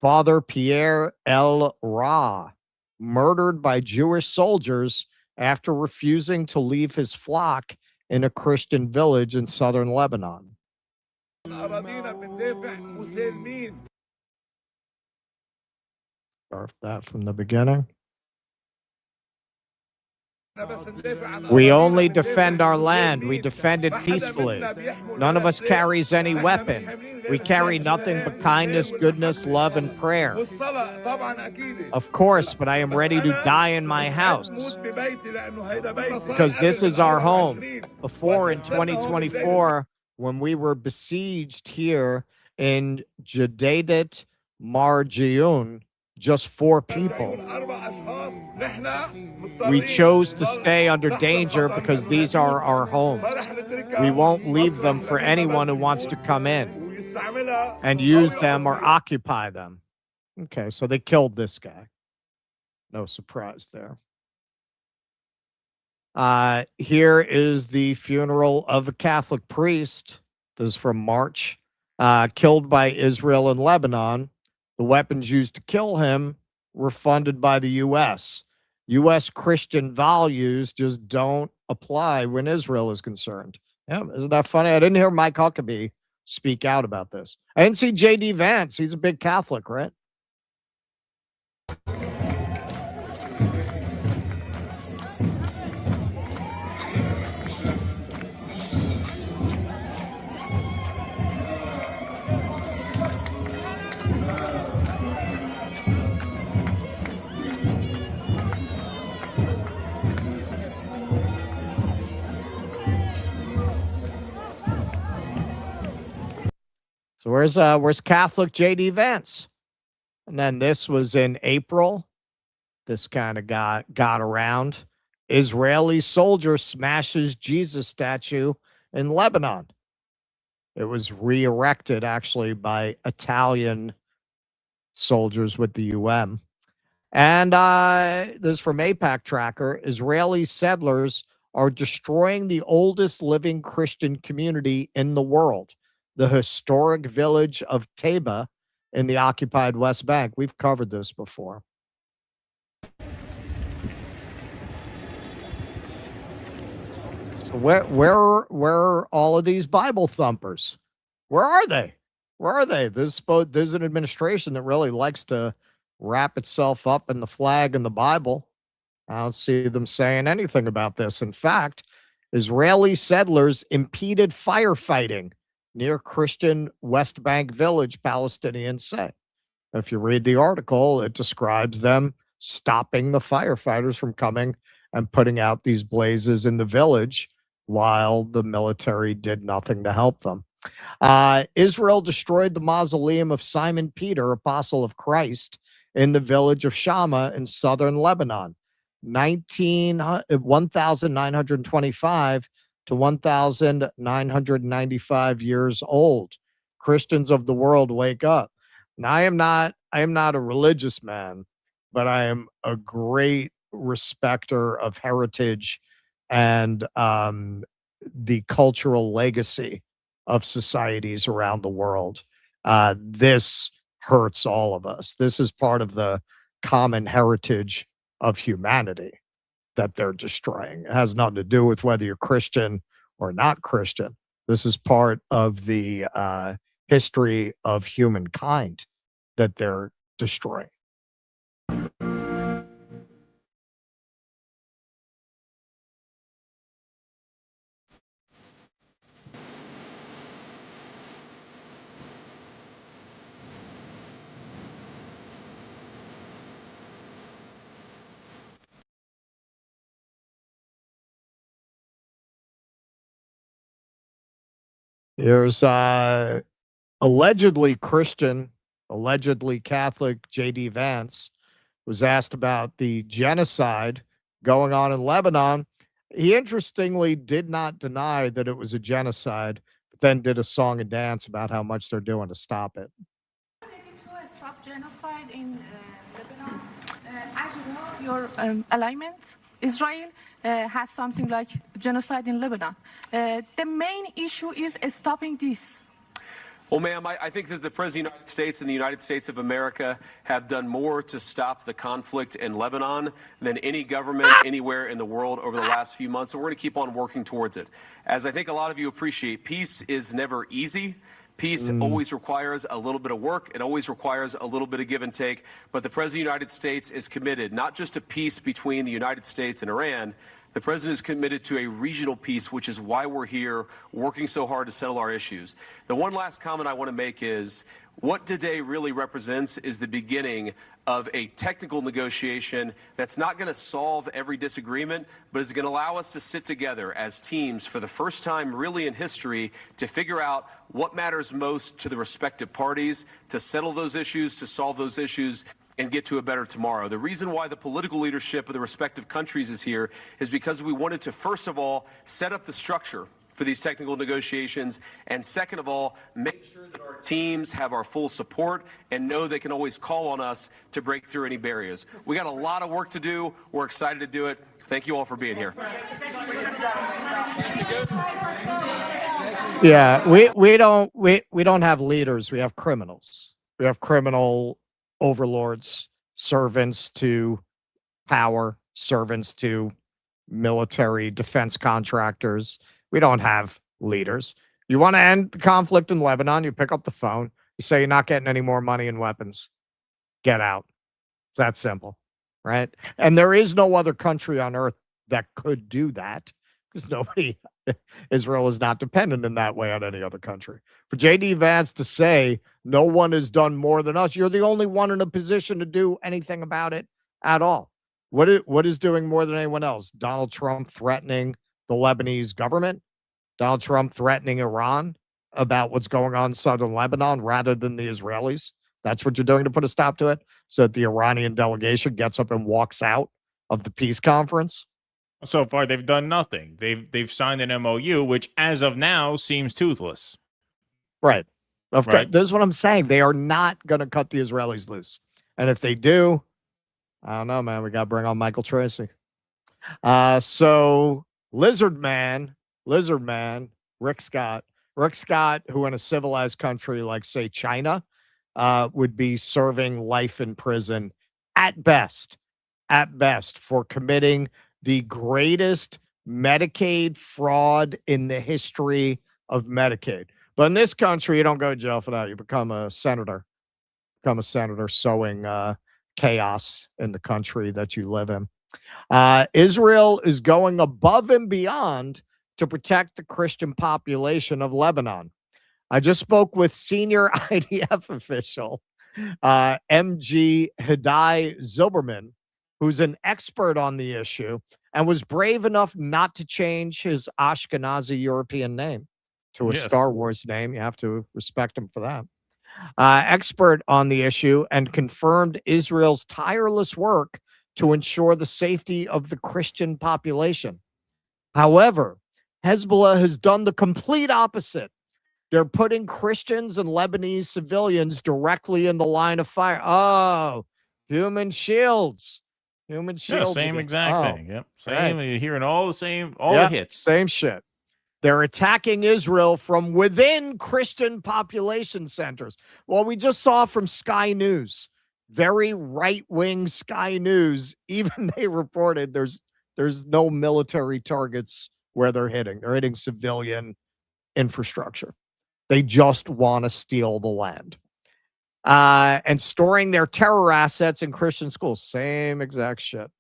[SPEAKER 9] Father Pierre El Ra, murdered by Jewish soldiers after refusing to leave his flock in a Christian village in southern Lebanon. Start that from the beginning. We only defend our land. We defend it peacefully. None of us carries any weapon. We carry nothing but kindness, goodness, love, and prayer. Of course, but I am ready to die in my house because this is our home. Before in 2024, when we were besieged here in Jadadat Marjioun, just 4 people. We chose to stay under danger because these are our homes. We won't leave them for anyone who wants to come in and use them or occupy them. Okay, so they killed this guy. No surprise there. Here is the funeral of a Catholic priest. This is from March. Killed by Israel and Lebanon. The weapons used to kill him were funded by the U.S. U.S. Christian values just don't apply when Israel is concerned. Yeah, isn't that funny? I didn't hear Mike Huckabee speak out about this. I didn't see J.D. Vance. He's a big Catholic, right? So where's Catholic J.D. Vance? And then this was in April. This kind of got around. Israeli soldier smashes Jesus statue in Lebanon. It was re-erected actually by Italian soldiers with the UN. And this is from APAC Tracker. Israeli settlers are destroying the oldest living Christian community in the world, the historic village of Taiba in the occupied West Bank. We've covered this before. So where are all of these Bible thumpers? Where are they? Where are they? There's an administration that really likes to wrap itself up in the flag and the Bible. I don't see them saying anything about this. In fact, Israeli settlers impeded firefighting near Christian West Bank village, Palestinians say. If you read the article, it describes them stopping the firefighters from coming and putting out these blazes in the village while the military did nothing to help them. Israel destroyed the mausoleum of Simon Peter, apostle of Christ, in the village of Shama in southern Lebanon. 1,925 to 1,995 years old. Christians of the world, wake up. Now, I am not a religious man, but I am a great respecter of heritage and the cultural legacy of societies around the world. This hurts all of us. This is part of the common heritage of humanity that they're destroying. It has nothing to do with whether you're Christian or not Christian. This is part of the history of humankind that they're destroying. There's allegedly Christian, allegedly Catholic J.D. Vance was asked about the genocide going on in Lebanon. He interestingly did not deny that it was a genocide, but then did a song and dance about how much they're doing to stop it.
[SPEAKER 18] To stop genocide in Lebanon, as you know, your alignment, Israel has something like genocide in Lebanon. The main issue is stopping this.
[SPEAKER 1] Well, ma'am, I think that the President of the United States and the United States of America have done more to stop the conflict in Lebanon than any government anywhere in the world over the last few months, and we're going to keep on working towards it. As I think a lot of you appreciate, peace is never easy. Peace always requires a little bit of work. It always requires a little bit of give and take. But the President of the United States is committed not just to peace between the United States and Iran. The President is committed to a regional peace, which is why we're here working so hard to settle our issues. The one last comment I want to make is what today really represents is the beginning of a technical negotiation that's not going to solve every disagreement, but is going to allow us to sit together as teams for the first time really in history to figure out what matters most to the respective parties, to settle those issues, to solve those issues, and get to a better tomorrow. The reason why the political leadership of the respective countries is here is because we wanted to, first of all, set up the structure for these technical negotiations, and second of all, make sure that our teams have our full support and know they can always call on us to break through any barriers. We got a lot of work to do. We're excited to do it. Thank you all for being here.
[SPEAKER 9] Yeah, we don't have leaders. We have criminals. We have criminal overlords, servants to power, servants to military defense contractors. We don't have leaders. You want to end the conflict in Lebanon, you pick up the phone, you say you're not getting any more money and weapons. Get out. It's that simple, right? And there is no other country on earth that could do that because Israel is not dependent in that way on any other country. For J.D. Vance to say no one has done more than us, you're the only one in a position to do anything about it at all. What is doing more than anyone else? Donald Trump threatening the Lebanese government, Donald Trump threatening Iran about what's going on in southern Lebanon rather than the Israelis. That's what you're doing to put a stop to it, so that the Iranian delegation gets up and walks out of the peace conference.
[SPEAKER 8] So far, they've done nothing. They've signed an MOU, which as of now seems toothless.
[SPEAKER 9] Right. This is what I'm saying. They are not going to cut the Israelis loose. And if they do, I don't know, man. We got to bring on Michael Tracy. So Lizard Man, Rick Scott, who in a civilized country like, say, China, would be serving life in prison at best for committing the greatest Medicaid fraud in the history of Medicaid. But in this country, you don't go to jail for that. You become a senator. Sowing chaos in the country that you live in. Israel is going above and beyond to protect the Christian population of Lebanon. I just spoke with senior IDF official, MG Hidai Zilberman, who's an expert on the issue and was brave enough not to change his Ashkenazi European name to a Star Wars name. You have to respect him for that. Expert on the issue and confirmed Israel's tireless work to ensure the safety of the Christian population. However, Hezbollah has done the complete opposite. They're putting Christians and Lebanese civilians directly in the line of fire. Oh, human shields.
[SPEAKER 8] Same exact thing. Yep. Same.
[SPEAKER 9] Right.
[SPEAKER 8] You're hearing all the hits.
[SPEAKER 9] Same shit. They're attacking Israel from within Christian population centers. Well, we just saw from Sky News, very right-wing Sky News, even they reported there's no military targets where they're hitting. They're hitting civilian infrastructure. They just want to steal the land. And storing their terror assets in Christian schools. Same exact shit.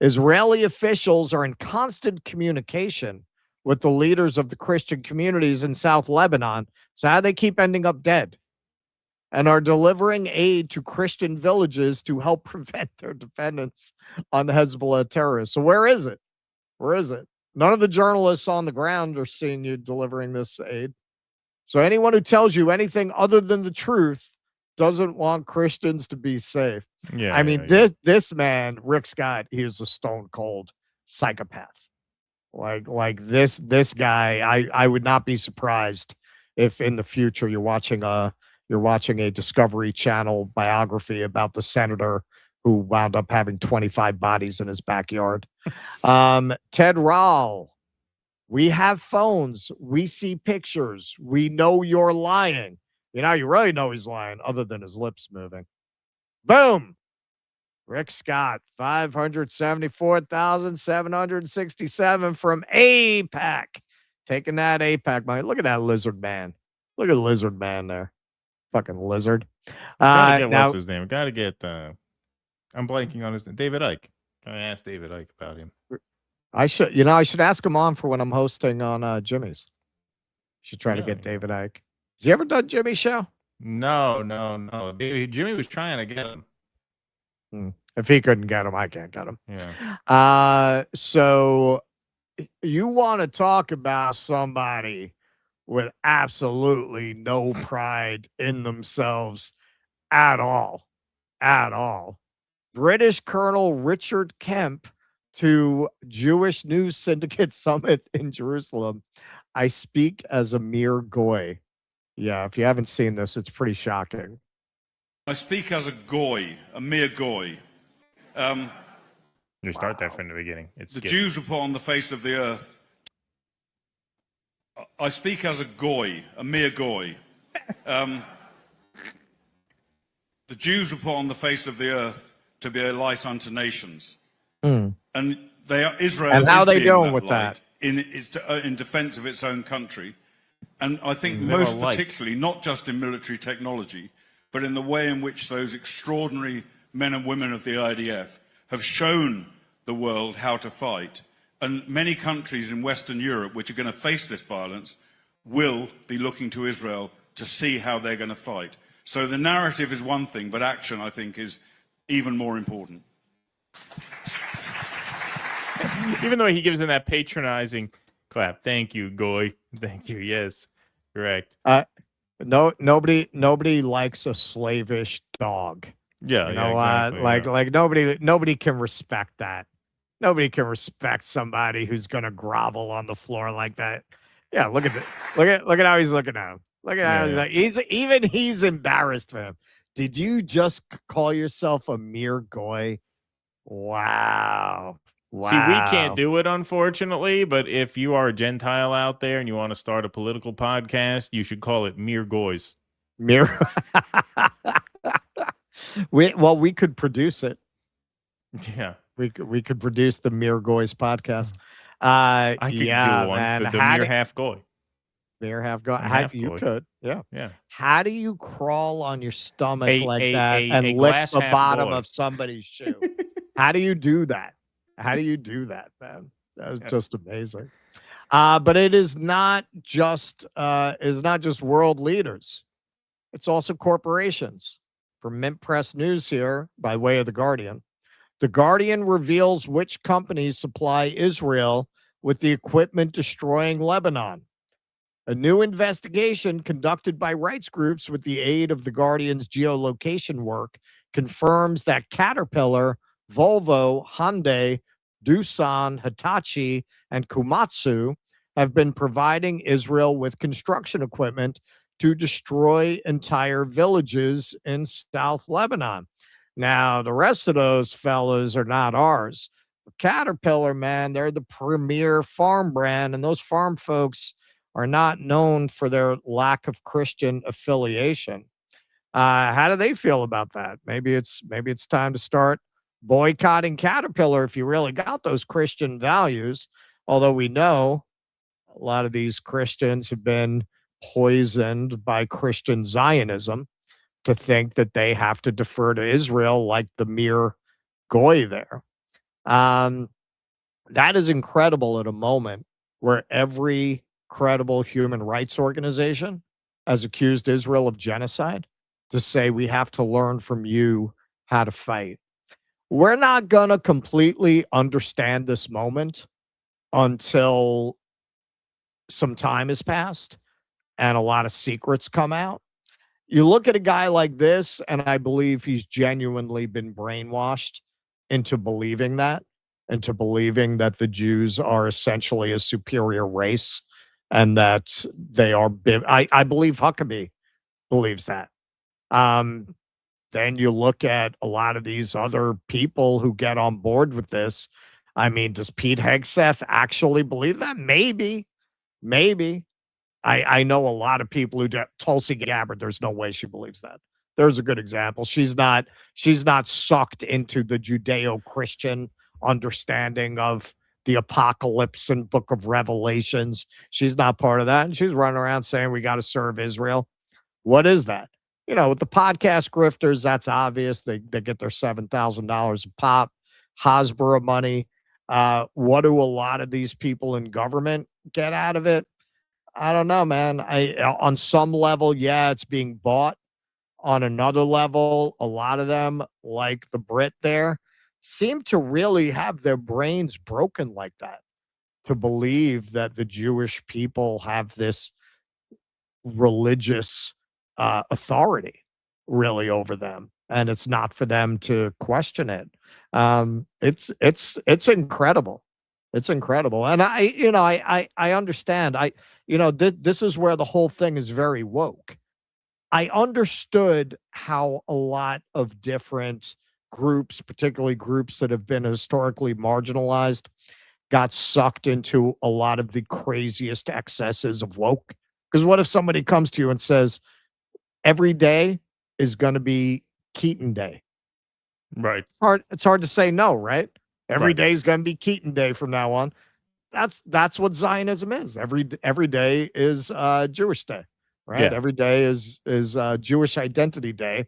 [SPEAKER 9] Israeli officials are in constant communication with the leaders of the Christian communities in South Lebanon. So how they keep ending up dead, and are delivering aid to Christian villages to help prevent their dependence on Hezbollah terrorists. So where is it? None of the journalists on the ground are seeing you delivering this aid. So anyone who tells you anything other than the truth doesn't want Christians to be safe. This man, Rick Scott, he is a stone cold psychopath. Like this guy, I would not be surprised if in the future you're watching a Discovery Channel biography about the senator who wound up having 25 bodies in his backyard. Ted Rall, we have phones, we see pictures, we know you're lying. You really know he's lying other than his lips moving. Boom. Rick Scott, 574,767 from APAC. Taking that APAC money. Look at that lizard man. Look at lizard man there. Fucking lizard.
[SPEAKER 8] Gotta get
[SPEAKER 9] Now,
[SPEAKER 8] what's his name? Gotta get. I'm blanking on his name. David Icke. Can I ask David Icke about him?
[SPEAKER 9] I should ask him on for when I'm hosting on Jimmy's. Should try to get David Icke. Has he ever done Jimmy's show?
[SPEAKER 8] No. Jimmy was trying to get him.
[SPEAKER 9] If he couldn't get him, I can't get him.
[SPEAKER 8] Yeah.
[SPEAKER 9] So you want to talk about somebody with absolutely no pride in themselves at all. British Colonel Richard Kemp to Jewish News Syndicate Summit in Jerusalem. I speak as a mere goy. Yeah, if you haven't seen this, it's pretty shocking.
[SPEAKER 19] I speak as a goy, a mere goy.
[SPEAKER 8] You start that from the beginning. It's
[SPEAKER 19] the
[SPEAKER 8] good.
[SPEAKER 19] Jews were put on the face of the earth. I speak as a goy, a mere goy. The Jews were put on the face of the earth to be a light unto nations, and Israel.
[SPEAKER 9] And how
[SPEAKER 19] is
[SPEAKER 9] they
[SPEAKER 19] being
[SPEAKER 9] doing
[SPEAKER 19] that
[SPEAKER 9] with
[SPEAKER 19] light
[SPEAKER 9] that?
[SPEAKER 19] in defense of its own country, and I think
[SPEAKER 8] They're
[SPEAKER 19] most
[SPEAKER 8] alike.
[SPEAKER 19] particularly not just in military technology, but in the way in which those extraordinary men and women of the IDF have shown the world how to fight. And many countries in Western Europe, which are going to face this violence, will be looking to Israel to see how they're going to fight. So the narrative is one thing, but action, I think, is even more important.
[SPEAKER 8] Even though he gives him that patronizing clap. Thank you, Goy. Thank you. Yes, correct.
[SPEAKER 9] Nobody likes a slavish dog.
[SPEAKER 8] Yeah,
[SPEAKER 9] You know,
[SPEAKER 8] exactly,
[SPEAKER 9] like nobody can respect that. Nobody can respect somebody who's gonna grovel on the floor like that. Yeah, look at how he's looking at him. Look at how he's embarrassed for him. Did you just call yourself a mere goy? Wow.
[SPEAKER 8] See, we can't do it, unfortunately, but if you are a Gentile out there and you want to start a political podcast, you should call it Mere Goys.
[SPEAKER 9] Mere. We could produce it.
[SPEAKER 8] Yeah.
[SPEAKER 9] We could produce the Mere Goys podcast.
[SPEAKER 8] I could do one.
[SPEAKER 9] Man.
[SPEAKER 8] The Mere Half Goy.
[SPEAKER 9] Mere half goy.
[SPEAKER 8] Half
[SPEAKER 9] You
[SPEAKER 8] goy.
[SPEAKER 9] could. Yeah.
[SPEAKER 8] Yeah.
[SPEAKER 9] How do you crawl on your stomach
[SPEAKER 8] A-
[SPEAKER 9] like
[SPEAKER 8] a-
[SPEAKER 9] that
[SPEAKER 8] a-
[SPEAKER 9] and
[SPEAKER 8] a
[SPEAKER 9] lick
[SPEAKER 8] glass
[SPEAKER 9] the
[SPEAKER 8] half
[SPEAKER 9] bottom
[SPEAKER 8] goy.
[SPEAKER 9] of somebody's shoe? How do you do that? How do you do that, man? That was just amazing. But it is not just world leaders. It's also corporations. From Mint Press News here, by way of The Guardian. The Guardian reveals which companies supply Israel with the equipment destroying Lebanon. A new investigation conducted by rights groups with the aid of The Guardian's geolocation work confirms that Caterpillar, Volvo, Hyundai, Doosan, Hitachi, and Komatsu have been providing Israel with construction equipment to destroy entire villages in South Lebanon. Now, the rest of those fellas are not ours. Caterpillar, man, they're the premier farm brand, and those farm folks are not known for their lack of Christian affiliation. How do they feel about that? Maybe it's time to start boycotting Caterpillar if you really got those Christian values. Although we know a lot of these Christians have been poisoned by Christian Zionism to think that they have to defer to Israel like the mere goy there. That is incredible at a moment where every credible human rights organization has accused Israel of genocide, to say we have to learn from you how to fight. We're not going to completely understand this moment until some time has passed and a lot of secrets come out. You look at a guy like this, and I believe he's genuinely been brainwashed into believing that, into believing that the Jews are essentially a superior race and that they are. I believe Huckabee believes that. Then you look at a lot of these other people who get on board with this. I mean, does Pete Hegseth actually believe that? Maybe. I know a lot of people who do. Tulsi Gabbard, there's no way she believes that. There's a good example. She's not sucked into the Judeo-Christian understanding of the apocalypse and book of Revelations. She's not part of that. And she's running around saying we got to serve Israel. What is that? You know, with the podcast grifters, that's obvious. They get their $7,000 a pop, Hasbro money. What do a lot of these people in government get out of it? I don't know, man. On some level, yeah, it's being bought. On another level, a lot of them, like the Brit there, seem to really have their brains broken like that, to believe that the Jewish people have this religious authority really over them, and it's not for them to question it. It's incredible. It's incredible. And I understand. This is where the whole thing is very woke. I understood how a lot of different groups, particularly groups that have been historically marginalized, got sucked into a lot of the craziest excesses of woke. Because what if somebody comes to you and says, every day is going to be Keaton Day?
[SPEAKER 8] Right.
[SPEAKER 9] It's hard to say no, right? Every
[SPEAKER 8] Right.
[SPEAKER 9] day is going to be Keaton Day from now on. That's what Zionism is. Every day is Jewish Day, right?
[SPEAKER 8] Yeah.
[SPEAKER 9] Every day is Jewish Identity Day.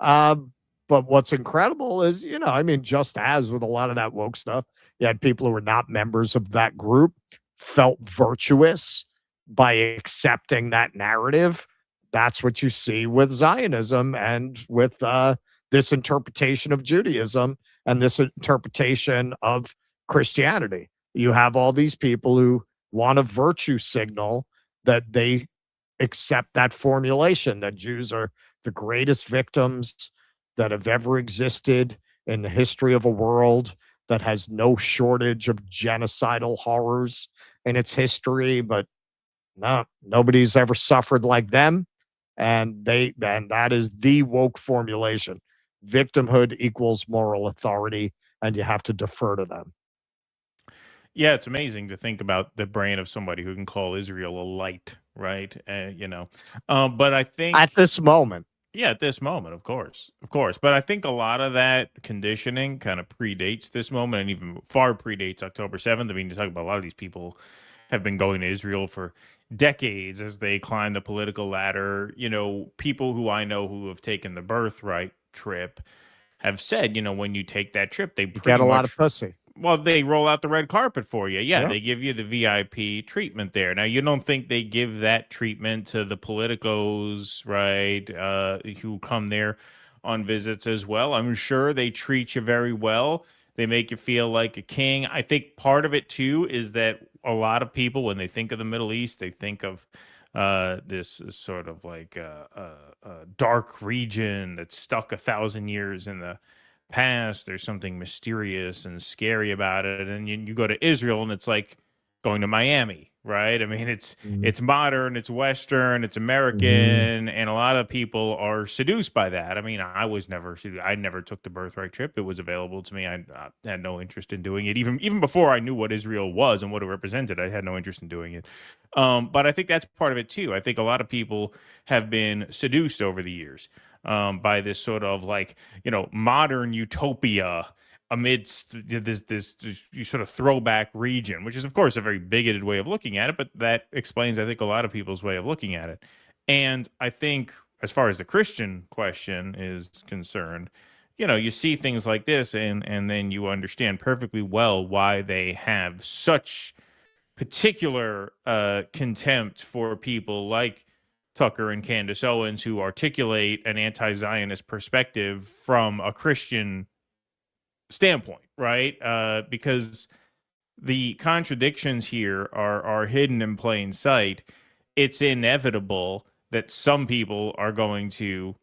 [SPEAKER 9] But what's incredible is, just as with a lot of that woke stuff, you had people who were not members of that group felt virtuous by accepting that narrative. That's what you see with Zionism and with this interpretation of Judaism and this interpretation of Christianity. You have all these people who want a virtue signal that they accept that formulation, that Jews are the greatest victims that have ever existed in the history of a world that has no shortage of genocidal horrors in its history, but no, nobody's ever suffered like them. And that is the woke formulation. Victimhood equals moral authority, and you have to defer to them.
[SPEAKER 8] Yeah, it's amazing to think about the brain of somebody who can call Israel a light, right? But I think
[SPEAKER 9] at this moment.
[SPEAKER 8] Yeah, at this moment, of course. But I think a lot of that conditioning kind of predates this moment and even far predates October 7th. I mean, you talk about a lot of these people have been going to Israel for decades as they climb the political ladder. People who I know who have taken the birthright trip have said, when you take that trip, they
[SPEAKER 9] get a lot of pussy.
[SPEAKER 8] Well, they roll out the red carpet for you. Yeah,
[SPEAKER 9] Yeah.
[SPEAKER 8] they give you the VIP treatment there. Now, you don't think they give that treatment to the politicos, right, who come there on visits as well. I'm sure they treat you very well. They make you feel like a king. I think part of it, too, is that a lot of people, when they think of the Middle East, they think of this sort of like dark region that's stuck 1,000 years in the past. There's something mysterious and scary about it, and you go to Israel and it's like going to Miami, right? I mean, it's modern, it's Western, it's American, and a lot of people are seduced by that. I mean, I was never seduced. I never took the birthright trip. It was available to me. I had no interest in doing it. Even before I knew what Israel was and what it represented, I had no interest in doing it. But I think that's part of it too. I think a lot of people have been seduced over the years by this sort of like, modern utopia amidst this sort of throwback region, which is, of course, a very bigoted way of looking at it, but that explains, I think, a lot of people's way of looking at it. And I think as far as the Christian question is concerned, you see things like this and then you understand perfectly well why they have such particular contempt for people like Tucker and Candace Owens, who articulate an anti-Zionist perspective from a Christian standpoint, right? Because the contradictions here are hidden in plain sight. It's inevitable that some people are going to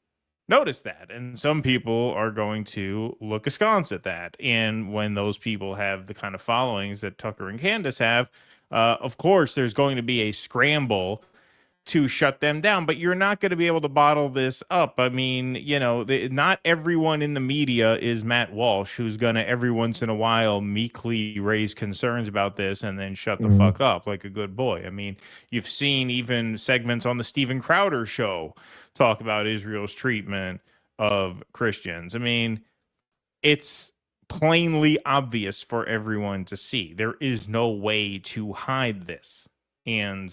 [SPEAKER 8] notice that, and some people are going to look askance at that. And when those people have the kind of followings that Tucker and Candace have, of course, there's going to be a scramble to shut them down, but you're not going to be able to bottle this up. I mean, not everyone in the media is Matt Walsh, who's going to every once in a while meekly raise concerns about this and then shut the fuck up like a good boy. I mean, you've seen even segments on the Steven Crowder show talk about Israel's treatment of Christians. I mean, it's plainly obvious for everyone to see. There is no way to hide this. And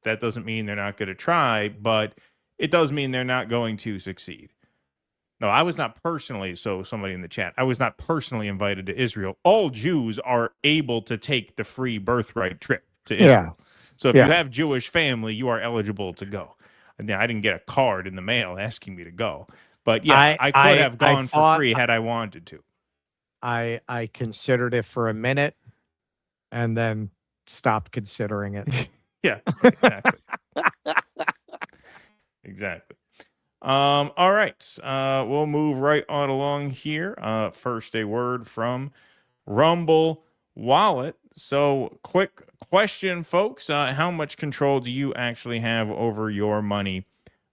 [SPEAKER 8] that doesn't mean they're not going to try, but it does mean they're not going to succeed. No, I was not personally, so somebody in the chat, I was not personally invited to Israel. All Jews are able to take the free birthright trip to Israel. Yeah. So if you have Jewish family, you are eligible to go. And I didn't get a card in the mail asking me to go. But yeah, I could have gone for free had I wanted to.
[SPEAKER 9] I considered it for a minute and then stopped considering it.
[SPEAKER 8] Yeah, exactly. Exactly. All right. We'll move right on along here. First, a word from Rumble Wallet. So, quick question, folks. How much control do you actually have over your money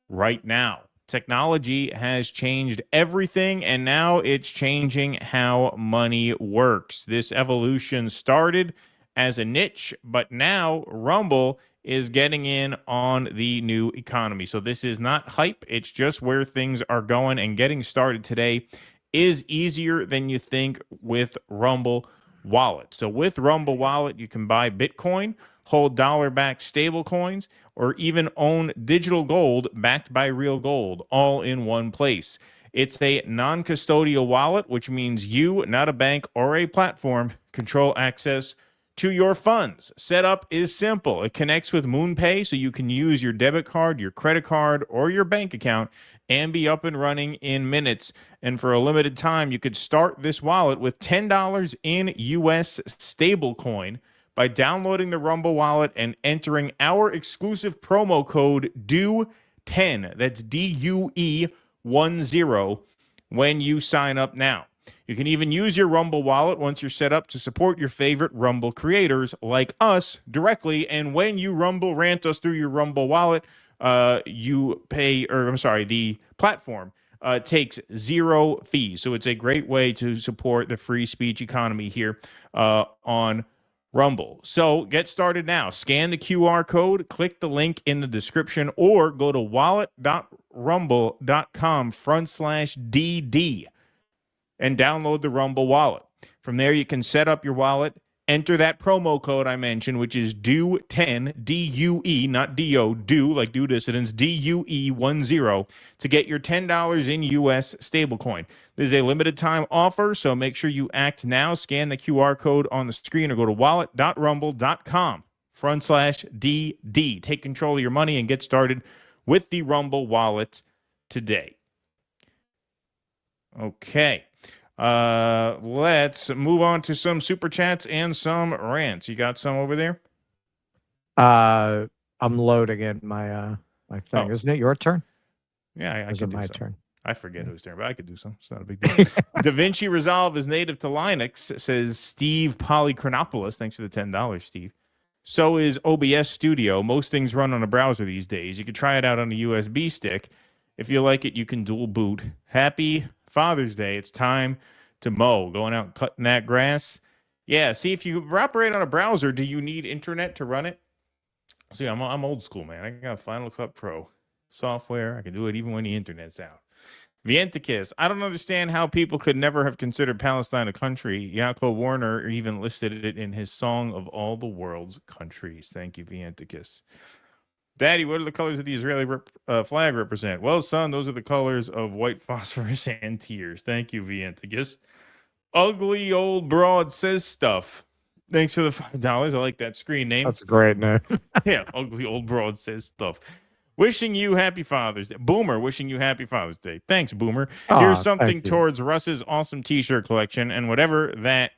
[SPEAKER 8] right now? Technology has changed everything, and now it's changing how money works. This evolution started as a niche, but now Rumble is getting in on the new economy. So this is not hype. It's just where things are going, and getting started today is easier than you think with Rumble Wallet. So with Rumble Wallet, you can buy Bitcoin, hold dollar-backed stable coins, or even own digital gold backed by real gold, all in one place. It's a non-custodial wallet, which means you, not a bank or a platform, control access to your funds. Setup is simple. It connects with MoonPay, so you can use your debit card, your credit card, or your bank account and be up and running in minutes. And for a limited time, you could start this wallet with $10 in US stablecoin by downloading the Rumble wallet and entering our exclusive promo code DUE10. That's DUE10 when you sign up now. You can even use your Rumble wallet once you're set up to support your favorite Rumble creators like us directly. And when you Rumble rant us through your Rumble wallet, the platform takes zero fees. So it's a great way to support the free speech economy here on Rumble. So get started now. Scan the QR code, click the link in the description, or go to wallet.rumble.com/DD. and download the Rumble wallet. From there, you can set up your wallet, enter that promo code I mentioned, which is DUE10, D-U-E, not D-O, DUE, like DUE dissidents, DUE10, to get your $10 in U.S. stablecoin. This is a limited time offer, so make sure you act now. Scan the QR code on the screen or go to wallet.rumble.com/DD. Take control of your money and get started with the Rumble wallet today. Okay. Let's move on to some super chats and some rants. You got some over there?
[SPEAKER 9] I'm loading in my my thing. Isn't it your turn?
[SPEAKER 8] Yeah, I
[SPEAKER 9] is
[SPEAKER 8] can
[SPEAKER 9] it
[SPEAKER 8] do
[SPEAKER 9] my
[SPEAKER 8] some.
[SPEAKER 9] turn?
[SPEAKER 8] I forget whose turn, but I could do some. It's not a big deal. DaVinci Resolve is native to Linux, says Steve Polychronopoulos. Thanks for the $10, Steve. So is OBS Studio. Most things run on a browser these days. You can try it out on a USB stick. If you like it, you can dual boot. Happy Father's Day. It's time to mow. Going out and cutting that grass. Yeah, see, if you operate on a browser, do you need internet to run it? See, I'm old school, man. I got Final Cut Pro software. I can do it even when the internet's out. Vientikis. I don't understand how people could never have considered Palestine a country. Yaakov Warner even listed it in his Song of All the World's Countries. Thank you, Vientikis. Daddy, what do the colors of the Israeli flag represent? Well, son, those are the colors of white phosphorus and tears. Thank you, Vientikis. Ugly old broad says stuff. Thanks for the $5. I like that screen name.
[SPEAKER 9] That's a great name.
[SPEAKER 8] Yeah, ugly old broad says stuff. Wishing you happy Father's Day. Boomer, wishing you happy Father's Day. Thanks, Boomer. Here's something towards Russ's awesome t-shirt collection and whatever that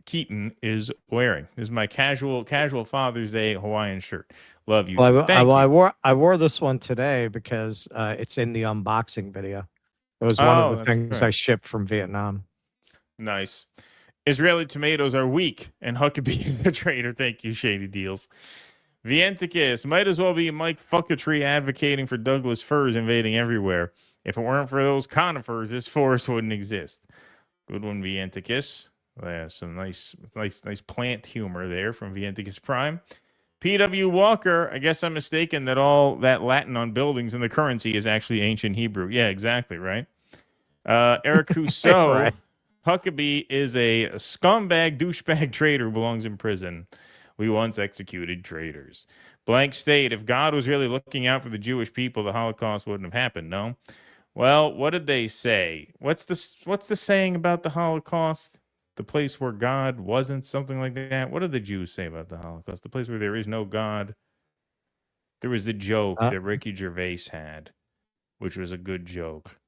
[SPEAKER 8] Keaton is wearing. This is my casual Father's Day Hawaiian shirt. Love you.
[SPEAKER 9] Well, I wore this one today because it's in the unboxing video. It was one of the things I shipped from Vietnam.
[SPEAKER 8] Nice. Israeli tomatoes are weak, and Huckabee the traitor. Thank you, Shady Deals. Vienticus might as well be Mike Fuckatree advocating for Douglas firs invading everywhere. If it weren't for those conifers, this forest wouldn't exist. Good one, Vienticus. Yeah, some nice plant humor there from Vienticus Prime. P.W. Walker, I guess I'm mistaken that all that Latin on buildings and the currency is actually ancient Hebrew. Yeah, exactly, right? Eric Rousseau,
[SPEAKER 9] Right.
[SPEAKER 8] Huckabee is a scumbag, douchebag traitor who belongs in prison. We once executed traitors. Blank state, if God was really looking out for the Jewish people, the Holocaust wouldn't have happened, no? Well, what did they say? What's the saying about the Holocaust? The place where God wasn't, something like that. What did the Jews say about the Holocaust? The place where there is no God. There was the joke that Ricky Gervais had, which was a good joke.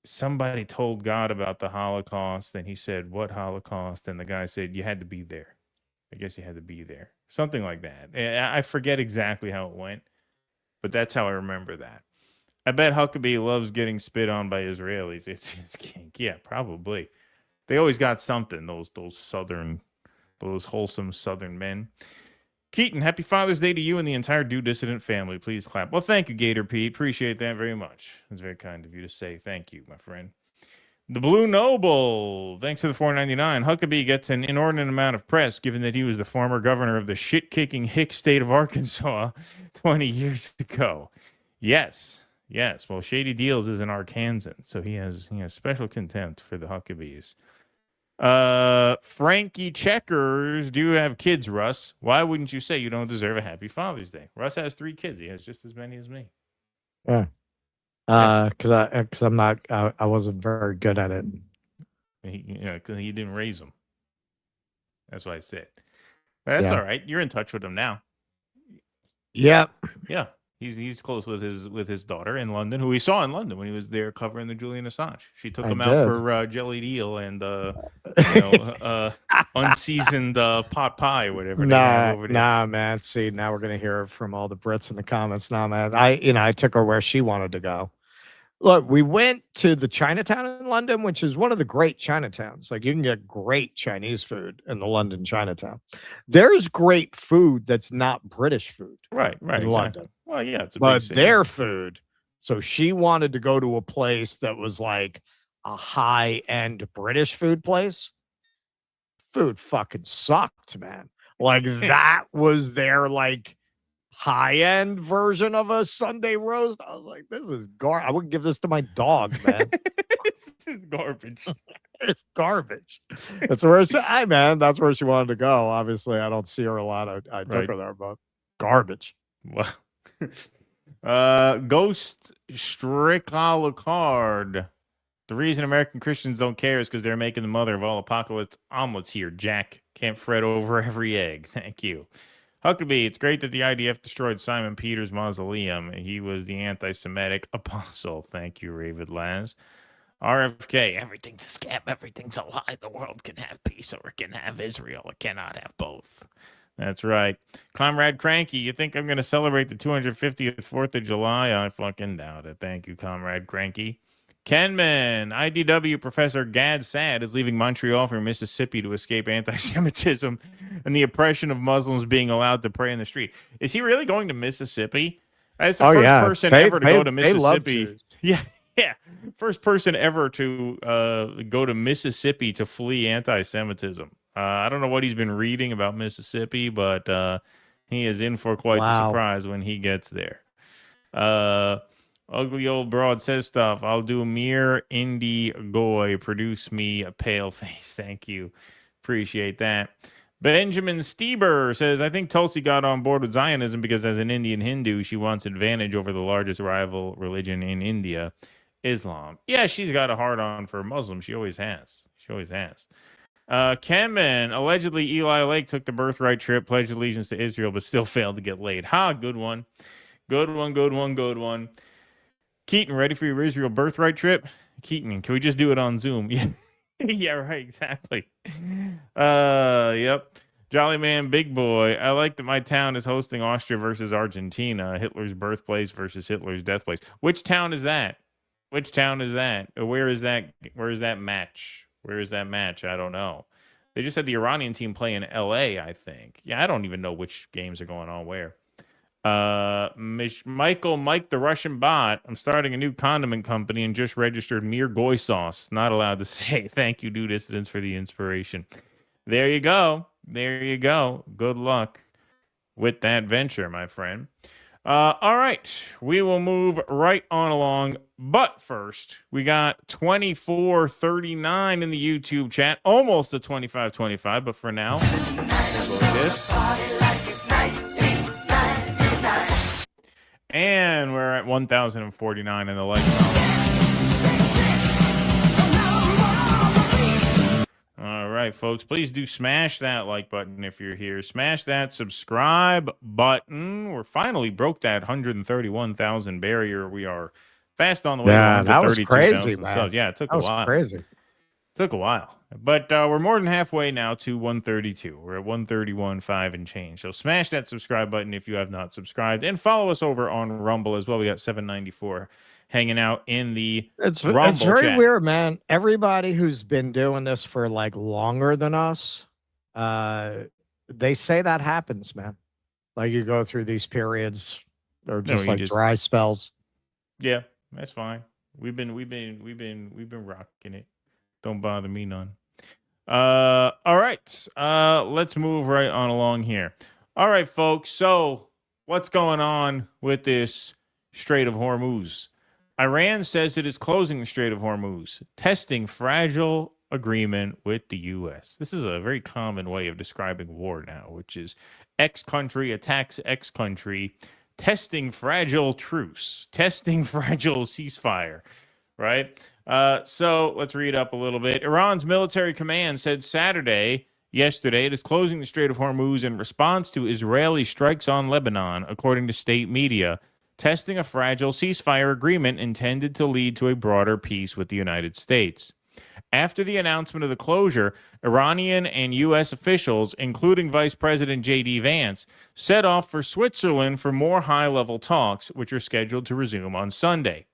[SPEAKER 8] Somebody told God about the Holocaust, and he said, "What Holocaust?" And the guy said, "You had to be there. I guess you had to be there." Something like that. I forget exactly how it went, but that's how I remember that. I bet Huckabee loves getting spit on by Israelis. It's kink. Yeah, probably. They always got something, those wholesome Southern men. Keaton, happy Father's Day to you and the entire Do Dissident family. Please clap. Well, thank you, Gator Pete. Appreciate that very much. It's very kind of you to say thank you, my friend. The Blue Noble, thanks for the $4.99. Huckabee gets an inordinate amount of press, given that he was the former governor of the shit-kicking hick state of Arkansas 20 years ago. Yes. Well, Shady Deals is an Arkansan, so he has special contempt for the Huckabees. Frankie Checkers, do you have kids, Russ? Why wouldn't you say you don't deserve a happy Father's Day? Russ has 3 kids. He has just as many as me.
[SPEAKER 9] Yeah. Because I'm not, I wasn't very good at it.
[SPEAKER 8] Because he didn't raise them. That's why I said. That's all right. You're in touch with him now.
[SPEAKER 9] Yep.
[SPEAKER 8] Yeah. He's close with his daughter in London, who he saw in London when he was there covering the Julian Assange. She took him out for jellied eel and unseasoned pot pie, or whatever.
[SPEAKER 9] Nah, man. See, now we're gonna hear from all the Brits in the comments. Nah, man. I took her where she wanted to go. Look, we went to the Chinatown in London, which is one of the great Chinatowns. Like, you can get great Chinese food in the London Chinatown. There's great food that's not British food.
[SPEAKER 8] Right,
[SPEAKER 9] in
[SPEAKER 8] exactly.
[SPEAKER 9] London.
[SPEAKER 8] Well, yeah, it's a
[SPEAKER 9] But
[SPEAKER 8] big city.
[SPEAKER 9] their food. So she wanted to go to a place that was like a high-end British food place. Food fucking sucked, man. Like, that was their, like, high-end version of a Sunday roast. I was like, this is I wouldn't give this to my dog, man.
[SPEAKER 8] This is garbage.
[SPEAKER 9] It's garbage. That's where that's where she wanted to go. Obviously, I don't see her a lot. I took her there, but garbage.
[SPEAKER 8] Well, Ghost Stricklicard. The reason American Christians don't care is because they're making the mother of all apocalypse omelets here. Jack can't fret over every egg. Thank you. Huckabee, it's great that the IDF destroyed Simon Peter's mausoleum. He was the anti-Semitic apostle. Thank you, Ravid Laz. RFK, everything's a scam, everything's a lie. The world can have peace or it can have Israel. It cannot have both. That's right. Comrade Cranky, you think I'm going to celebrate the 250th 4th of July? I fucking doubt it. Thank you, Comrade Cranky. Kenman, IDW Professor Gad Sad is leaving Montreal for Mississippi to escape anti-Semitism and the oppression of Muslims being allowed to pray in the street. Is he really going to Mississippi? It's the first person ever to go to Mississippi. Yeah. First person ever to go to Mississippi to flee anti-Semitism. I don't know what he's been reading about Mississippi, but he is in for quite the surprise when he gets there. Ugly old broad says stuff. I'll do mere indie goy. Produce me a pale face. Thank you. Appreciate that. Benjamin Stieber says, I think Tulsi got on board with Zionism because as an Indian Hindu, she wants advantage over the largest rival religion in India, Islam. Yeah, she's got a hard-on for Muslims. She always has. Kenman, allegedly Eli Lake took the birthright trip, pledged allegiance to Israel, but still failed to get laid. Good one. Good one. Keaton, ready for your Israel birthright trip? Keaton, can we just do it on Zoom? Yeah, right, exactly. Yep. Jolly Man Big Boy, I like that my town is hosting Austria versus Argentina, Hitler's birthplace versus Hitler's death place. Which town is that? Where is that match? I don't know. They just had the Iranian team play in L.A., I think. Yeah, I don't even know which games are going on where. Mike, the Russian bot. I'm starting a new condiment company and just registered Mir Goy sauce. Not allowed to say thank you, Due Dissidents, for the inspiration. There you go. There you go. Good luck with that venture, my friend. All right, we will move right on along. But first, we got 2439 in the YouTube chat, almost to 2525. But for now, we'll go like this. And we're at 1049 in the like column. All right, folks, please do smash that like button if you're here. Smash that subscribe button. We're finally broke that 131,000 barrier. We are fast on the way to 132,000 subs. Yeah, it took a while.
[SPEAKER 9] Crazy.
[SPEAKER 8] Took a while. But we're more than halfway now to 132. We're at 131.5 and change. So smash that subscribe button if you have not subscribed. And follow us over on Rumble as well. We got 794 hanging out in the Rumble
[SPEAKER 9] It's very
[SPEAKER 8] chat.
[SPEAKER 9] weird, man. Everybody who's been doing this for like longer than us, they say that happens, man. Like you go through these periods or just like dry spells.
[SPEAKER 8] Yeah, that's fine. We've been rocking it. Don't bother me none. All right. Let's move right on along here. All right, folks. So what's going on with this Strait of Hormuz? Iran says it is closing the Strait of Hormuz, testing fragile agreement with the U.S. This is a very common way of describing war now, which is X country attacks X country, testing fragile truce, testing fragile ceasefire, right? So let's read up a little bit. Iran's military command said yesterday, it is closing the Strait of Hormuz in response to Israeli strikes on Lebanon, according to state media, testing a fragile ceasefire agreement intended to lead to a broader peace with the United States. After the announcement of the closure, Iranian and U.S. officials, including Vice President J.D. Vance, set off for Switzerland for more high-level talks, which are scheduled to resume on Sunday.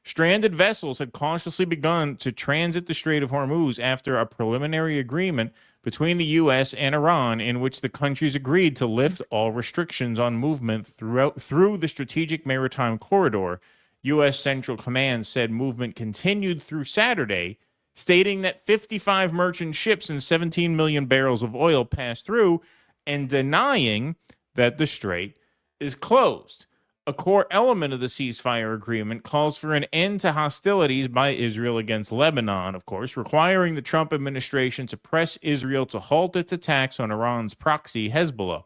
[SPEAKER 8] Stranded vessels had cautiously begun to transit the Strait of Hormuz after a preliminary agreement between the U.S. and Iran in which the countries agreed to lift all restrictions on movement through the strategic maritime corridor. U.S. Central Command said movement continued through Saturday, stating that 55 merchant ships and 17 million barrels of oil passed through, and denying that the strait is closed. A core element of the ceasefire agreement calls for an end to hostilities by Israel against Lebanon, of course, requiring the Trump administration to press Israel to halt its attacks on Iran's proxy, Hezbollah.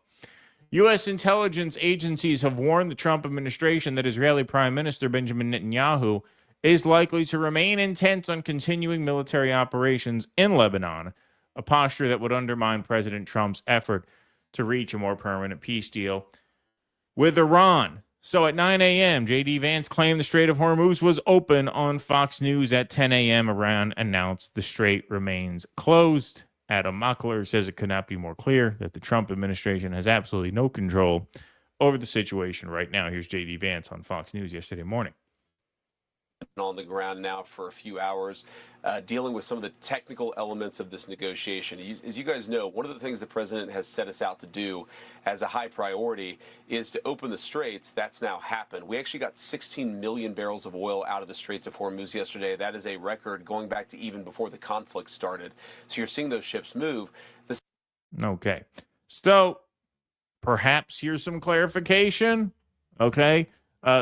[SPEAKER 8] U.S. intelligence agencies have warned the Trump administration that Israeli Prime Minister Benjamin Netanyahu is likely to remain intent on continuing military operations in Lebanon, a posture that would undermine President Trump's effort to reach a more permanent peace deal with Iran. So at 9 a.m., J.D. Vance claimed the Strait of Hormuz was open on Fox News. At 10 a.m., Iran announced the strait remains closed. Adam Mockler says it could not be more clear that the Trump administration has absolutely no control over the situation right now. Here's J.D. Vance on Fox News yesterday morning.
[SPEAKER 1] On the ground now for a few hours, dealing with some of the technical elements of this negotiation. As you guys know, one of the things the president has set us out to do as a high priority is to open the straits. That's now happened. We actually got 16 million barrels of oil out of the Straits of Hormuz yesterday. That is a record going back to even before the conflict started. So you're seeing those ships move.
[SPEAKER 8] Okay. So perhaps here's some clarification. Okay.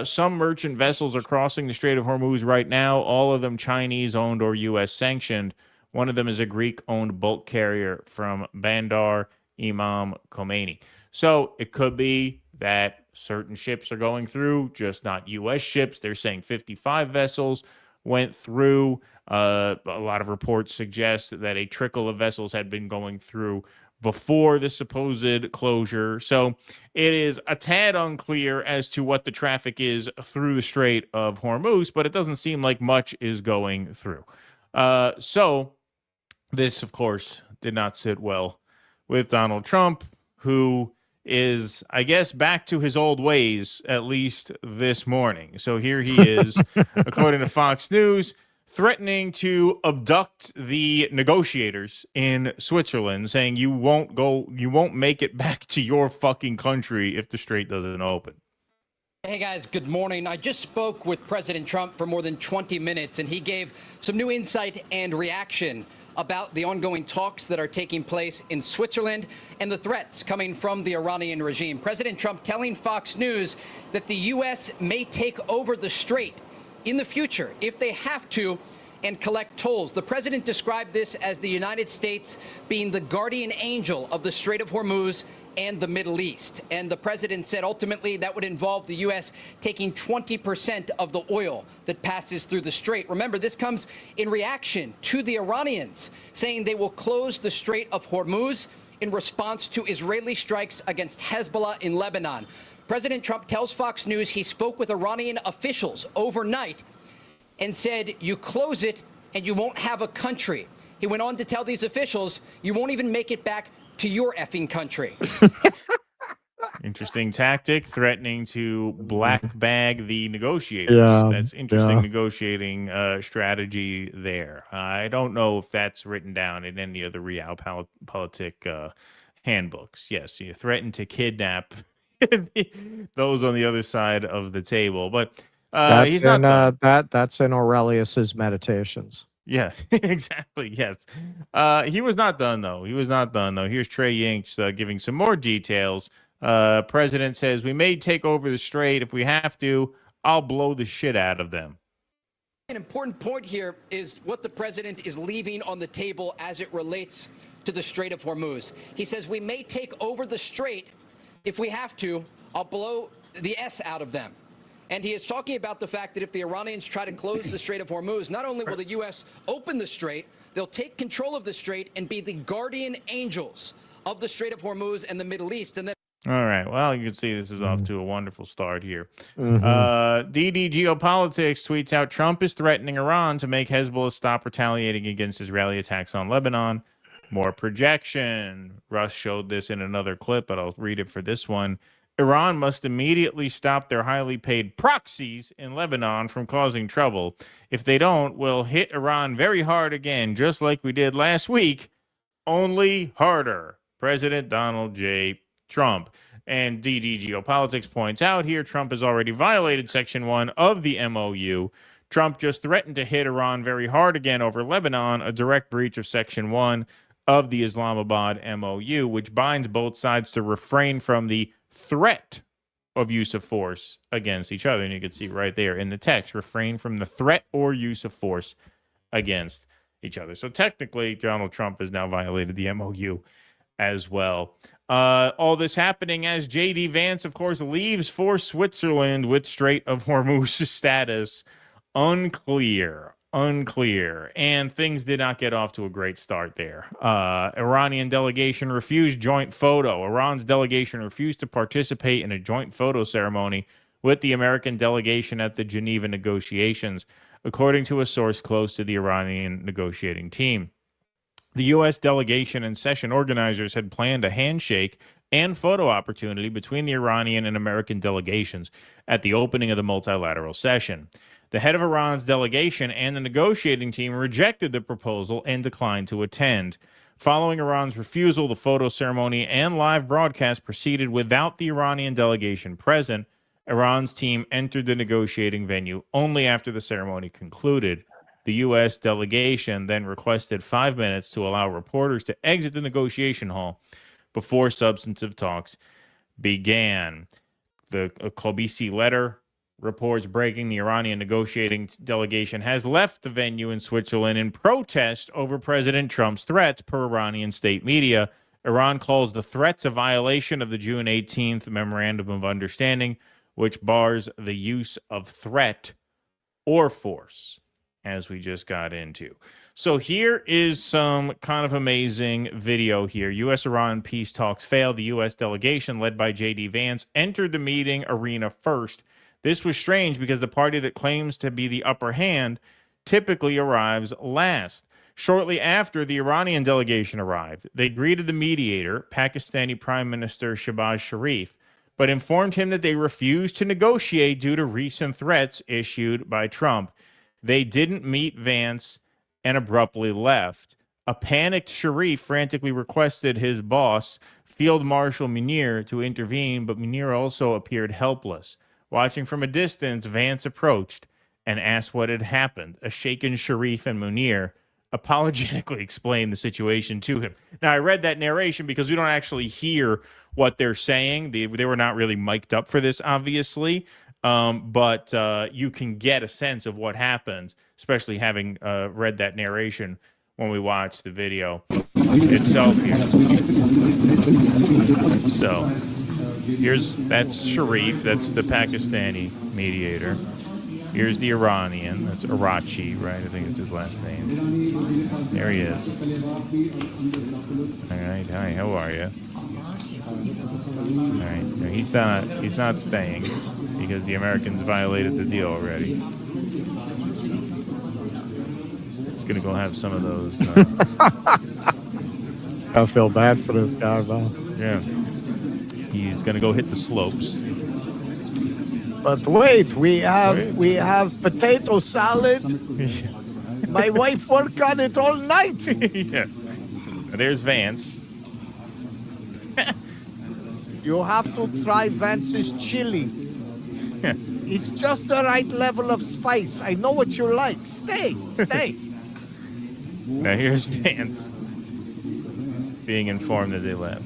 [SPEAKER 8] Some merchant vessels are crossing the Strait of Hormuz right now, all of them Chinese-owned or U.S. sanctioned. One of them is a Greek-owned bulk carrier from Bandar Imam Khomeini. So it could be that certain ships are going through, just not U.S. ships. They're saying 55 vessels went through. A lot of reports suggest that a trickle of vessels had been going through before the supposed closure. So it is a tad unclear as to what the traffic is through the Strait of Hormuz, but it doesn't seem like much is going through. So this, of course, did not sit well with Donald Trump, who is, I guess, back to his old ways, at least this morning. So here he is, according to Fox News, threatening to abduct the negotiators in Switzerland, saying you won't make it back to your fucking country if the strait doesn't open.
[SPEAKER 20] Hey guys, good morning. I just spoke with President Trump for more than 20 minutes, and he gave some new insight and reaction about the ongoing talks that are taking place in Switzerland and the threats coming from the Iranian regime. President Trump telling Fox News that the U.S. may take over the strait in the future if they have to and collect tolls. The president described this as the United States being the guardian angel of the Strait of Hormuz and the Middle East. And the president said ultimately that would involve the U.S. taking 20% of the oil that passes through the strait. Remember, this comes in reaction to the Iranians saying they will close the Strait of Hormuz in response to Israeli strikes against Hezbollah in Lebanon. President Trump tells Fox News he spoke with Iranian officials overnight and said, you close it and you won't have a country. He went on to tell these officials, you won't even make it back to your effing country.
[SPEAKER 8] Interesting tactic, threatening to black bag the negotiators.
[SPEAKER 9] Yeah,
[SPEAKER 8] That's interesting
[SPEAKER 9] yeah.
[SPEAKER 8] negotiating strategy there. I don't know if that's written down in any of the realpolitik handbooks. Yes, you threaten to kidnap those on the other side of the table, but he's not done.
[SPEAKER 9] That's in Aurelius's Meditations.
[SPEAKER 8] Yeah, exactly. Yes. He was not done, though. Here's Trey Yinks giving some more details. President says, we may take over the strait. If we have to, I'll blow the shit out of them.
[SPEAKER 20] An important point here is what the president is leaving on the table as it relates to the Strait of Hormuz. He says, we may take over the strait. If we have to, I'll blow the S out of them. And he is talking about the fact that if the Iranians try to close the Strait of Hormuz, not only will the U.S. open the strait, they'll take control of the strait and be the guardian angels of the Strait of Hormuz and the Middle East. And then
[SPEAKER 8] All right. Well, you can see this is off to a wonderful start here.
[SPEAKER 9] Mhm.
[SPEAKER 8] DD Geopolitics tweets out Trump is threatening Iran to make Hezbollah stop retaliating against Israeli attacks on Lebanon. More projection. Russ showed this in another clip, but I'll read it for this one. Iran must immediately stop their highly paid proxies in Lebanon from causing trouble. If they don't, we'll hit Iran very hard again, just like we did last week, only harder. President Donald J. Trump. And DD Geopolitics points out here, Trump has already violated Section 1 of the MOU. Trump just threatened to hit Iran very hard again over Lebanon, a direct breach of Section 1 of the Islamabad MOU, which binds both sides to refrain from the threat of use of force against each other. And you can see right there in the text, refrain from the threat or use of force against each other. So technically, Donald Trump has now violated the MOU as well. All this happening as J.D. Vance, of course, leaves for Switzerland with Strait of Hormuz status unclear. And things did not get off to a great start there. Iranian delegation refused joint photo. Iran's delegation refused to participate in a joint photo ceremony with the American delegation at the Geneva negotiations, according to a source close to the Iranian negotiating team. The U.S. delegation and session organizers had planned a handshake and photo opportunity between the Iranian and American delegations at the opening of the multilateral session. The head of Iran's delegation and the negotiating team rejected the proposal and declined to attend. Following Iran's refusal, the photo ceremony and live broadcast proceeded without the Iranian delegation present. Iran's team entered the negotiating venue only after the ceremony concluded. The U.S. delegation then requested 5 minutes to allow reporters to exit the negotiation hall before substantive talks began. The Kobisi letter reports breaking the Iranian negotiating delegation has left the venue in Switzerland in protest over President Trump's threats, per Iranian state media. Iran calls the threats a violation of the June 18th Memorandum of Understanding, which bars the use of threat or force, as we just got into. So here is some kind of amazing video here. U.S.-Iran peace talks failed. The U.S. delegation, led by J.D. Vance, entered the meeting arena first. This was strange because the party that claims to be the upper hand typically arrives last. Shortly after the Iranian delegation arrived, they greeted the mediator, Pakistani Prime Minister Shehbaz Sharif, but informed him that they refused to negotiate due to recent threats issued by Trump. They didn't meet Vance and abruptly left. A panicked Sharif frantically requested his boss, Field Marshal Munir, to intervene, but Munir also appeared helpless. Watching from a distance, Vance approached and asked what had happened. A shaken Sharif and Munir apologetically explained the situation to him. Now, I read that narration because we don't actually hear what they're saying. They were not really mic'd up for this, obviously, but you can get a sense of what happens, especially having read that narration when we watch the video itself here. So that's Sharif, that's the Pakistani mediator. Here's the Iranian, that's Arachi, right? I think it's his last name. There he is. All right, hi, how are you? All right, no, he's not staying because the Americans violated the deal already. He's gonna go have some of those.
[SPEAKER 9] I feel bad for this guy, though.
[SPEAKER 8] Yeah. He's gonna go hit the slopes.
[SPEAKER 9] But wait, we have potato salad. My wife worked on it all night.
[SPEAKER 8] Yeah. There's Vance.
[SPEAKER 9] You have to try Vance's chili. It's just the right level of spice. I know what you like. Stay.
[SPEAKER 8] Now here's Vance being informed that they left.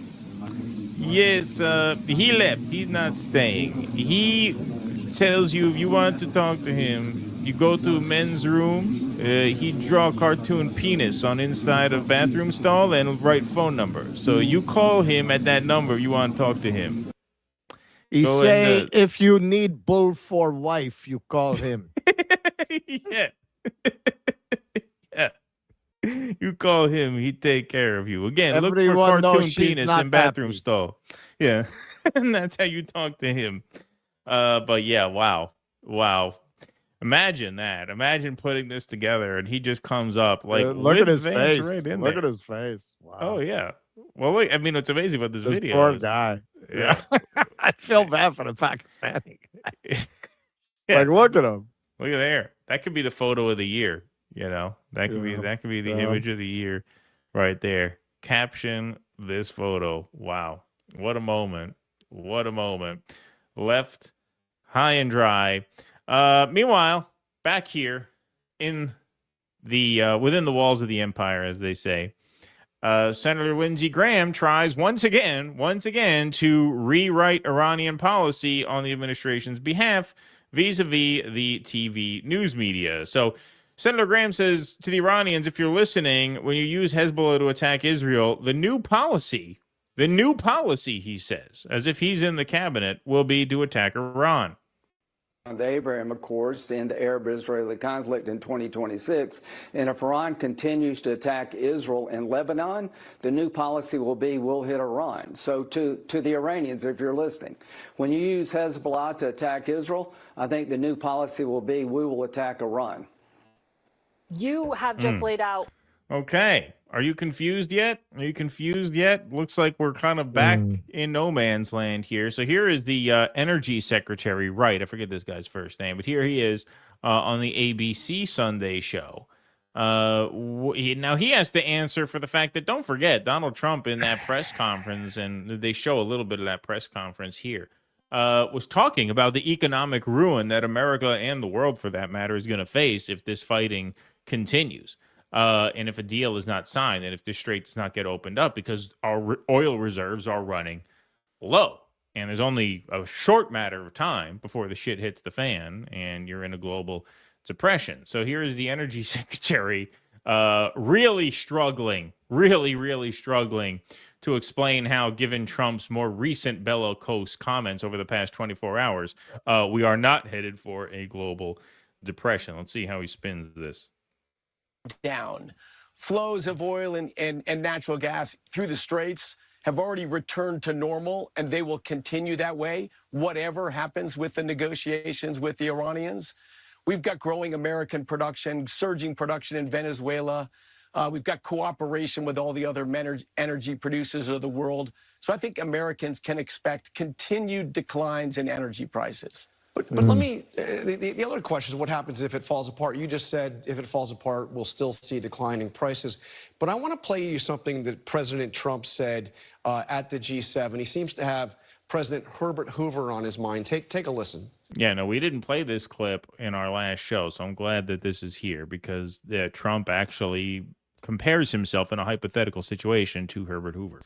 [SPEAKER 8] Yes, he left. He's not staying. He tells you if you want to talk to him, you go to men's room. He draw a cartoon penis on inside of bathroom stall and write phone number. So you call him at that number if you want to talk to him.
[SPEAKER 9] He say if you need bull for wife, you call him.
[SPEAKER 8] Yeah. Yeah. You call him, he take care of you. Again,
[SPEAKER 9] Everyone
[SPEAKER 8] look for cartoon
[SPEAKER 9] knows she's
[SPEAKER 8] penis
[SPEAKER 9] not
[SPEAKER 8] in bathroom
[SPEAKER 9] happy.
[SPEAKER 8] stall. Yeah. And that's how you talk to him. But yeah, wow. Imagine that. Imagine putting this together and he just comes up like
[SPEAKER 9] look at his
[SPEAKER 8] Vance
[SPEAKER 9] face.
[SPEAKER 8] right in
[SPEAKER 9] Look
[SPEAKER 8] there.
[SPEAKER 9] at his face. Wow.
[SPEAKER 8] Oh yeah. Well, look, I mean, what's amazing about this video
[SPEAKER 9] Poor
[SPEAKER 8] is,
[SPEAKER 9] guy.
[SPEAKER 8] Yeah.
[SPEAKER 9] I feel bad for the Pakistani guy.
[SPEAKER 8] Yeah.
[SPEAKER 9] Like, look at him.
[SPEAKER 8] Look at there. That could be the photo of the year. You know, that could be the image of the year right there. Caption this photo. Wow. What a moment. What a moment. Left high and dry. Meanwhile, back here in the within the walls of the empire, as they say, Senator Lindsey Graham tries once again to rewrite Iranian policy on the administration's behalf vis-a-vis the TV news media. So Senator Graham says to the Iranians, if you're listening, when you use Hezbollah to attack Israel, the new policy, he says, as if he's in the cabinet, will be to attack Iran.
[SPEAKER 21] The Abraham Accords to end the Arab-Israeli conflict in 2026. And if Iran continues to attack Israel and Lebanon, the new policy will be we'll hit Iran. So to the Iranians, if you're listening, when you use Hezbollah to attack Israel, I think the new policy will be we will attack Iran.
[SPEAKER 22] You have just laid out.
[SPEAKER 8] Okay. Are you confused yet? Looks like we're kind of back in no man's land here. So here is the energy secretary, right? I forget this guy's first name, but here he is on the ABC Sunday show. Now he has to answer for the fact that, don't forget, Donald Trump in that press conference, and they show a little bit of that press conference here, was talking about the economic ruin that America and the world, for that matter, is going to face if this fighting continues. And if a deal is not signed, and if the strait does not get opened up, because our oil reserves are running low, and there's only a short matter of time before the shit hits the fan, and you're in a global depression. So here is the energy secretary, really struggling to explain how, given Trump's more recent bellicose comments over the past 24 hours, we are not headed for a global depression. Let's see how he spins this.
[SPEAKER 23] Down. Flows of oil and natural gas through the straits have already returned to normal, and they will continue that way, whatever happens with the negotiations with the Iranians. We've got growing American production, surging production in Venezuela. We've got cooperation with all the other energy producers of the world. So I think Americans can expect continued declines in energy prices.
[SPEAKER 2] But let me, the other question is what happens if it falls apart? You just said if it falls apart, we'll still see declining prices. But I want to play you something that President Trump said at the G7. He seems to have President Herbert Hoover on his mind. Take a listen.
[SPEAKER 8] Yeah, no, we didn't play this clip in our last show, so I'm glad that this is here because Trump actually compares himself in a hypothetical situation to Herbert Hoover.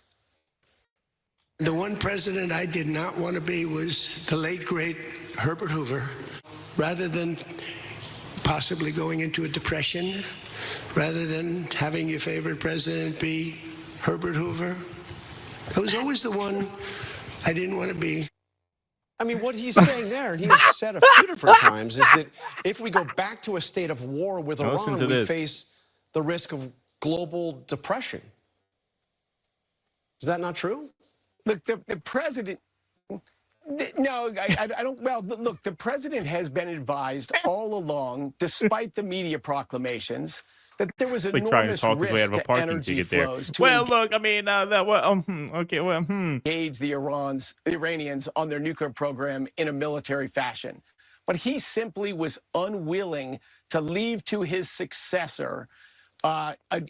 [SPEAKER 3] The one president I did not want to be was the late, great Herbert Hoover. Rather than possibly going into a depression, rather than having your favorite president be Herbert Hoover, I was always the one I didn't want to be.
[SPEAKER 2] I mean, what he's saying there, and he has said a few different times, is that if we go back to a state of war with Iran, we face the risk of global depression. Is that not true?
[SPEAKER 23] Look, the president, no, I don't, well, look, the president has been advised all along, despite the media proclamations, that there was enormous risk to energy flows.
[SPEAKER 8] Well, look, I mean,
[SPEAKER 23] engage the Iranians on their nuclear program in a military fashion. But he simply was unwilling to leave to his successor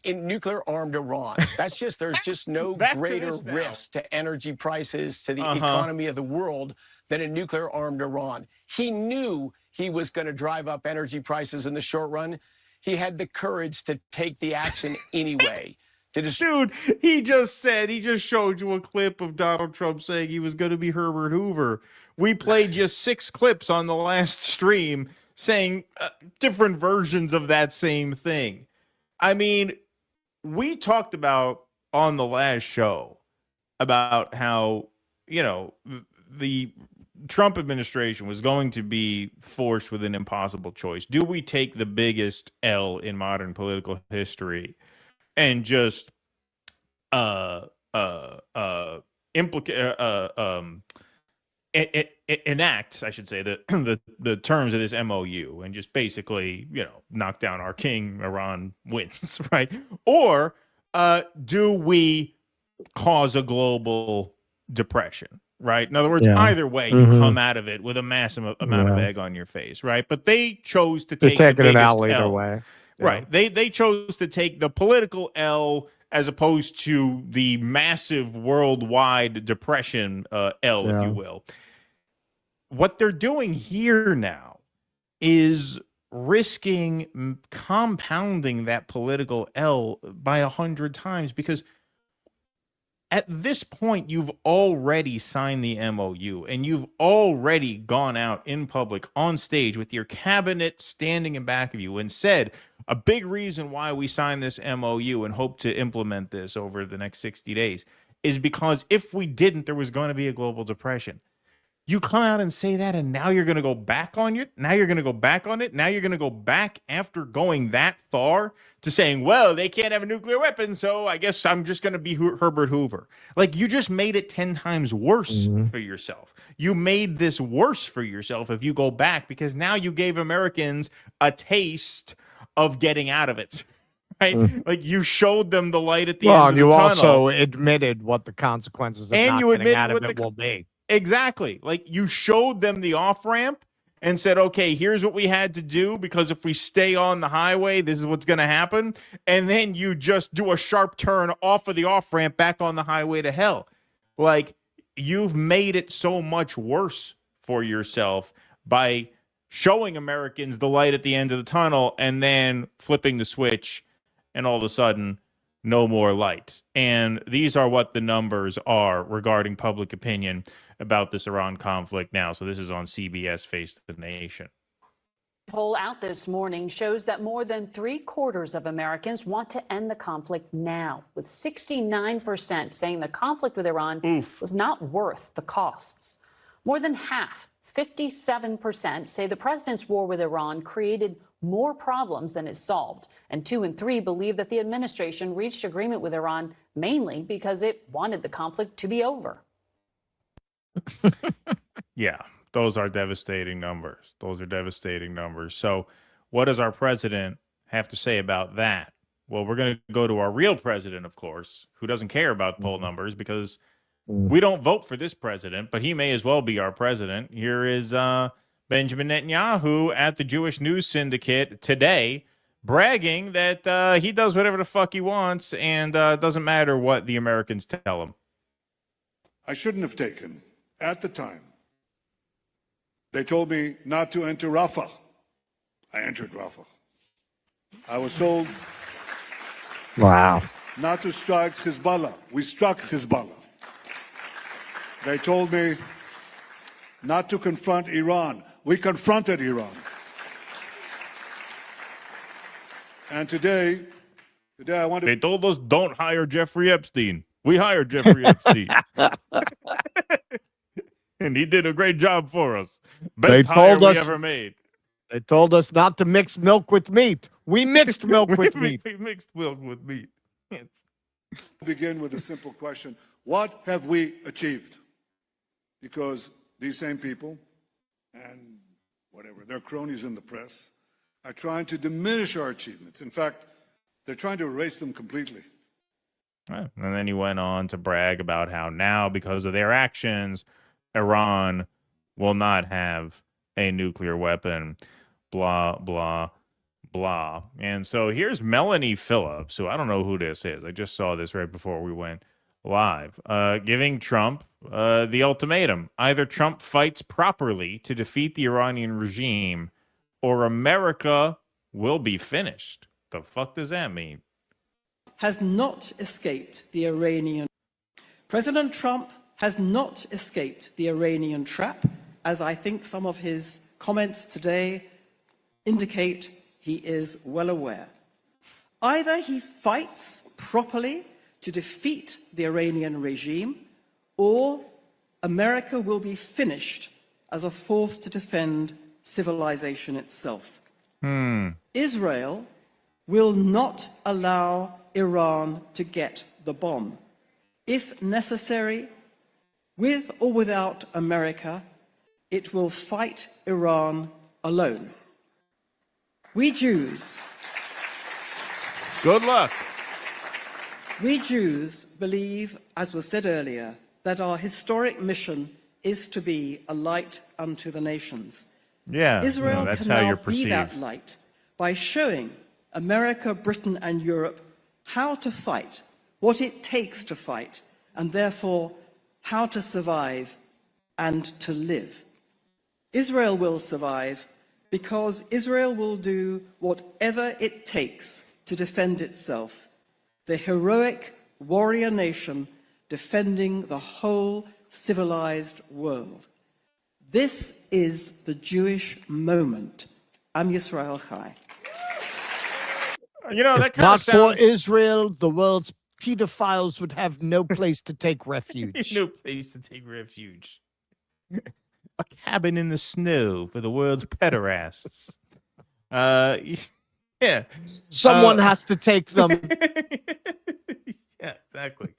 [SPEAKER 23] in nuclear-armed Iran. That's just, there's just no greater risk to energy prices, to the economy of the world than a nuclear-armed Iran. He knew he was going to drive up energy prices in the short run. He had the courage to take the action anyway.
[SPEAKER 8] Dude, he just showed you a clip of Donald Trump saying he was going to be Herbert Hoover. We played just 6 clips on the last stream saying different versions of that same thing. I mean, we talked about on the last show about how, you know, the Trump administration was going to be forced with an impossible choice. Do we take the biggest L in modern political history and just enact, I should say, the terms of this MOU and just basically, you know, knock down our king, Iran wins, right? Or do we cause a global depression, right? In other words, either way, you come out of it with a massive amount of egg on your face, right? But they chose to take the biggest
[SPEAKER 9] L either
[SPEAKER 8] L.
[SPEAKER 9] way.
[SPEAKER 8] Right. They chose to take the political L as opposed to the massive worldwide depression L, if you will. What they're doing here now is risking compounding that political L by 100 times because at this point, you've already signed the MOU and you've already gone out in public on stage with your cabinet standing in back of you and said a big reason why we signed this MOU and hope to implement this over the next 60 days is because if we didn't, there was going to be a global depression. You come out and say that, and now you're going to go back on it. Now you're going to go back on it. Now you're going to go back after going that far to saying, well, they can't have a nuclear weapon, so I guess I'm just going to be Herbert Hoover. Like, you just made it 10 times worse for yourself. You made this worse for yourself if you go back because now you gave Americans a taste of getting out of it. Right? Like, you showed them the light at the end of the tunnel.
[SPEAKER 9] Well, you also admitted what the consequences of not getting out of it will be.
[SPEAKER 8] Exactly. Like, you showed them the off-ramp and said, okay, here's what we had to do because if we stay on the highway, this is what's going to happen. And then you just do a sharp turn off of the off-ramp back on the highway to hell. Like, you've made it so much worse for yourself by showing Americans the light at the end of the tunnel and then flipping the switch and all of a sudden no more light. And these are what the numbers are regarding public opinion about this Iran conflict now. So this is on CBS Face the Nation.
[SPEAKER 5] Poll out this morning shows that more than 3/4 of Americans want to end the conflict now, with 69% saying the conflict with Iran was not worth the costs. More than half, 57%, say the president's war with Iran created more problems than it solved. And 2 in 3 believe that the administration reached agreement with Iran mainly because it wanted the conflict to be over.
[SPEAKER 8] Yeah, those are devastating numbers. Those are devastating numbers. So what does our president have to say about that? Well, we're going to go to our real president, of course, who doesn't care about poll numbers because we don't vote for this president, but he may as well be our president. Here is Benjamin Netanyahu at the Jewish News Syndicate today, bragging that he does whatever the fuck he wants and doesn't matter what the Americans tell him.
[SPEAKER 4] I shouldn't have taken, at the time, they told me not to enter Rafah. I entered Rafah. I was told
[SPEAKER 9] Wow.
[SPEAKER 4] not to strike Hezbollah. We struck Hezbollah. They told me not to confront Iran. We confronted Iran. And today I want to...
[SPEAKER 8] They told us don't hire Jeffrey Epstein. We hired Jeffrey Epstein. And he did a great job for us. Best hire we ever made.
[SPEAKER 9] They told us not to mix milk with meat. We mixed milk with meat.
[SPEAKER 8] We mixed milk with meat. Yes.
[SPEAKER 4] Begin with a simple question. What have we achieved? Because these same people and whatever, their cronies in the press are trying to diminish our achievements. In fact, they're trying to erase them completely.
[SPEAKER 8] And then he went on to brag about how now, because of their actions, Iran will not have a nuclear weapon. Blah, blah, blah. And so here's Melanie Phillips, who I don't know who this is. I just saw this right before we went live, giving Trump the ultimatum. Either Trump fights properly to defeat the Iranian regime or America will be finished. The fuck does that mean?
[SPEAKER 6] Has not escaped the Iranian. President Trump has not escaped the Iranian trap, as I think some of his comments today indicate he is well aware. Either he fights properly to defeat the Iranian regime, or America will be finished as a force to defend civilization itself. Israel will not allow Iran to get the bomb. If necessary, with or without America, it will fight Iran alone. We Jews...
[SPEAKER 8] Good luck.
[SPEAKER 6] We Jews believe, as was said earlier, that our historic mission is to be a light unto the nations.
[SPEAKER 8] Yeah,
[SPEAKER 6] Israel
[SPEAKER 8] that's
[SPEAKER 6] can
[SPEAKER 8] how
[SPEAKER 6] now
[SPEAKER 8] you're
[SPEAKER 6] be
[SPEAKER 8] perceived.
[SPEAKER 6] that light by showing America, Britain, and Europe how to fight, what it takes to fight, and therefore how to survive and to live. Israel will survive because Israel will do whatever it takes to defend itself, the heroic warrior nation defending the whole civilized world. This is the Jewish moment. Am Yisrael Chai.
[SPEAKER 8] You know, that
[SPEAKER 9] If
[SPEAKER 8] kind
[SPEAKER 9] not
[SPEAKER 8] of sounds...
[SPEAKER 9] for Israel, the world's pedophiles would have no place to take refuge.
[SPEAKER 8] No place to take refuge. A cabin in the snow for the world's pederasts. Yeah.
[SPEAKER 9] Someone has to take them.
[SPEAKER 8] Yeah, exactly.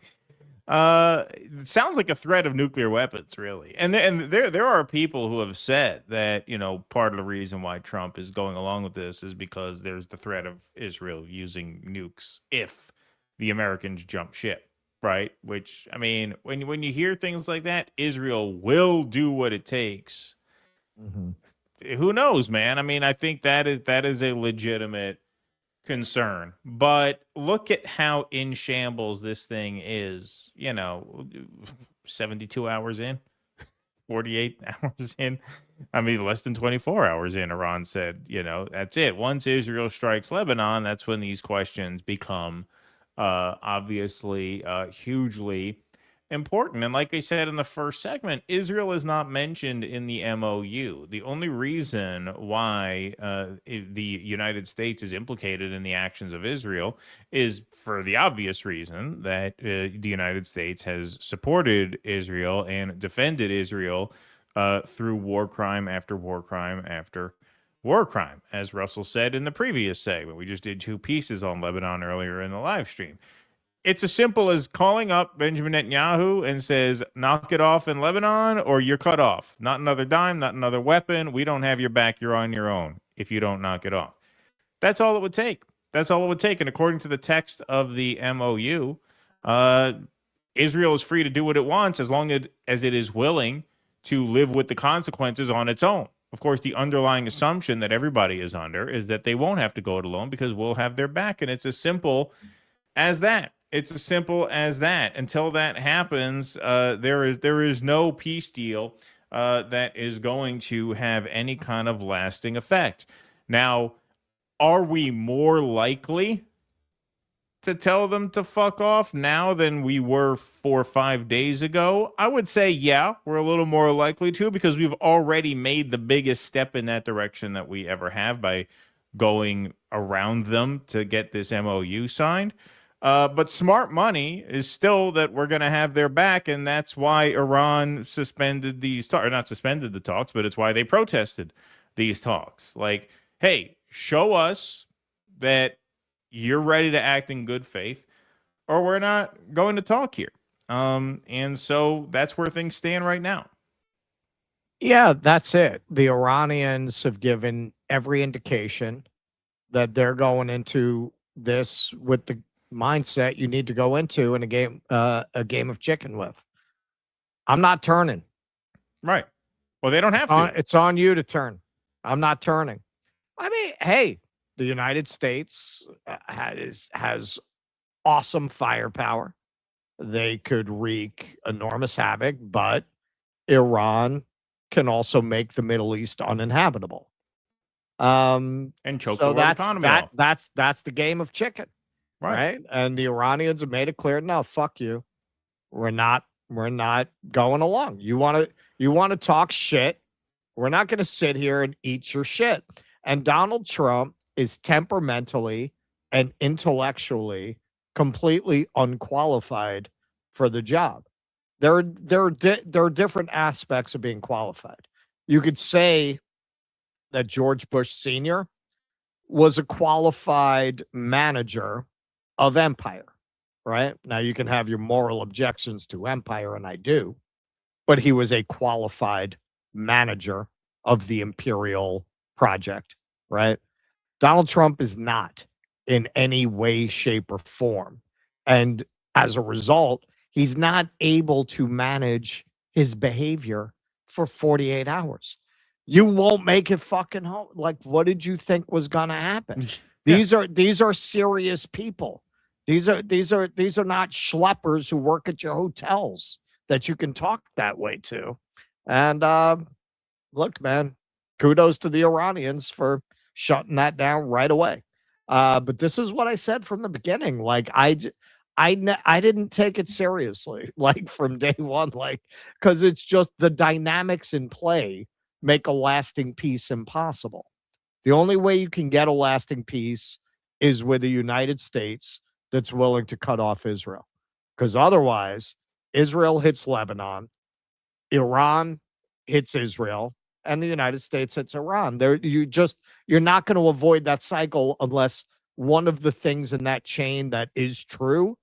[SPEAKER 8] It sounds like a threat of nuclear weapons, really. And there are people who have said that, you know, part of the reason why Trump is going along with this is because there's the threat of Israel using nukes if the Americans jump ship, right? Which, I mean, when you hear things like that, Israel will do what it takes. Who knows, man? I mean, I think that is a legitimate concern, but look at how in shambles this thing is. You know, 72 hours in, 48 hours in. I mean, less than 24 hours in, Iran said, you know, that's it. Once Israel strikes Lebanon, that's when these questions become obviously hugely important. And like I said in the first segment, Israel is not mentioned in the MOU. The only reason why the United States is implicated in the actions of Israel is for the obvious reason that the United States has supported Israel and defended Israel through war crime after war crime after war crime. As Russell said in the previous segment, we just did 2 pieces on Lebanon earlier in the live stream. It's as simple as calling up Benjamin Netanyahu and says, knock it off in Lebanon or you're cut off. Not another dime, not another weapon. We don't have your back. You're on your own if you don't knock it off. That's all it would take. That's all it would take. And according to the text of the MOU, Israel is free to do what it wants as long as it is willing to live with the consequences on its own. of course, the underlying assumption that everybody is under is that they won't have to go it alone because we'll have their back. And it's as simple as that. It's as simple as that. Until that happens, there is no peace deal that is going to have any kind of lasting effect. Now, are we more likely to tell them to fuck off now than we were 4 or 5 days ago? I would say, yeah, we're a little more likely to, because we've already made the biggest step in that direction that we ever have by going around them to get this MOU signed. But smart money is still that we're going to have their back, and that's why Iran suspended these talks, or not suspended the talks, but it's why they protested these talks. Like, hey, show us that you're ready to act in good faith, or we're not going to talk here. And so that's where things stand right now.
[SPEAKER 9] Yeah, that's it. The Iranians have given every indication that they're going into this with the mindset you need to go into in a game of chicken with. I'm not turning.
[SPEAKER 8] Right. Well, they don't have to.
[SPEAKER 9] It's on you to turn. I'm not turning. I mean, hey, the United States has awesome firepower. They could wreak enormous havoc, but Iran can also make the Middle East uninhabitable.
[SPEAKER 8] And choke the world economy off.
[SPEAKER 9] That's the game of chicken, right? And the Iranians have made it clear, no, fuck you. We're not going along. You want to talk shit. We're not going to sit here and eat your shit. And Donald Trump is temperamentally and intellectually completely unqualified for the job. There are different aspects of being qualified. You could say that George Bush Sr. was a qualified manager of empire, right? Now, you can have your moral objections to empire, and I do, but he was a qualified manager of the imperial project, right? Donald Trump is not in any way, shape, or form. And as a result, he's not able to manage his behavior for 48 hours. You won't make it fucking home. Like, what did you think was going to happen? These are serious people. These are not schleppers who work at your hotels that you can talk that way to. And look, man, kudos to the Iranians for shutting that down right away. But this is what I said from the beginning. Like, I didn't take it seriously, like, from day one, like, because it's just the dynamics in play make a lasting peace impossible. The only way you can get a lasting peace is with the United States that's willing to cut off Israel. Because otherwise, Israel hits Lebanon, Iran hits Israel, and the United States hits Iran. You're not going to avoid that cycle unless one of the things in that chain that is true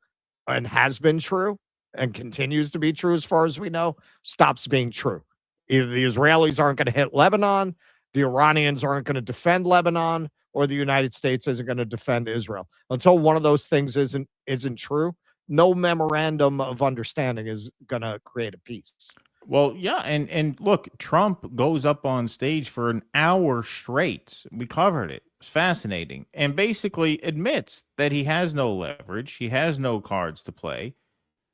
[SPEAKER 9] and has been true and continues to be true as far as we know stops being true. Either the Israelis aren't going to hit Lebanon, the Iranians aren't going to defend Lebanon, or the United States isn't going to defend Israel. Until one of those things isn't true, no memorandum of understanding is going to create a peace.
[SPEAKER 8] Well, yeah, and look, Trump goes up on stage for an hour straight. We covered it. It's fascinating. And basically admits that he has no leverage. He has no cards to play.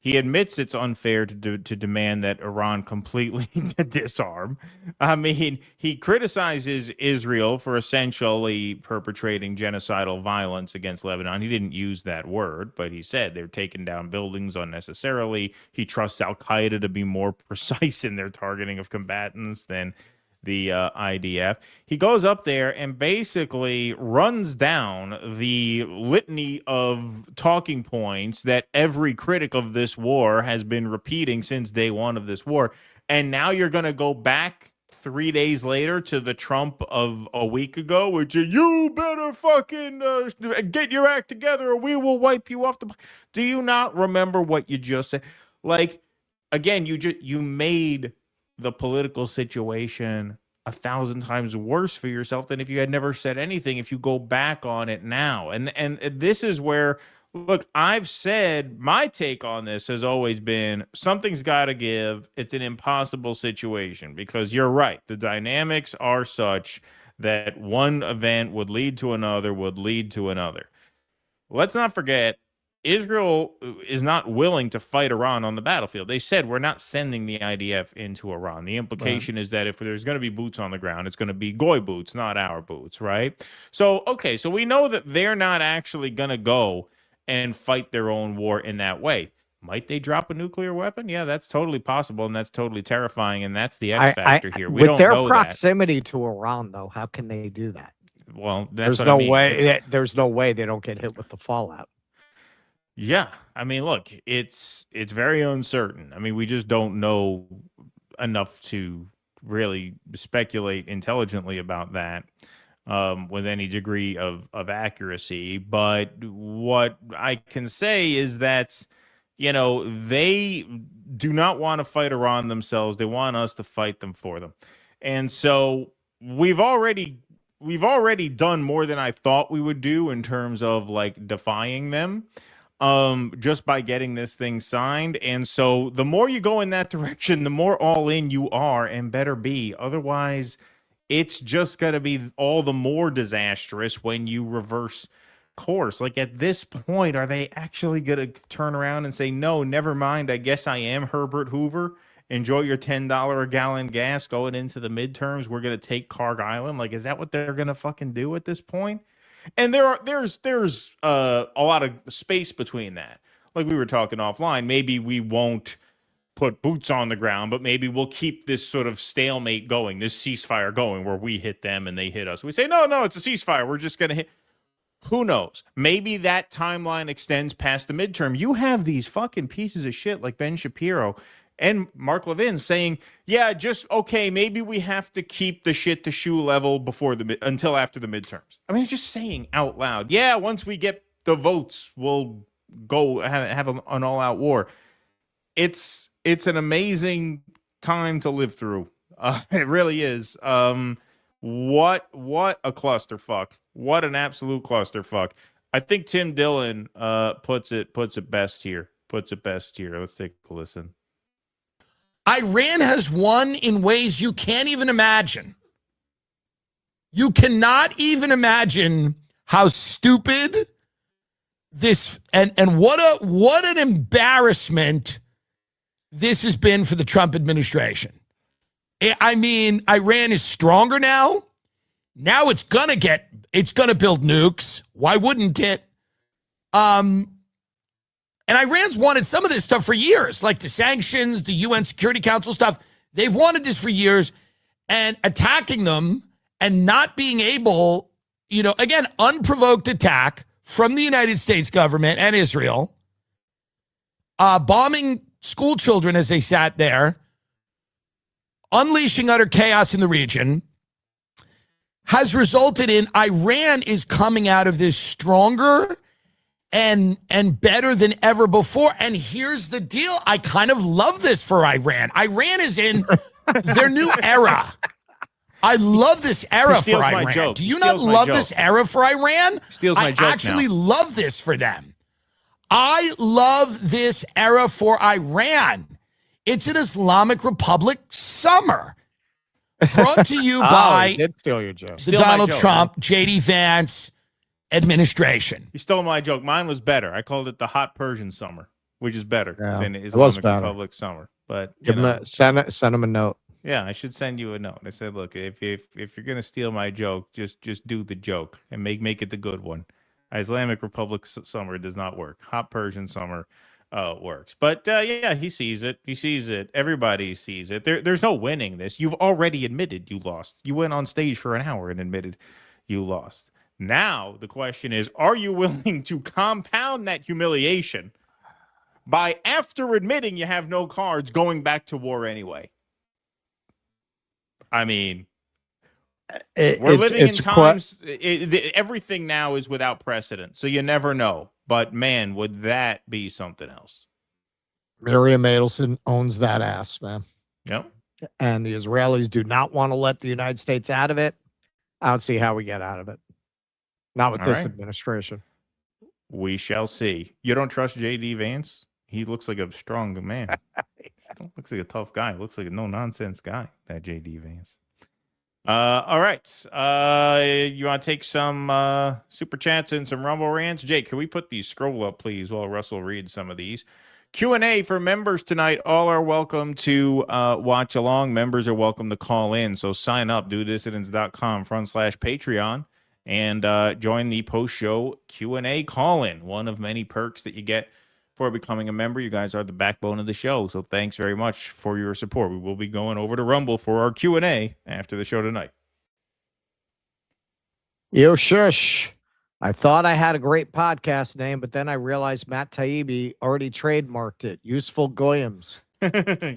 [SPEAKER 8] He admits it's unfair to demand that Iran completely disarm. I mean, he criticizes Israel for essentially perpetrating genocidal violence against Lebanon. He didn't use that word, but he said they're taking down buildings unnecessarily. He trusts Al-Qaeda to be more precise in their targeting of combatants than the IDF. He goes up there and basically runs down the litany of talking points that every critic of this war has been repeating since day one of this war. And now you're going to go back 3 days later to the Trump of a week ago, which is, you better fucking get your act together or we will wipe you off the... Do you not remember what you just said? Like, again, you made the political situation 1,000 times worse for yourself than if you had never said anything, if you go back on it now. And this is where, Look, I've said my take on this has always been something's got to give. It's an impossible situation because you're right. The dynamics are such that one event would lead to another, would lead to another. Let's not forget, Israel is not willing to fight Iran on the battlefield. They said we're not sending the IDF into Iran. The implication is that if there's going to be boots on the ground, it's going to be Goy boots, not our boots, right? So, okay, so we know that they're not actually going to go and fight their own war in that way. Might they drop a nuclear weapon? Yeah, that's totally possible, and that's totally terrifying, and that's the X factor here. We
[SPEAKER 9] with
[SPEAKER 8] don't
[SPEAKER 9] their
[SPEAKER 8] know
[SPEAKER 9] proximity to Iran, though, how can they do that?
[SPEAKER 8] Well,
[SPEAKER 9] there's
[SPEAKER 8] that's what
[SPEAKER 9] no
[SPEAKER 8] I mean.
[SPEAKER 9] way. There's no way they don't get hit with the fallout.
[SPEAKER 8] Yeah, I mean, look, it's very uncertain. I mean, we just don't know enough to really speculate intelligently about that with any degree of accuracy. But what I can say is that, you know, they do not want to fight Iran themselves. They want us to fight them for them. And so we've already done more than I thought we would do in terms of like defying them. Just by getting this thing signed. And so the more you go in that direction, the more all in you are and better be. Otherwise, it's just going to be all the more disastrous when you reverse course. Like at this point, are they actually going to turn around and say, no, never mind. I guess I am Herbert Hoover. Enjoy your $10 a gallon gas going into the midterms. We're going to take Carg Island. Like, is that what they're going to fucking do at this point? And there's a lot of space between that. Like we were talking offline, maybe we won't put boots on the ground, but maybe we'll keep this sort of stalemate going, this ceasefire going where we hit them and they hit us. We say, no, it's a ceasefire. We're just going to hit. Who knows? Maybe that timeline extends past the midterm. You have these fucking pieces of shit like Ben Shapiro and Mark Levin saying, yeah, just okay, maybe we have to keep the shit to shoe level until after the midterms. I mean, just saying out loud, yeah, once we get the votes, we'll go have an all-out war. It's an amazing time to live through. It really is. What a clusterfuck. What an absolute clusterfuck. I think Tim Dillon puts it best here. Let's take a listen.
[SPEAKER 7] Iran has won in ways you can't even imagine. You cannot even imagine how stupid this and what an embarrassment this has been for the Trump administration. I mean, Iran is stronger now. Now it's gonna build nukes. Why wouldn't it? And Iran's wanted some of this stuff for years, like the sanctions, the UN Security Council stuff. They've wanted this for years, and attacking them and not being able, again, unprovoked attack from the United States government and Israel, bombing school children as they sat there, unleashing utter chaos in the region, has resulted in Iran is coming out of this stronger and better than ever before. And here's the deal. I kind of love this for Iran. Iran is in their new era. I love this era for Iran. Do you not love this era for Iran? I actually love this for them. I love this era for Iran. It's an Islamic Republic summer. Brought to you by the Donald Trump, J.D. Vance administration.
[SPEAKER 8] You stole my joke. Mine was better. I called it the hot Persian summer, which is better than Islamic Republic summer. But
[SPEAKER 9] send him a note.
[SPEAKER 8] Yeah, I should send you a note. I said, look, if you're gonna steal my joke, just do the joke and make it the good one. Islamic Republic summer does not work. Hot Persian summer works. But yeah, he sees it. He sees it. Everybody sees it. There's no winning this. You've already admitted you lost. You went on stage for an hour and admitted you lost. Now, the question is, are you willing to compound that humiliation by, after admitting you have no cards, going back to war anyway? I mean, we're living in times, everything now is without precedent, so you never know. But, man, would that be something else?
[SPEAKER 9] Miriam Adelson owns that ass, man.
[SPEAKER 8] Yep.
[SPEAKER 9] And the Israelis do not want to let the United States out of it. I don't see how we get out of it. Not with this administration.
[SPEAKER 8] We shall see. You don't trust J.D. Vance? He looks like a strong man. Looks like a tough guy. Looks like a no-nonsense guy, that J.D. Vance. All right. You want to take some super chats and some Rumble rants? Jake, can we put these scroll up, please, while Russell reads some of these? Q&A for members tonight. All are welcome to watch along. Members are welcome to call in. So sign up, dudissidents.com/Patreon, and join the post-show Q&A call-in. One of many perks that you get for becoming a member. You guys are the backbone of the show, so thanks very much for your support. We will be going over to Rumble for our Q&A after the show tonight.
[SPEAKER 9] Yo, shush. I thought I had a great podcast name, but then I realized Matt Taibbi already trademarked it. Useful Goyams.
[SPEAKER 8] Yeah.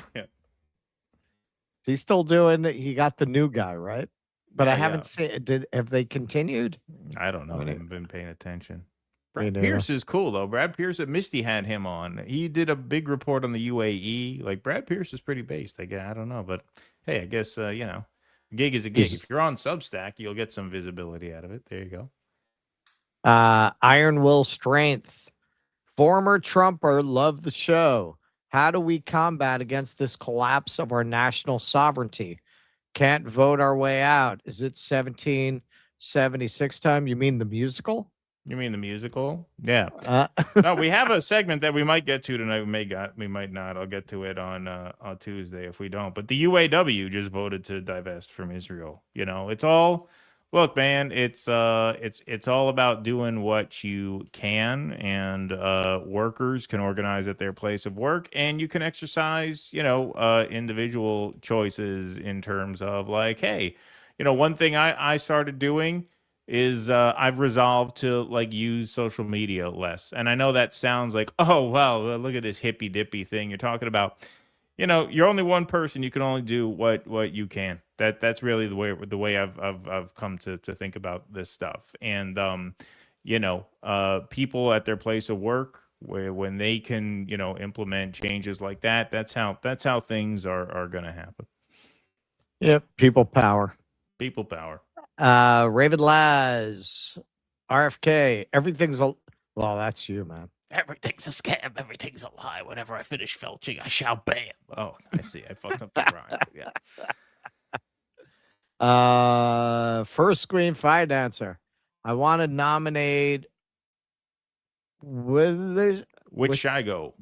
[SPEAKER 9] He's still doing it. He got the new guy, right? But
[SPEAKER 8] Yeah,
[SPEAKER 9] I haven't seen. Have they continued?
[SPEAKER 8] I don't know. I haven't been paying attention.
[SPEAKER 9] Me
[SPEAKER 8] Brad
[SPEAKER 9] neither.
[SPEAKER 8] Pierce is cool, though. Brad Pierce, Misty had him on. He did a big report on the UAE. Like, Brad Pierce is pretty based. I don't know. But, hey, I guess, a gig is a gig. If you're on Substack, you'll get some visibility out of it. There you go.
[SPEAKER 9] Iron Will Strength. Former Trumper, love the show. How do we combat against this collapse of our national sovereignty? Can't vote our way out. Is it 1776 time? You mean the musical?
[SPEAKER 8] You mean the musical? Yeah. No, we have a segment that we might get to tonight. We might not. I'll get to it on Tuesday if we don't. But the UAW just voted to divest from Israel. It's all. Look, man, it's all about doing what you can, and workers can organize at their place of work, and you can exercise, individual choices in terms of like, hey, one thing I started doing is I've resolved to like use social media less. And I know that sounds like, oh, wow, look at this hippy dippy thing you're talking about. You're only one person. You can only do what you can. That's really the way I've come to think about this stuff. And people at their place of work, when they can implement changes like that, that's how things are going to happen.
[SPEAKER 9] Yep, people power.
[SPEAKER 8] People power.
[SPEAKER 9] Raven Laz, RFK. Everything's well. That's you, man.
[SPEAKER 10] Everything's a scam. Everything's a lie. Whenever I finish felching, I shout bam.
[SPEAKER 8] Oh, I see. I fucked up the rhyme.
[SPEAKER 9] Yeah. First screen fire dancer. I want to nominate
[SPEAKER 8] which should I go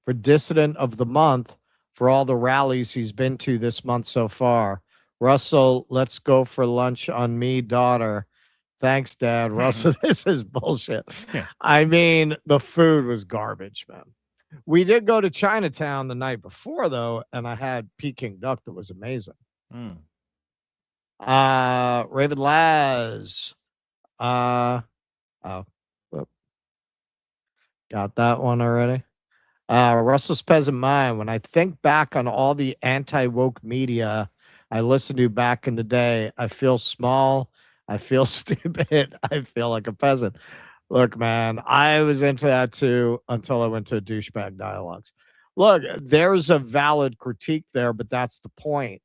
[SPEAKER 9] for Dissident of the Month for all the rallies he's been to this month so far. Russell, let's go for lunch on me, daughter. Thanks, Dad. Russell, this is bullshit.
[SPEAKER 8] Yeah.
[SPEAKER 9] I mean, the food was garbage, man. We did go to Chinatown the night before, though, and I had Peking duck that was amazing. Raven Laz. Got that one already. Russell's Peasant Mind. When I think back on all the anti-woke media I listened to back in the day, I feel small. I feel stupid. I feel like a peasant. Look, man, I was into that too until I went to douchebag dialogues. Look, there's a valid critique there, but that's the point.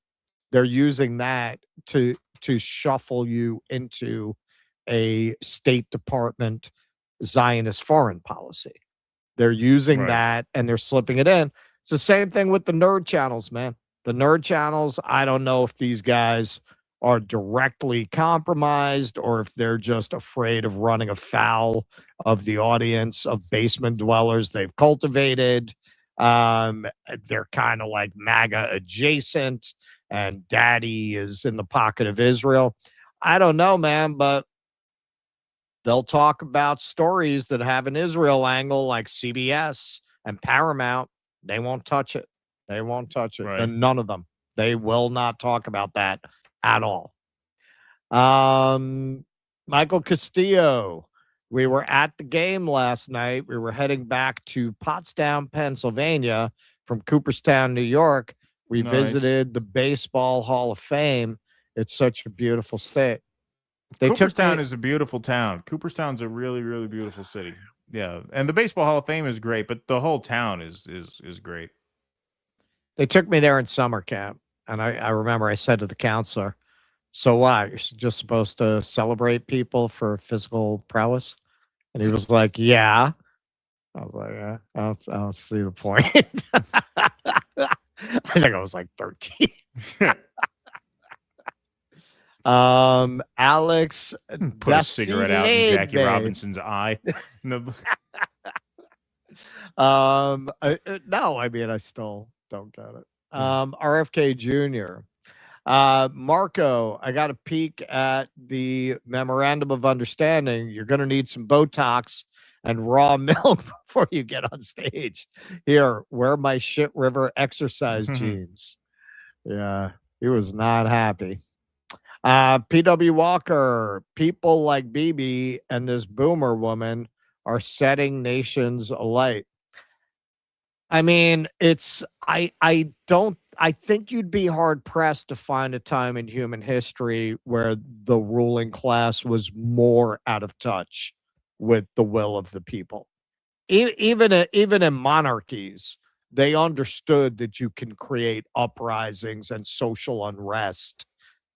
[SPEAKER 9] They're using that to shuffle you into a State Department Zionist foreign policy. They're using that and they're slipping it in. It's the same thing with the nerd channels, man. The nerd channels, I don't know if these guys are directly compromised or if they're just afraid of running afoul of the audience of basement dwellers they've cultivated. They're kind of like MAGA adjacent, and daddy is in the pocket of Israel. I don't know, man, but they'll talk about stories that have an Israel angle like CBS and Paramount. They won't touch it. They won't touch it.
[SPEAKER 8] Right.
[SPEAKER 9] And none of them. They will not talk about that at all. Michael Castillo. We were at the game last night. We were heading back to Pottstown, Pennsylvania from Cooperstown, New York. We visited the Baseball Hall of Fame. It's such a beautiful state.
[SPEAKER 8] Cooperstown is a beautiful town. Cooperstown's a really, really beautiful city. Yeah. And the Baseball Hall of Fame is great, but the whole town is great.
[SPEAKER 9] They took me there in summer camp. And I remember I said to the counselor, so what? You're just supposed to celebrate people for physical prowess? And he was like, yeah. I was like, yeah, I don't see the point. I think I was like 13. Alex
[SPEAKER 8] Put a cigarette out in Jackie
[SPEAKER 9] Dasilebe.
[SPEAKER 8] Robinson's eye. No.
[SPEAKER 9] No, I mean, I still don't get it. RFK Jr. Marco, I got a peek at the memorandum of understanding. You're going to need some Botox and raw milk before you get on stage. Here, wear my shit river exercise jeans. Yeah, he was not happy. PW Walker, people like Bibi and this boomer woman are setting nations alight. I mean, I think you'd be hard pressed to find a time in human history where the ruling class was more out of touch with the will of the people. Even in monarchies, they understood that you can create uprisings and social unrest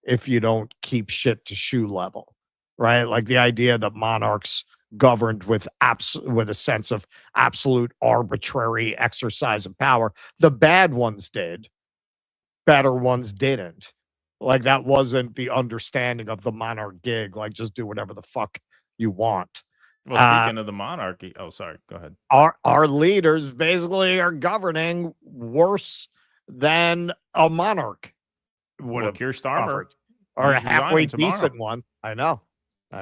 [SPEAKER 9] if you don't keep shit to shoe level, right? Like the idea that monarchs governed with a sense of absolute arbitrary exercise of power. The bad ones did, better ones didn't. Like that wasn't the understanding of the monarch gig. Like just do whatever the fuck you want.
[SPEAKER 8] Well, speaking of the monarchy, oh, sorry, go ahead.
[SPEAKER 9] Our leaders basically are governing worse than a monarch would have
[SPEAKER 8] Keir Starmer,
[SPEAKER 9] covered, or a
[SPEAKER 8] he's
[SPEAKER 9] halfway
[SPEAKER 8] resigning tomorrow.
[SPEAKER 9] decent one. I know.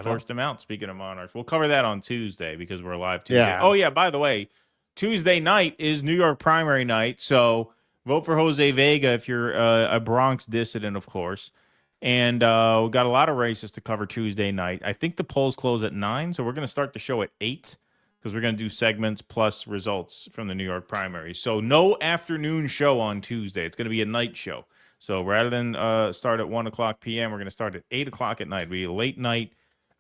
[SPEAKER 8] Forced him out. Speaking of monarchs, we'll cover that on Tuesday because we're live Tuesday.
[SPEAKER 9] Yeah.
[SPEAKER 8] Oh yeah, by the way, Tuesday night is New York primary night, so vote for Jose Vega if you're a Bronx dissident, of course. And we've got a lot of races to cover Tuesday night. I think the polls close at 9, so we're going to start the show at 8 because we're going to do segments plus results from the New York primary. So no afternoon show on Tuesday. It's going to be a night show. So rather than start at 1 o'clock p.m., we're going to start at 8 o'clock at night. It'll be a late night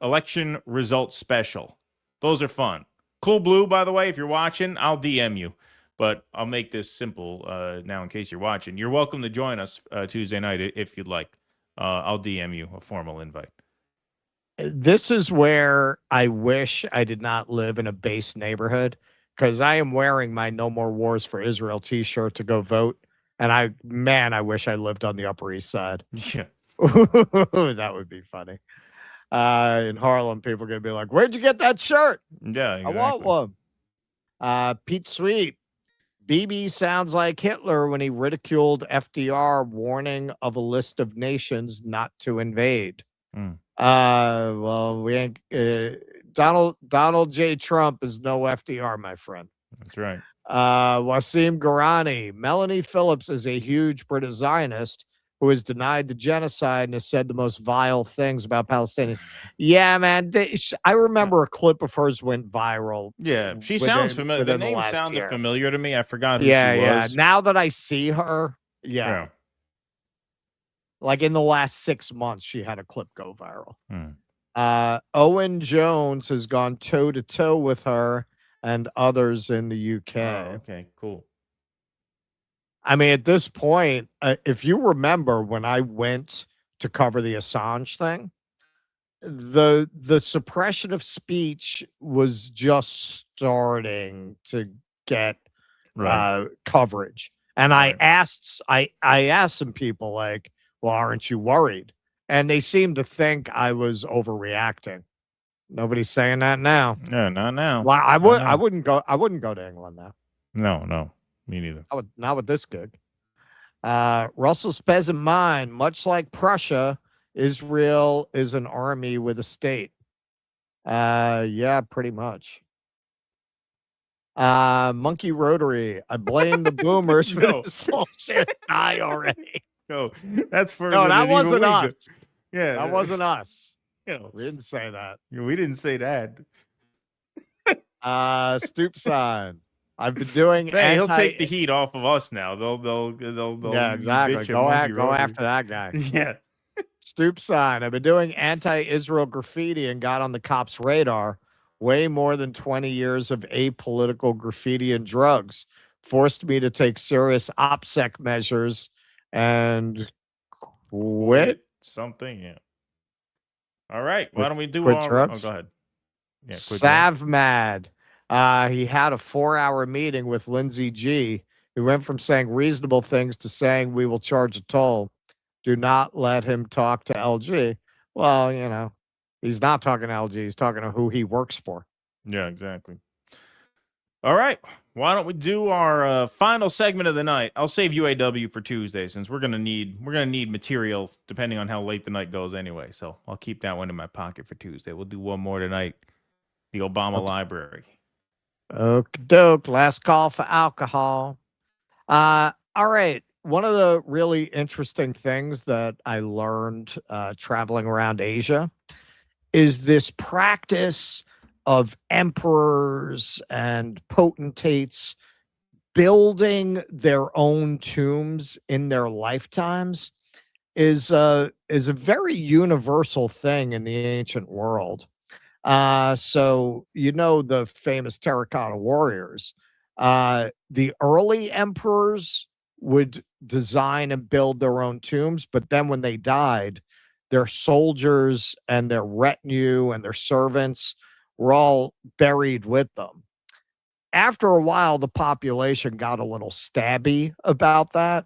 [SPEAKER 8] election results special. Those are fun. Cool Blue, by the way, if you're watching, I'll DM you. But I'll make this simple now in case you're watching. You're welcome to join us Tuesday night if you'd like. I'll DM you a formal invite.
[SPEAKER 9] This is where I wish I did not live in a base neighborhood, because I am wearing my No More Wars for Israel t-shirt to go vote. And I wish I lived on the Upper East Side.
[SPEAKER 8] Yeah.
[SPEAKER 9] That would be funny. In Harlem, people are going to be like, where'd you get that shirt?
[SPEAKER 8] Yeah, exactly.
[SPEAKER 9] I want one. Pete Sweet. Bibi sounds like Hitler when he ridiculed FDR, warning of a list of nations not to invade. Well, we ain't. Donald J. Trump is no FDR, my friend.
[SPEAKER 8] That's right.
[SPEAKER 9] Wasim Garani. Melanie Phillips is a huge British Zionist who has denied the genocide and has said the most vile things about Palestinians. Yeah, man. I remember a clip of hers went viral.
[SPEAKER 8] Yeah, she sounds familiar. The name sounded familiar to me. I forgot who she was.
[SPEAKER 9] Yeah. Now that I see her, yeah. Like in the last 6 months, she had a clip go viral. Owen Jones has gone toe-to-toe with her and others in the UK.
[SPEAKER 8] Oh, okay, cool.
[SPEAKER 9] I mean, at this point, if you remember when I went to cover the Assange thing, the suppression of speech was just starting to get coverage. And I asked some people like, well, aren't you worried? And they seemed to think I was overreacting. Nobody's saying that now.
[SPEAKER 8] No, not now.
[SPEAKER 9] Well, I wouldn't go to England now.
[SPEAKER 8] No, me neither.
[SPEAKER 9] Not with this gig. Russell's Peasant Mine, much like Prussia, Israel is an army with a state. Yeah, pretty much. Monkey Rotary, I blame the boomers for this bullshit. Die already.
[SPEAKER 8] No, that's for
[SPEAKER 9] that wasn't us.
[SPEAKER 8] Yeah,
[SPEAKER 9] that wasn't us.
[SPEAKER 8] You know,
[SPEAKER 9] we didn't say that.
[SPEAKER 8] We didn't say that.
[SPEAKER 9] Stoop sign. I've been doing.
[SPEAKER 8] He'll take the heat off of us now. They'll
[SPEAKER 9] yeah, exactly. Go after that guy.
[SPEAKER 8] Yeah.
[SPEAKER 9] Stoop sign. I've been doing anti-Israel graffiti and got on the cops' radar. Way more than 20 years of apolitical graffiti and drugs forced me to take serious OPSEC measures and quit
[SPEAKER 8] something. Yeah. All right. Why don't we do
[SPEAKER 9] quit
[SPEAKER 8] our?
[SPEAKER 9] drugs?
[SPEAKER 8] Oh, go ahead. Yeah,
[SPEAKER 9] Savmad. He had a 4-hour meeting with Lindsey G. He went from saying reasonable things to saying we will charge a toll. Do not let him talk to LG. Well, he's not talking to LG. He's talking to who he works for.
[SPEAKER 8] Yeah, exactly. All right. Why don't we do our final segment of the night? I'll save UAW for Tuesday since we're gonna need material depending on how late the night goes anyway. So I'll keep that one in my pocket for Tuesday. We'll do one more tonight. The Obama Library.
[SPEAKER 9] Okie doke. Last call for alcohol. All right. One of the really interesting things that I learned traveling around Asia is this practice of emperors and potentates building their own tombs in their lifetimes is a very universal thing in the ancient world. So the famous terracotta warriors. The early emperors would design and build their own tombs, but then when they died, their soldiers and their retinue and their servants were all buried with them. After a while, the population got a little stabby about that.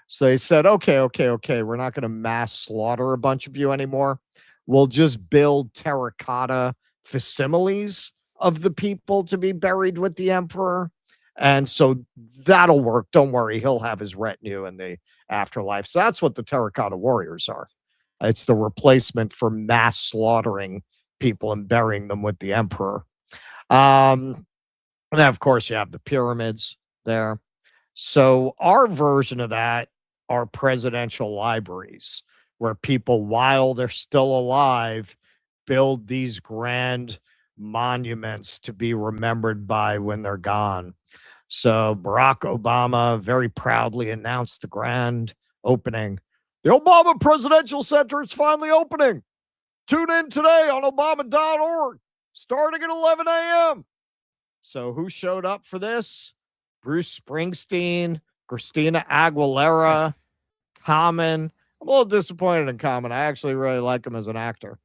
[SPEAKER 9] So they said, okay, we're not going to mass slaughter a bunch of you anymore. We'll just build terracotta facsimiles of the people to be buried with the emperor. And so that'll work. Don't worry. He'll have his retinue in the afterlife. So that's what the terracotta warriors are. It's the replacement for mass slaughtering people and burying them with the emperor. And then, of course, you have the pyramids there. So our version of that are presidential libraries, where people, while they're still alive, build these grand monuments to be remembered by when they're gone. So Barack Obama very proudly announced the grand opening. The Obama Presidential Center is finally opening. Tune in today on Obama.org, starting at 11 a.m. So who showed up for this? Bruce Springsteen, Christina Aguilera, Common. I'm a little disappointed in Common. I actually really like him as an actor.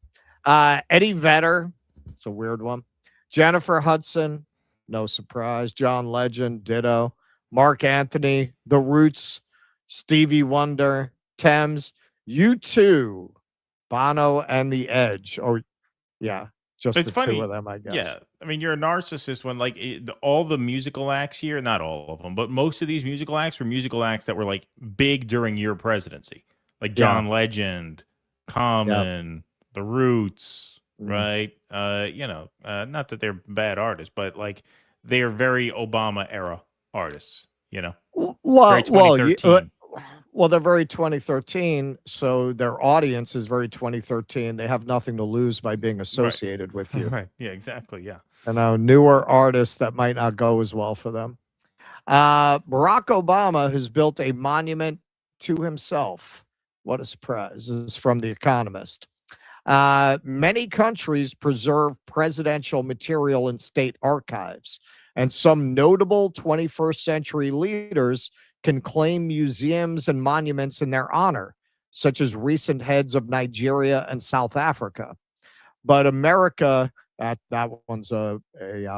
[SPEAKER 9] Eddie Vedder. It's a weird one. Jennifer Hudson. No surprise. John Legend. Ditto. Mark Anthony. The Roots. Stevie Wonder. Thames. U2. Bono and The Edge. Or, yeah. Just
[SPEAKER 8] It's
[SPEAKER 9] the
[SPEAKER 8] funny.
[SPEAKER 9] two of them, I guess.
[SPEAKER 8] Yeah, I mean, you're a narcissist when all the musical acts here, not all of them, but most of these musical acts were musical acts that were like big during your presidency, like John Legend, Common, The Roots, right? Not that they're bad artists, but like they are very Obama era artists. Very 2013.
[SPEAKER 9] Well, they're very 2013, so their audience is very 2013. They have nothing to lose by being associated with you.
[SPEAKER 8] Right. Yeah, exactly. Yeah.
[SPEAKER 9] Newer artists that might not go as well for them. Barack Obama has built a monument to himself. What a surprise. This is from The Economist. Many countries preserve presidential material in state archives, and some notable 21st century leaders can claim museums and monuments in their honor, such as recent heads of Nigeria and South Africa. But America, that one's a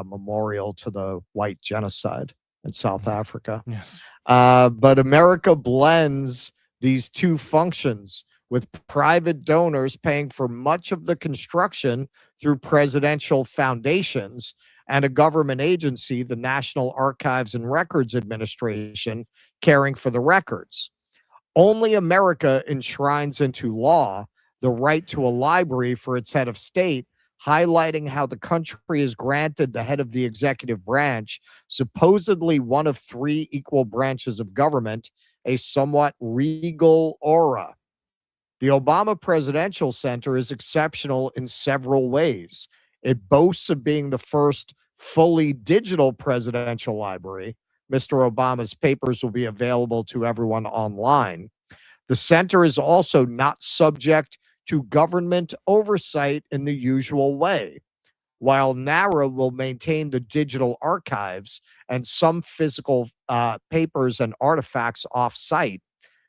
[SPEAKER 9] memorial to the white genocide in South Africa.
[SPEAKER 8] Yes.
[SPEAKER 9] But America blends these two functions, with private donors paying for much of the construction through presidential foundations and a government agency, the National Archives and Records Administration, caring for the records. Only America enshrines into law the right to a library for its head of state, highlighting how the country is granted the head of the executive branch, supposedly one of three equal branches of government, a somewhat regal aura. The Obama Presidential Center is exceptional in several ways. It boasts of being the first fully digital presidential library. Mr. Obama's papers will be available to everyone online. The center is also not subject to government oversight in the usual way. While NARA will maintain the digital archives and some physical papers and artifacts off-site,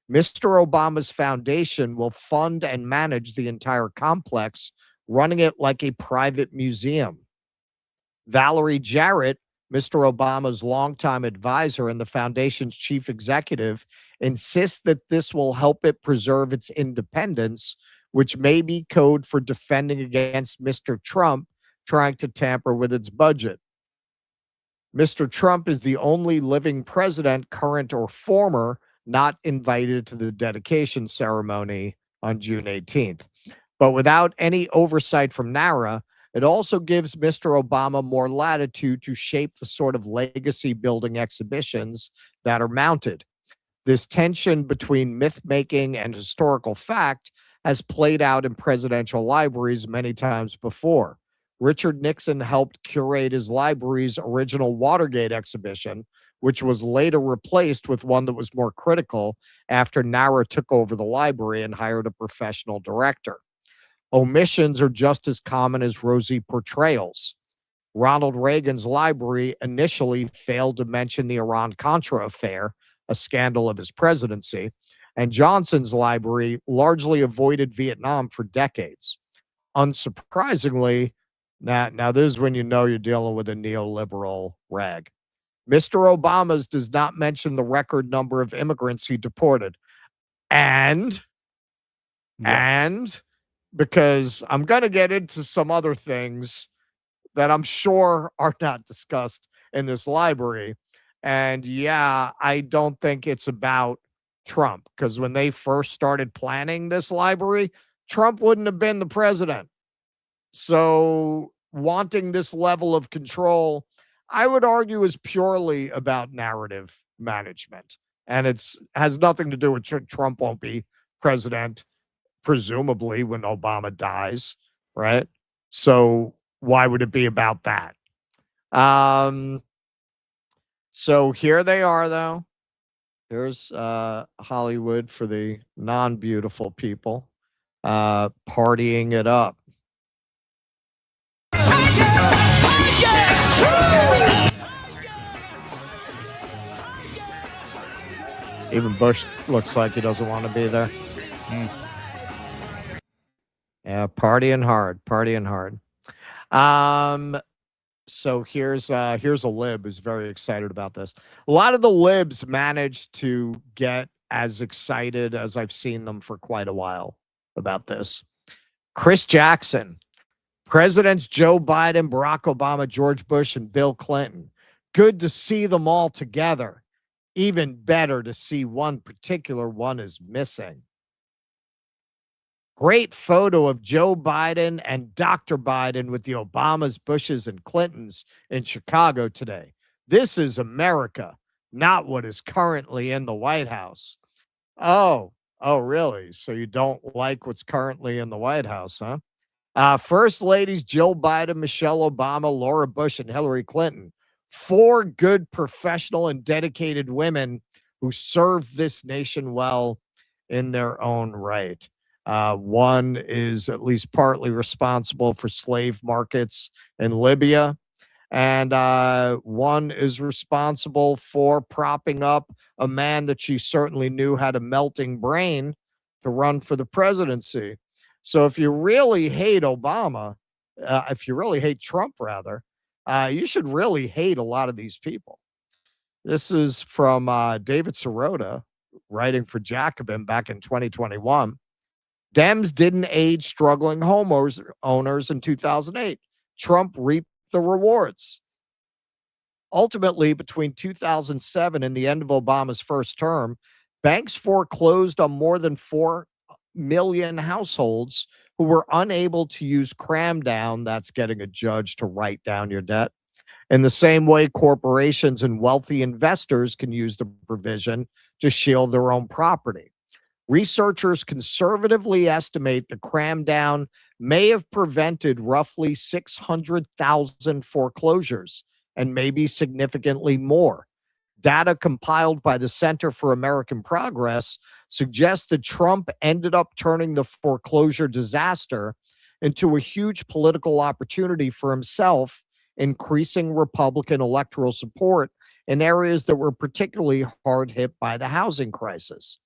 [SPEAKER 9] Mr. Obama's foundation will fund and manage the entire complex, running it like a private museum. Valerie Jarrett, Mr. Obama's longtime advisor and the foundation's chief executive, insists that this will help it preserve its independence, which may be code for defending against Mr. Trump trying to tamper with its budget. Mr. Trump is the only living president, current or former, not invited to the dedication ceremony on June 18th. But without any oversight from NARA, it also gives Mr. Obama more latitude to shape the sort of legacy building exhibitions that are mounted. This tension between myth making and historical fact has played out in presidential libraries many times before. Richard Nixon helped curate his library's original Watergate exhibition, which was later replaced with one that was more critical after NARA took over the library and hired a professional director. Omissions are just as common as rosy portrayals. Ronald Reagan's library initially failed to mention the Iran-Contra affair, a scandal of his presidency, and Johnson's library largely avoided Vietnam for decades. Unsurprisingly, now this is when you know you're dealing with a neoliberal rag. Mr. Obama's does not mention the record number of immigrants he deported. And because I'm going to get into some other things that I'm sure are not discussed in this library. And yeah, I don't think it's about Trump, because when they first started planning this library, Trump wouldn't have been the president. So wanting this level of control, I would argue, is purely about narrative management. And has nothing to do with Trump won't be president, presumably, when Obama dies, right? So why would it be about that? So here they are, though. There's Hollywood for the non-beautiful people, partying it up. Even Bush looks like he doesn't want to be there. Yeah, partying hard. So here's a lib who's very excited about this. A lot of the libs managed to get as excited as I've seen them for quite a while about this. Chris Jackson, Presidents Joe Biden, Barack Obama, George Bush, and Bill Clinton. Good to see them all together. Even better to see one particular one is missing. Great photo of Joe Biden and Dr. Biden with the Obamas, Bushes, and Clintons in Chicago today. This is America, not what is currently in the White House. Oh, really? So you don't like what's currently in the White House, huh? First ladies Jill Biden, Michelle Obama, Laura Bush, and Hillary Clinton. 4 good, professional, and dedicated women who served this nation well in their own right. One is at least partly responsible for slave markets in Libya, and one is responsible for propping up a man that she certainly knew had a melting brain to run for the presidency. So if you really hate Obama, if you really hate Trump, rather, you should really hate a lot of these people. This is from David Sirota, writing for Jacobin back in 2021. Dems didn't aid struggling homeowners in 2008. Trump reaped the rewards. Ultimately, between 2007 and the end of Obama's first term, banks foreclosed on more than 4 million households who were unable to use cram down, that's getting a judge to write down your debt. In the same way, corporations and wealthy investors can use the provision to shield their own property. Researchers conservatively estimate the cram down may have prevented roughly 600,000 foreclosures and maybe significantly more. Data compiled by the Center for American Progress suggests that Trump ended up turning the foreclosure disaster into a huge political opportunity for himself, increasing Republican electoral support in areas that were particularly hard hit by the housing crisis.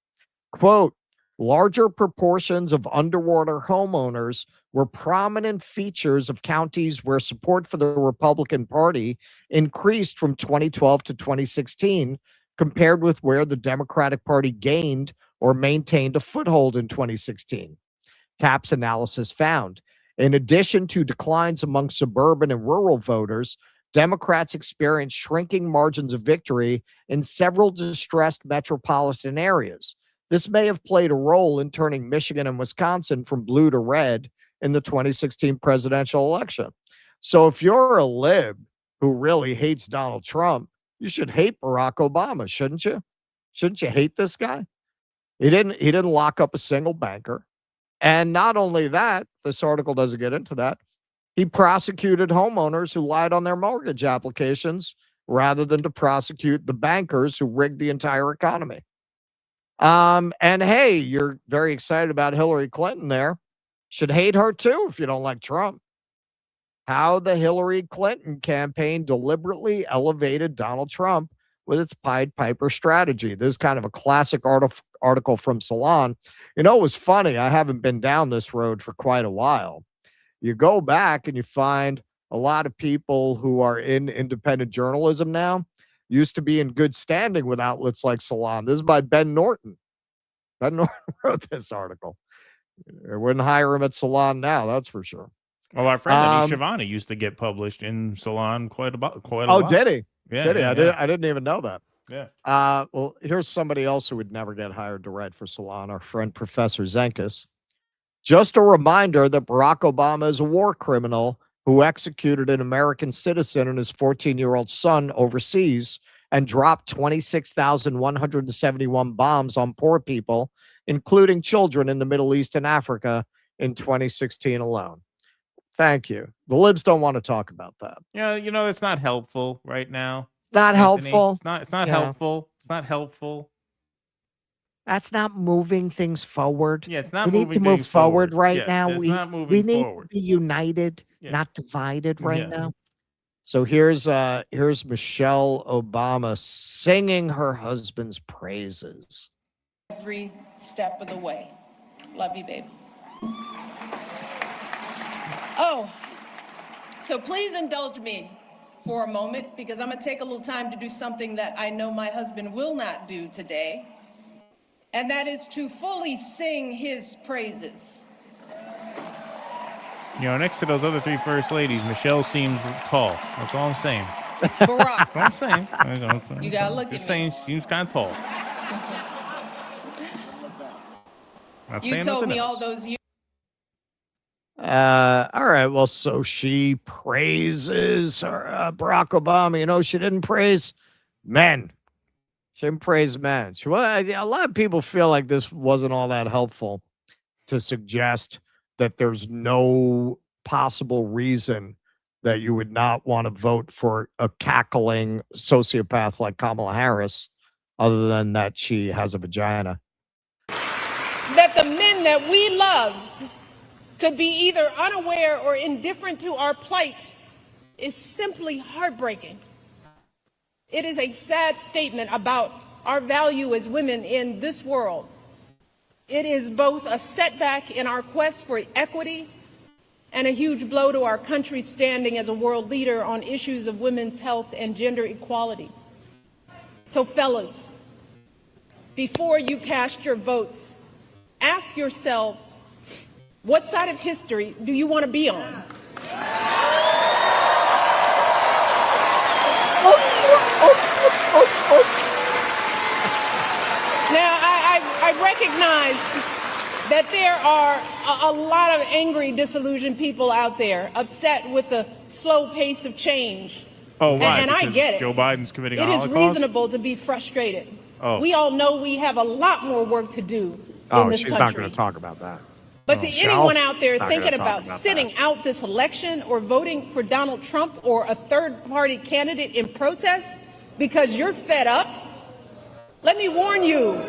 [SPEAKER 9] Quote, Larger proportions of underwater homeowners were prominent features of counties where support for the Republican Party increased from 2012 to 2016, compared with where the Democratic Party gained or maintained a foothold in 2016. CAP's analysis found, in addition to declines among suburban and rural voters, Democrats experienced shrinking margins of victory in several distressed metropolitan areas. This may have played a role in turning Michigan and Wisconsin from blue to red in the 2016 presidential election. So if you're a lib who really hates Donald Trump, you should hate Barack Obama, shouldn't you? Shouldn't you hate this guy? He didn't lock up a single banker. And not only that, this article doesn't get into that. He prosecuted homeowners who lied on their mortgage applications rather than to prosecute the bankers who rigged the entire economy. And hey, you're very excited about Hillary Clinton there. Should hate her too if you don't like Trump. How the Hillary Clinton campaign deliberately elevated Donald Trump with its Pied Piper strategy. This is kind of a classic article from Salon. You know, it was funny. I haven't been down this road for quite a while. You go back and you find a lot of people who are in independent journalism now used to be in good standing with outlets like Salon. This is by Ben Norton. Ben Norton wrote this article. I wouldn't hire him at Salon now, that's for sure.
[SPEAKER 8] Well, our friend Anish Shivani used to get published in Salon quite a lot.
[SPEAKER 9] Oh, did he?
[SPEAKER 8] Yeah,
[SPEAKER 9] did he?
[SPEAKER 8] yeah,
[SPEAKER 9] I didn't even know that.
[SPEAKER 8] Yeah.
[SPEAKER 9] Well, here's somebody else who would never get hired to write for Salon, our friend Professor Zenkis. Just a reminder that Barack Obama is a war criminal who executed an American citizen and his 14-year-old son overseas and dropped 26,171 bombs on poor people, including children in the Middle East and Africa in 2016 alone. Thank you. The libs don't want to talk about that.
[SPEAKER 8] Yeah, you know, it's not helpful right now.
[SPEAKER 9] It's not
[SPEAKER 8] Anthony.
[SPEAKER 9] helpful.
[SPEAKER 8] It's not helpful. It's not helpful.
[SPEAKER 9] That's not moving things forward.
[SPEAKER 8] Yeah, it's not
[SPEAKER 9] we
[SPEAKER 8] moving
[SPEAKER 9] need to move
[SPEAKER 8] things
[SPEAKER 9] forward right
[SPEAKER 8] Yeah,
[SPEAKER 9] now.
[SPEAKER 8] it's
[SPEAKER 9] We
[SPEAKER 8] not moving
[SPEAKER 9] need
[SPEAKER 8] forward.
[SPEAKER 9] to be united,
[SPEAKER 8] Yeah.
[SPEAKER 9] not divided right
[SPEAKER 8] Yeah.
[SPEAKER 9] now. So here's Michelle Obama singing her husband's praises.
[SPEAKER 18] Every step of the way. Love you, babe. Oh, so please indulge me for a moment because I'm going to take a little time to do something that I know my husband will not do today, and that is to fully sing his praises.
[SPEAKER 8] You know, next to those other three first ladies, Michelle seems tall. That's all I'm saying.
[SPEAKER 18] Barack.
[SPEAKER 8] That's all I'm saying.
[SPEAKER 18] You got to look
[SPEAKER 8] Just
[SPEAKER 18] at
[SPEAKER 8] saying,
[SPEAKER 18] me.
[SPEAKER 8] she seems kind of tall. Not
[SPEAKER 18] You
[SPEAKER 8] saying
[SPEAKER 18] told
[SPEAKER 8] nothing
[SPEAKER 18] me
[SPEAKER 8] else.
[SPEAKER 18] all those years.
[SPEAKER 9] All right. Well, so she praises Barack Obama. You know, she didn't praise men. She didn't praise men. A lot of people feel like this wasn't all that helpful to suggest that there's no possible reason that you would not want to vote for a cackling sociopath like Kamala Harris, other than that she has a vagina.
[SPEAKER 18] That the men that we love could be either unaware or indifferent to our plight is simply heartbreaking. It is a sad statement about our value as women in this world. It is both a setback in our quest for equity and a huge blow to our country's standing as a world leader on issues of women's health and gender equality. So fellas, before you cast your votes, ask yourselves, what side of history do you want to be on? Now, I recognize that there are a lot of angry, disillusioned people out there, upset with the slow pace of change.
[SPEAKER 8] Oh, why?
[SPEAKER 18] And I
[SPEAKER 8] Because
[SPEAKER 18] get it.
[SPEAKER 8] Joe Biden's committing a
[SPEAKER 18] It is
[SPEAKER 8] Holocaust?
[SPEAKER 18] reasonable to be frustrated.
[SPEAKER 8] Oh.
[SPEAKER 18] We all know we have a lot more work to do
[SPEAKER 9] Oh,
[SPEAKER 18] in this
[SPEAKER 9] she's
[SPEAKER 18] country.
[SPEAKER 9] not going to talk about that.
[SPEAKER 18] But
[SPEAKER 9] Oh,
[SPEAKER 18] to
[SPEAKER 9] Michelle,
[SPEAKER 18] anyone out there
[SPEAKER 9] not
[SPEAKER 18] thinking
[SPEAKER 9] gonna talk
[SPEAKER 18] about
[SPEAKER 9] about
[SPEAKER 18] sitting out this election or voting for Donald Trump or a third-party candidate in protest because you're fed up, let me warn you,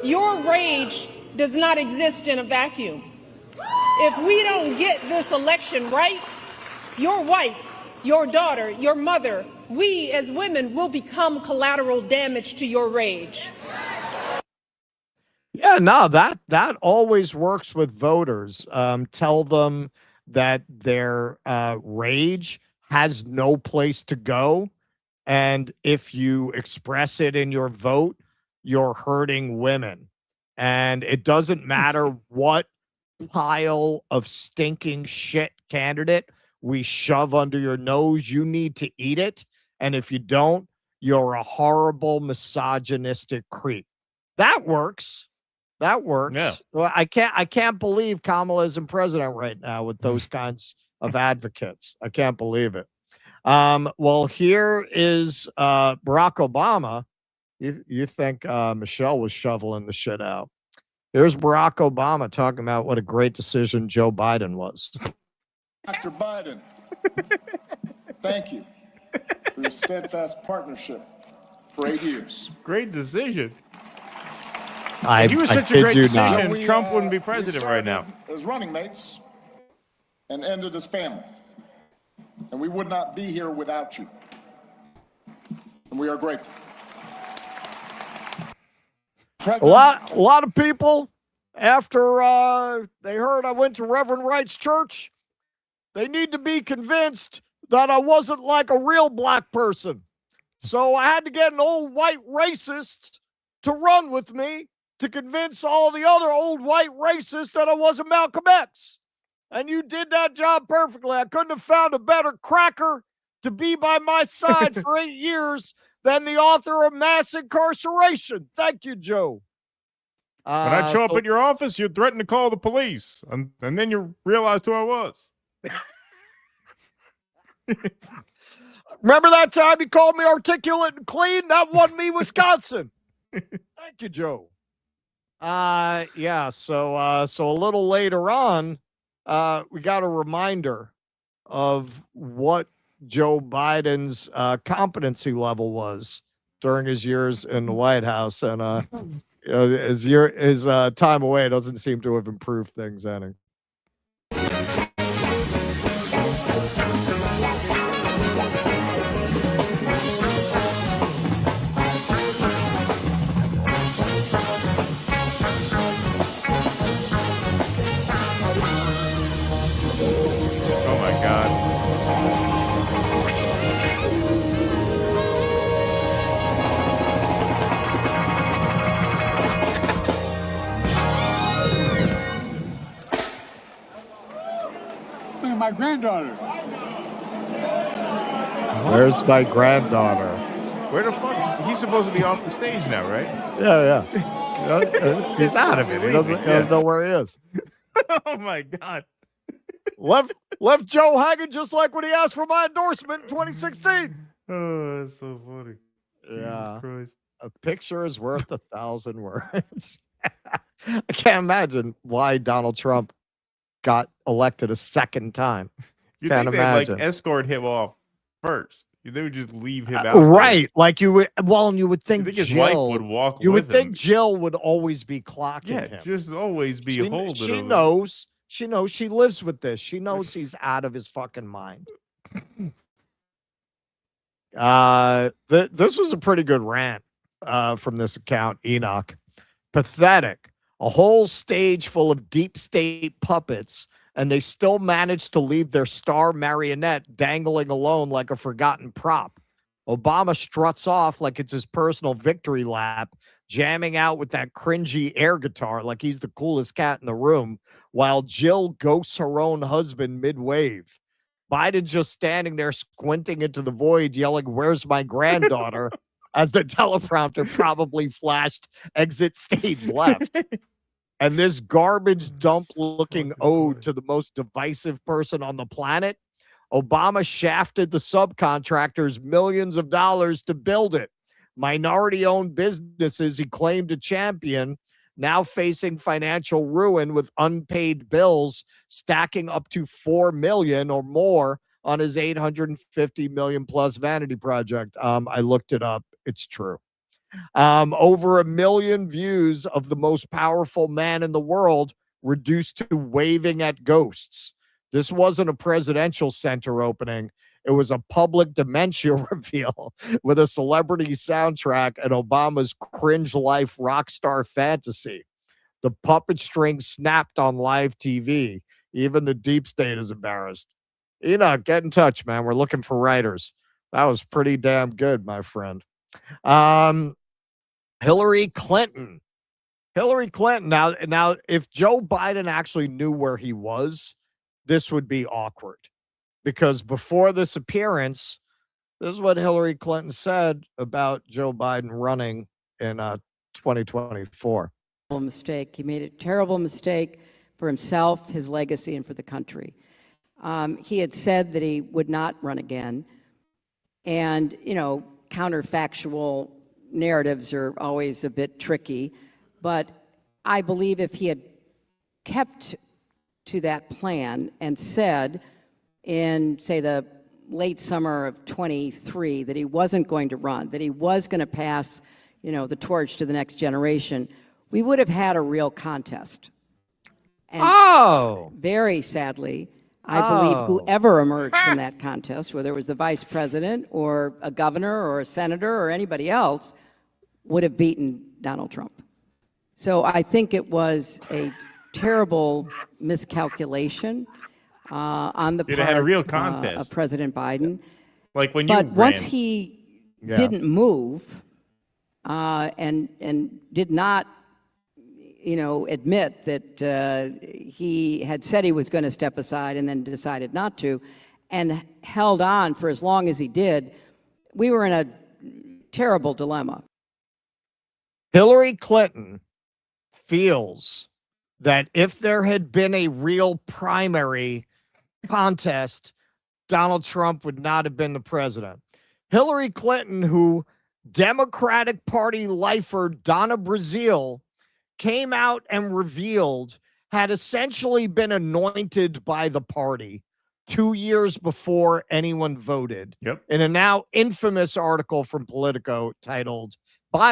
[SPEAKER 18] your rage does not exist in a vacuum. If we don't get this election right, your wife, your daughter, your mother, we as women will become collateral damage to your rage.
[SPEAKER 9] Yeah, no, that always works with voters. Tell them that their rage has no place to go, and if you express it in your vote, you're hurting women. And it doesn't matter what pile of stinking shit candidate we shove under your nose, you need to eat it. And if you don't, you're a horrible misogynistic creep. That works. That works.
[SPEAKER 8] Yeah.
[SPEAKER 9] Well, I can't believe Kamala isn't president right now with those kinds of advocates. I can't believe it. Well, here is Barack Obama. You think Michelle was shoveling the shit out. Here's Barack Obama talking about what a great decision Joe Biden was.
[SPEAKER 11] Dr. Biden, thank you for your steadfast partnership for 8 years.
[SPEAKER 8] Great decision.
[SPEAKER 11] If
[SPEAKER 8] he was such a great decision, Trump wouldn't be president right now.
[SPEAKER 11] As running mates and ended as family. And we would not be here without you. And we are grateful.
[SPEAKER 9] A lot of people, after they heard I went to Reverend Wright's church, they need to be convinced that I wasn't like a real black person. So I had to get an old white racist to run with me to convince all the other old white racists that I wasn't Malcolm X. And you did that job perfectly. I couldn't have found a better cracker to be by my side for 8 years than the author of Mass Incarceration. Thank you, Joe.
[SPEAKER 8] When I show up at your office, you threaten to call the police, and then you realize who I was.
[SPEAKER 9] Remember that time you called me articulate and clean? That won me Wisconsin. Thank you, Joe. Yeah, so a little later on, we got a reminder of what Joe Biden's competency level was during his years in the White House, and his time away doesn't seem to have improved things any.
[SPEAKER 8] Oh my God.
[SPEAKER 11] Look at my granddaughter.
[SPEAKER 9] Where's my granddaughter?
[SPEAKER 8] Where the fuck? He's supposed to be off the stage now, right?
[SPEAKER 9] Yeah. He's out of it. He doesn't know where he is.
[SPEAKER 8] Oh my God.
[SPEAKER 9] Left Joe hanging just like when he asked for my endorsement in 2016.
[SPEAKER 8] Oh, that's so funny.
[SPEAKER 9] Yeah.
[SPEAKER 8] Jesus Christ.
[SPEAKER 9] A picture is worth 1,000 words. I can't imagine why Donald Trump got elected a second time.
[SPEAKER 8] You
[SPEAKER 9] Can't
[SPEAKER 8] think they'd
[SPEAKER 9] imagine.
[SPEAKER 8] like escort him off first? They would just leave him out.
[SPEAKER 9] Right. Like you would, well, and you would think,
[SPEAKER 8] You think his
[SPEAKER 9] Jill
[SPEAKER 8] wife would walk
[SPEAKER 9] You would
[SPEAKER 8] with
[SPEAKER 9] think
[SPEAKER 8] him.
[SPEAKER 9] Jill would always be clocking
[SPEAKER 8] Yeah,
[SPEAKER 9] him.
[SPEAKER 8] just always be holding
[SPEAKER 9] She
[SPEAKER 8] him.
[SPEAKER 9] knows. She knows. She lives with this. She knows he's out of his fucking mind. This was a pretty good rant from this account, Enoch. Pathetic. A whole stage full of deep state puppets, and they still managed to leave their star marionette dangling alone like a forgotten prop. Obama struts off like it's his personal victory lap, jamming out with that cringy air guitar like he's the coolest cat in the room, while Jill ghosts her own husband mid-wave. Biden just standing there squinting into the void, yelling, "Where's my granddaughter?" as the teleprompter probably flashed exit stage left. And this garbage dump looking ode to the most divisive person on the planet, Obama shafted the subcontractors millions of dollars to build it. Minority-owned businesses he claimed to champion now facing financial ruin with unpaid bills stacking up to $4 million or more on his $850 million plus vanity project. I looked it up. It's true. Over 1 million views of the most powerful man in the world reduced to waving at ghosts. This wasn't a presidential center opening. It was a public dementia reveal with a celebrity soundtrack and Obama's cringe life rock star fantasy. The puppet string snapped on live TV. Even the deep state is embarrassed. Enoch, get in touch, man. We're looking for writers. That was pretty damn good, my friend. Hillary Clinton. Now, if Joe Biden actually knew where he was, this would be awkward. Because before this appearance, this is what Hillary Clinton said about Joe Biden running in 2024.
[SPEAKER 12] Mistake. He made a terrible mistake for himself, his legacy, and for the country. He had said that he would not run again. And, counterfactual narratives are always a bit tricky. But I believe if he had kept to that plan and said in, say, the late summer of 23 that he wasn't going to run, that he was going to pass, the torch to the next generation, we would have had a real contest. And very sadly, I believe whoever emerged from that contest, whether it was the vice president or a governor or a senator or anybody else, would have beaten Donald Trump. So I think it was a terrible miscalculation on the part
[SPEAKER 8] had a real contest.
[SPEAKER 12] Of President Biden.
[SPEAKER 8] Like when you
[SPEAKER 12] But
[SPEAKER 8] ran.
[SPEAKER 12] once he didn't move and did not, admit that he had said he was going to step aside and then decided not to, and held on for as long as he did, we were in a terrible dilemma.
[SPEAKER 9] Hillary Clinton feels that if there had been a real primary contest, Donald Trump would not have been the president. Hillary Clinton, who Democratic Party lifer Donna Brazile came out and revealed had essentially been anointed by the party 2 years before anyone voted.
[SPEAKER 8] Yep.
[SPEAKER 9] In a now infamous article from Politico titled,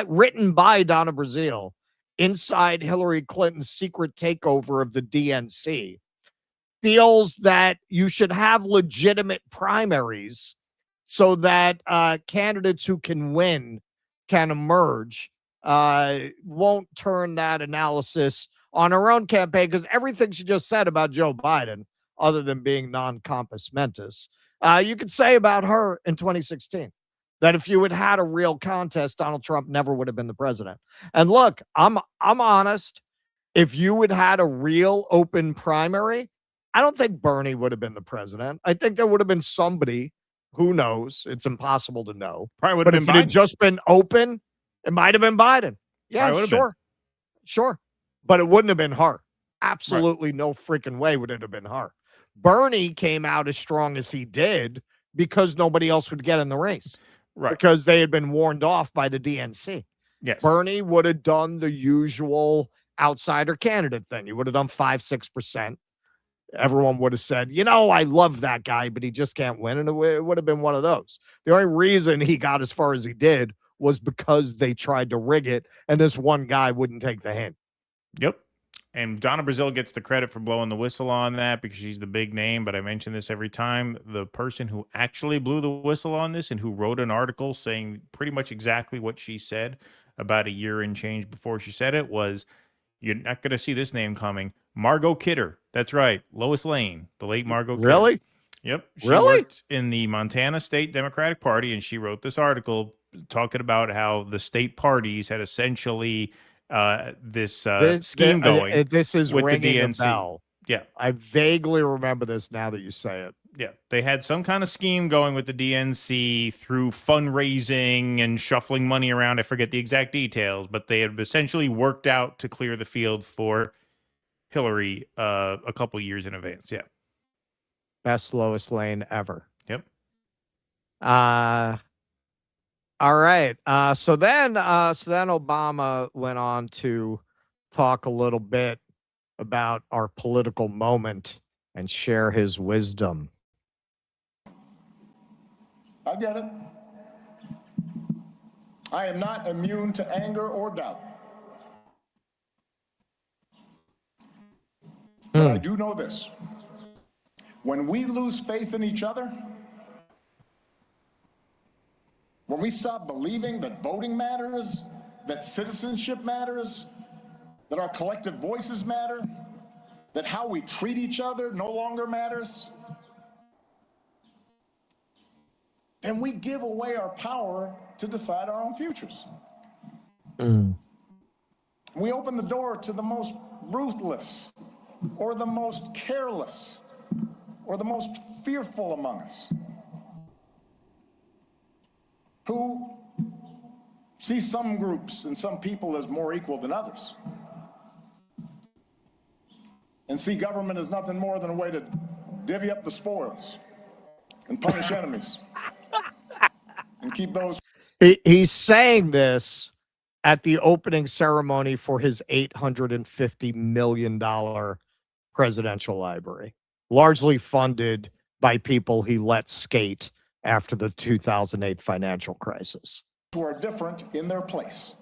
[SPEAKER 9] written by Donna Brazile, Inside Hillary Clinton's Secret Takeover of the DNC, feels that you should have legitimate primaries so that candidates who can win can emerge. Won't turn that analysis on her own campaign, because everything she just said about Joe Biden, other than being non-compos mentis, you could say about her in 2016. That if you had had a real contest, Donald Trump never would have been the president. And look, I'm honest. If you had had a real open primary, I don't think Bernie would have been the president. I think there would have been somebody. Who knows? It's impossible to know.
[SPEAKER 8] Probably would
[SPEAKER 9] but
[SPEAKER 8] have
[SPEAKER 9] if
[SPEAKER 8] been
[SPEAKER 9] it
[SPEAKER 8] Biden.
[SPEAKER 9] had just been open, it might have been Biden. Yeah, sure. But it wouldn't have been her. Absolutely no freaking way would it have been her. Bernie came out as strong as he did because nobody else would get in the race.
[SPEAKER 8] Right.
[SPEAKER 9] Because they had been warned off by the DNC.
[SPEAKER 8] Yes.
[SPEAKER 9] Bernie would have done the usual outsider candidate thing. He would have done 5-6%. Everyone would have said, I love that guy, but he just can't win. And it would have been one of those. The only reason he got as far as he did was because they tried to rig it, and this one guy wouldn't take the hint.
[SPEAKER 8] Yep. And Donna Brazile gets the credit for blowing the whistle on that because she's the big name, but I mention this every time. The person who actually blew the whistle on this and who wrote an article saying pretty much exactly what she said about a year and change before she said it was, you're not going to see this name coming, Margot Kidder. That's right, Lois Lane, the late Margot Kidder.
[SPEAKER 9] Really?
[SPEAKER 8] Yep. She
[SPEAKER 9] really?
[SPEAKER 8] worked in the Montana State Democratic Party, and she wrote this article talking about how the state parties had essentially this scheme going.
[SPEAKER 9] This is
[SPEAKER 8] with
[SPEAKER 9] ringing
[SPEAKER 8] the
[SPEAKER 9] a
[SPEAKER 8] DNC.
[SPEAKER 9] bell.
[SPEAKER 8] Yeah.
[SPEAKER 9] I vaguely remember this now that you say it.
[SPEAKER 8] Yeah, they had some kind of scheme going with the DNC through fundraising and shuffling money around. I forget the exact details, but they had essentially worked out to clear the field for Hillary a couple years in advance. Yeah.
[SPEAKER 9] Best Lois Lane ever.
[SPEAKER 8] Yep.
[SPEAKER 9] All right. So then Obama went on to talk a little bit about our political moment and share his wisdom.
[SPEAKER 11] I get it. I am not immune to anger or doubt. But I do know this. When we lose faith in each other, when we stop believing that voting matters, that citizenship matters, that our collective voices matter, that how we treat each other no longer matters, then we give away our power to decide our own futures. We open the door to the most ruthless, or the most careless, or the most fearful among us, who see some groups and some people as more equal than others, and see government as nothing more than a way to divvy up the spoils and punish enemies and keep those.
[SPEAKER 9] He's saying this at the opening ceremony for his $850 million presidential library, largely funded by people he let skate after the 2008 financial crisis.
[SPEAKER 11] Who are different in their place.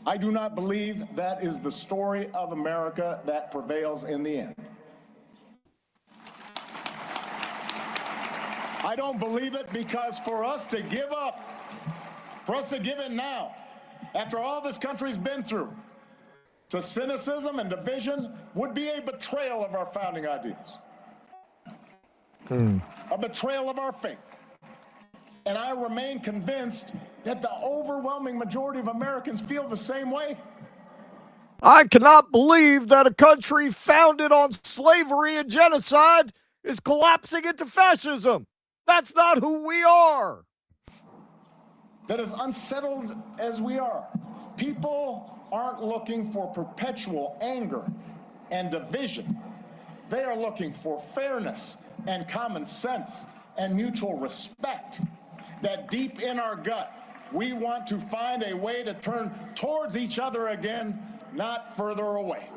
[SPEAKER 11] I do not believe that is the story of America that prevails in the end. I don't believe it because for us to give up, for us to give in now, after all this country's been through, to cynicism and division would be a betrayal of our founding ideas. A betrayal of our faith. And I remain convinced that the overwhelming majority of Americans feel the same way.
[SPEAKER 9] I cannot believe that a country founded on slavery and genocide is collapsing into fascism. That's not who we are.
[SPEAKER 11] That as unsettled as we are, people aren't looking for perpetual anger and division. They are looking for fairness and common sense and mutual respect. That deep in our gut, we want to find a way to turn towards each other again, not further away.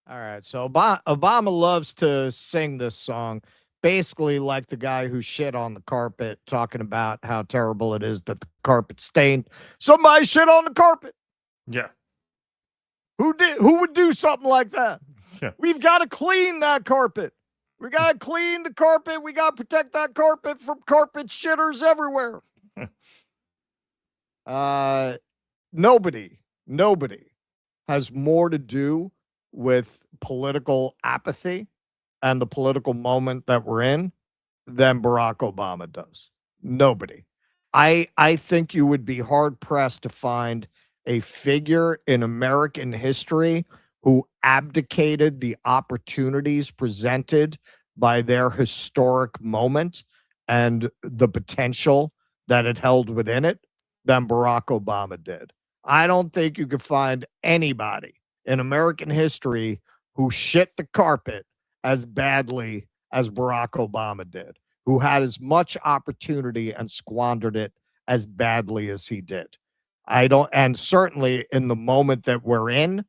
[SPEAKER 9] All right, so Obama loves to sing this song, basically like the guy who shit on the carpet, talking about how terrible it is that the carpet's stained. Somebody shit on the carpet.
[SPEAKER 8] Yeah.
[SPEAKER 9] Who would do something like that?
[SPEAKER 8] Yeah.
[SPEAKER 9] We've got to clean that carpet. We got to clean the carpet. We got to protect that carpet from carpet shitters everywhere. Nobody has more to do with political apathy and the political moment that we're in than Barack Obama does. Nobody. I think you would be hard pressed to find a figure in American history who abdicated the opportunities presented by their historic moment and the potential that it held within it than Barack Obama did. I don't think you could find anybody in American history who shit the carpet as badly as Barack Obama did, who had as much opportunity and squandered it as badly as he did. And certainly in the moment that we're in,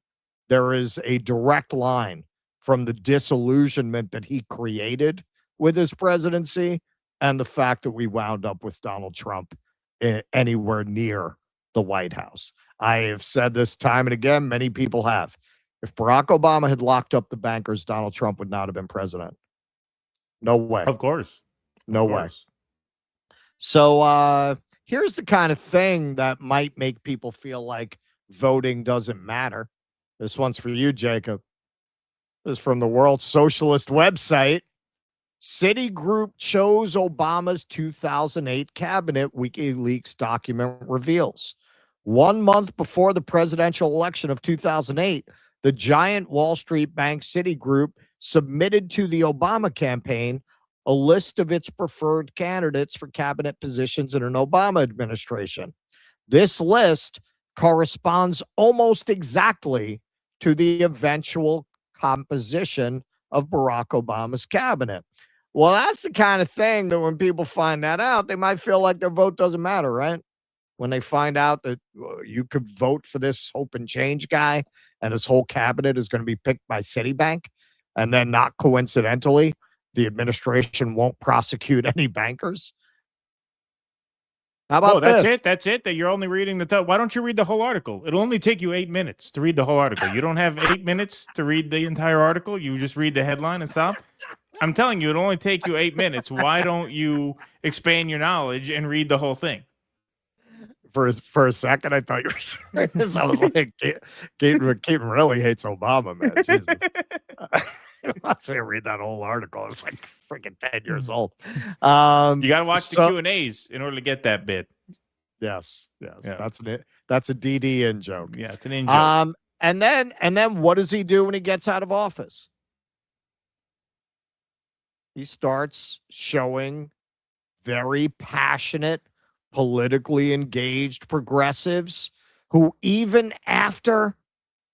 [SPEAKER 9] there is a direct line from the disillusionment that he created with his presidency and the fact that we wound up with Donald Trump anywhere near the White House. I have said this time and again, many people have. If Barack Obama had locked up the bankers, Donald Trump would not have been president. No way.
[SPEAKER 8] Of course.
[SPEAKER 9] No way. So here's the kind of thing that might make people feel like voting doesn't matter. This one's for you, Jacob. This is from the World Socialist website. Citigroup chose Obama's 2008 cabinet, WikiLeaks document reveals. 1 month before the presidential election of 2008, the giant Wall Street bank Citigroup submitted to the Obama campaign a list of its preferred candidates for cabinet positions in an Obama administration. This list corresponds almost exactly to the eventual composition of Barack Obama's cabinet. Well, that's the kind of thing that when people find that out, they might feel like their vote doesn't matter, right? When they find out that you could vote for this hope and change guy and his whole cabinet is going to be picked by Citibank, and then not coincidentally, the administration won't prosecute any bankers. How about
[SPEAKER 8] that's
[SPEAKER 9] this?
[SPEAKER 8] it. That's it. That you're only reading the top. Why don't you read the whole article? It'll only take you 8 minutes to read the whole article. You don't have 8 minutes to read the entire article. You just read the headline and stop. I'm telling you, it'll only take you 8 minutes. Why don't you expand your knowledge and read the whole thing?
[SPEAKER 9] For a second, I thought you were serious. I was like, Keaton really hates Obama, man. Jesus. It wants me to read that whole article. It's like freaking 10 years old.
[SPEAKER 8] You got to watch the
[SPEAKER 9] so-
[SPEAKER 8] Q&As in order to get that bit.
[SPEAKER 9] Yes.
[SPEAKER 8] Yeah.
[SPEAKER 9] That's a DD in joke.
[SPEAKER 8] Yeah, it's an in joke.
[SPEAKER 9] And then what does he do when he gets out of office? He starts showing very passionate, politically engaged progressives who, even after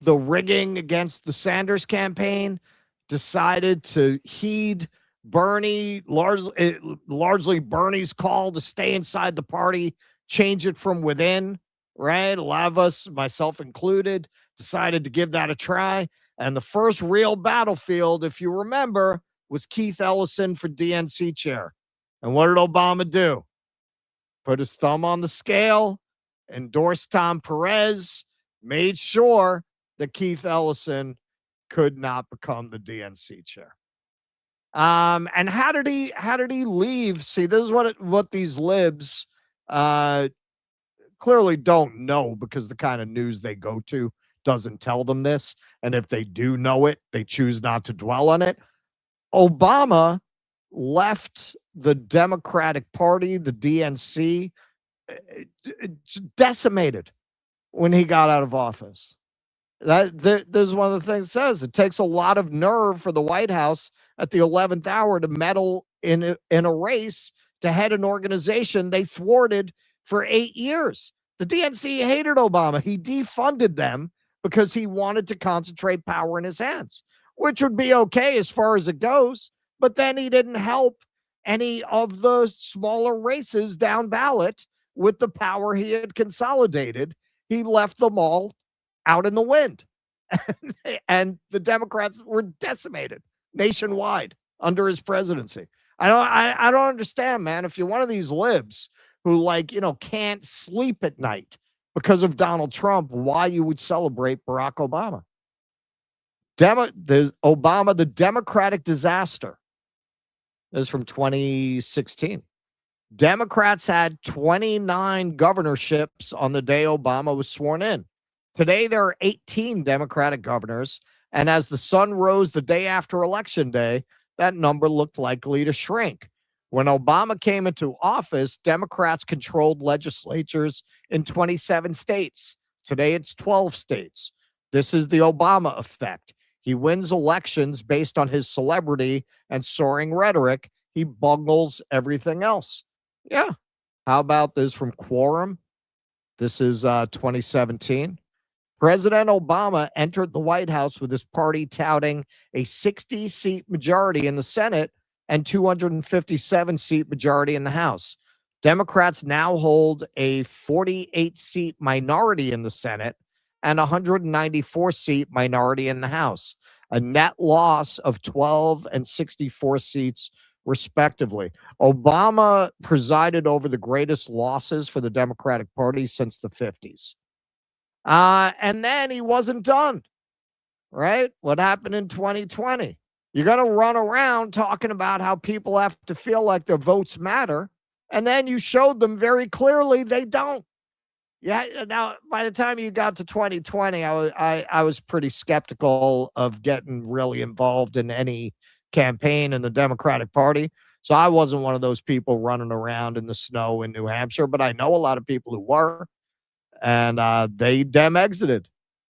[SPEAKER 9] the rigging against the Sanders campaign, decided to heed Bernie, largely Bernie's call to stay inside the party, change it from within, right? A lot of us, myself included, decided to give that a try. And the first real battlefield, if you remember, was Keith Ellison for DNC chair. And what did Obama do? Put his thumb on the scale, endorsed Tom Perez, made sure that Keith Ellison could not become the DNC chair. And how did he leave? See, this is what these libs clearly don't know, because the kind of news they go to doesn't tell them this. And if they do know it, they choose not to dwell on it. Obama left the Democratic Party, the DNC, decimated when he got out of office. There's one of the things it says. It takes a lot of nerve for the White House at the 11th hour to meddle in a race to head an organization they thwarted for 8 years. The DNC hated Obama. He defunded them because he wanted to concentrate power in his hands, which would be okay as far as it goes. But then he didn't help any of the smaller races down ballot with the power he had consolidated. He left them all out in the wind. And the Democrats were decimated nationwide under his presidency. I don't understand, man. If you're one of these libs who, can't sleep at night because of Donald Trump, why you would celebrate Barack Obama. The Democratic disaster is from 2016. Democrats had 29 governorships on the day Obama was sworn in. Today, there are 18 Democratic governors, and as the sun rose the day after Election Day, that number looked likely to shrink. When Obama came into office, Democrats controlled legislatures in 27 states. Today, it's 12 states. This is the Obama effect. He wins elections based on his celebrity and soaring rhetoric. He bungles everything else. Yeah. How about this from Quorum? This is 2017. President Obama entered the White House with his party touting a 60-seat majority in the Senate and 257-seat majority in the House. Democrats now hold a 48-seat minority in the Senate and 194-seat minority in the House, a net loss of 12 and 64 seats, respectively. Obama presided over the greatest losses for the Democratic Party since the 50s. And then he wasn't done, right? What happened in 2020? You're going to run around talking about how people have to feel like their votes matter, and then you showed them very clearly they don't. Yeah. Now, by the time you got to 2020, I was pretty skeptical of getting really involved in any campaign in the Democratic Party. So I wasn't one of those people running around in the snow in New Hampshire, but I know a lot of people who were. And they exited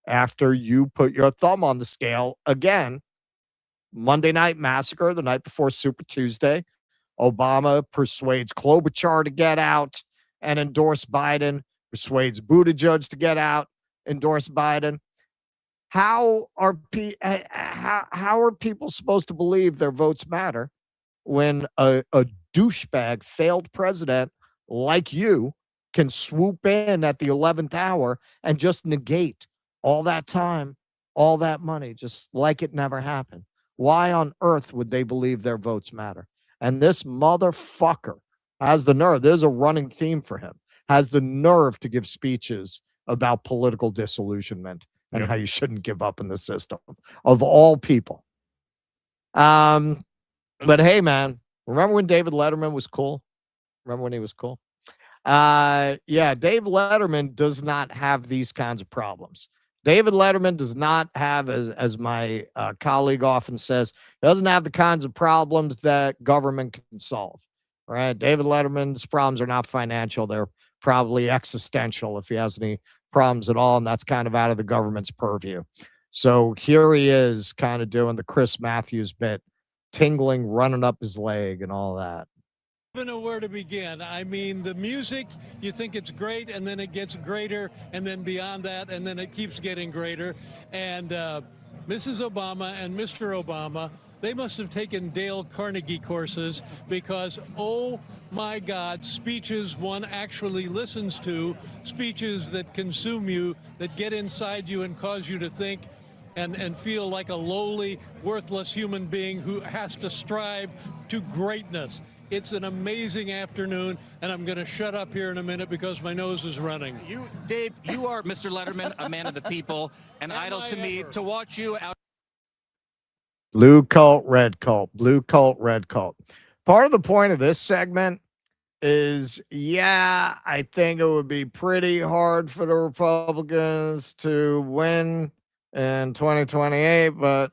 [SPEAKER 9] after you put your thumb on the scale again. Monday Night Massacre, the night before Super Tuesday, Obama persuades Klobuchar to get out and endorse Biden, persuades Buttigieg to get out, endorse Biden. How are people supposed to believe their votes matter when a douchebag failed president like you can swoop in at the 11th hour and just negate all that time, all that money, just like it never happened? Why on earth would they believe their votes matter? And this motherfucker has the nerve, there's a running theme for him, has the nerve to give speeches about political disillusionment and how you shouldn't give up in the system, of all people. But hey, man, remember when David Letterman was cool? Remember when he was cool? Yeah, Dave Letterman does not have these kinds of problems. David Letterman does not have, as my colleague often says, doesn't have the kinds of problems that government can solve. Right? David Letterman's problems are not financial; they're probably existential, if he has any problems at all, and that's kind of out of the government's purview. So here he is, kind of doing the Chris Matthews bit, tingling, running up his leg, and all that.
[SPEAKER 13] I don't know where to begin. I mean, the music, you think it's great, and then it gets greater, and then beyond that, and then it keeps getting greater. And Mrs. Obama and Mr. Obama, they must have taken Dale Carnegie courses because, oh my God, speeches one actually listens to, speeches that consume you, that get inside you and cause you to think and feel like a lowly, worthless human being who has to strive to greatness. It's an amazing afternoon, and I'm going to shut up here in a minute because my nose is running.
[SPEAKER 14] Dave, you are Mr. Letterman, a man of the people, and idol to me to watch you out.
[SPEAKER 9] Blue cult, red cult, blue cult, red cult. Part of the point of this segment is, yeah, I think it would be pretty hard for the Republicans to win in 2028, but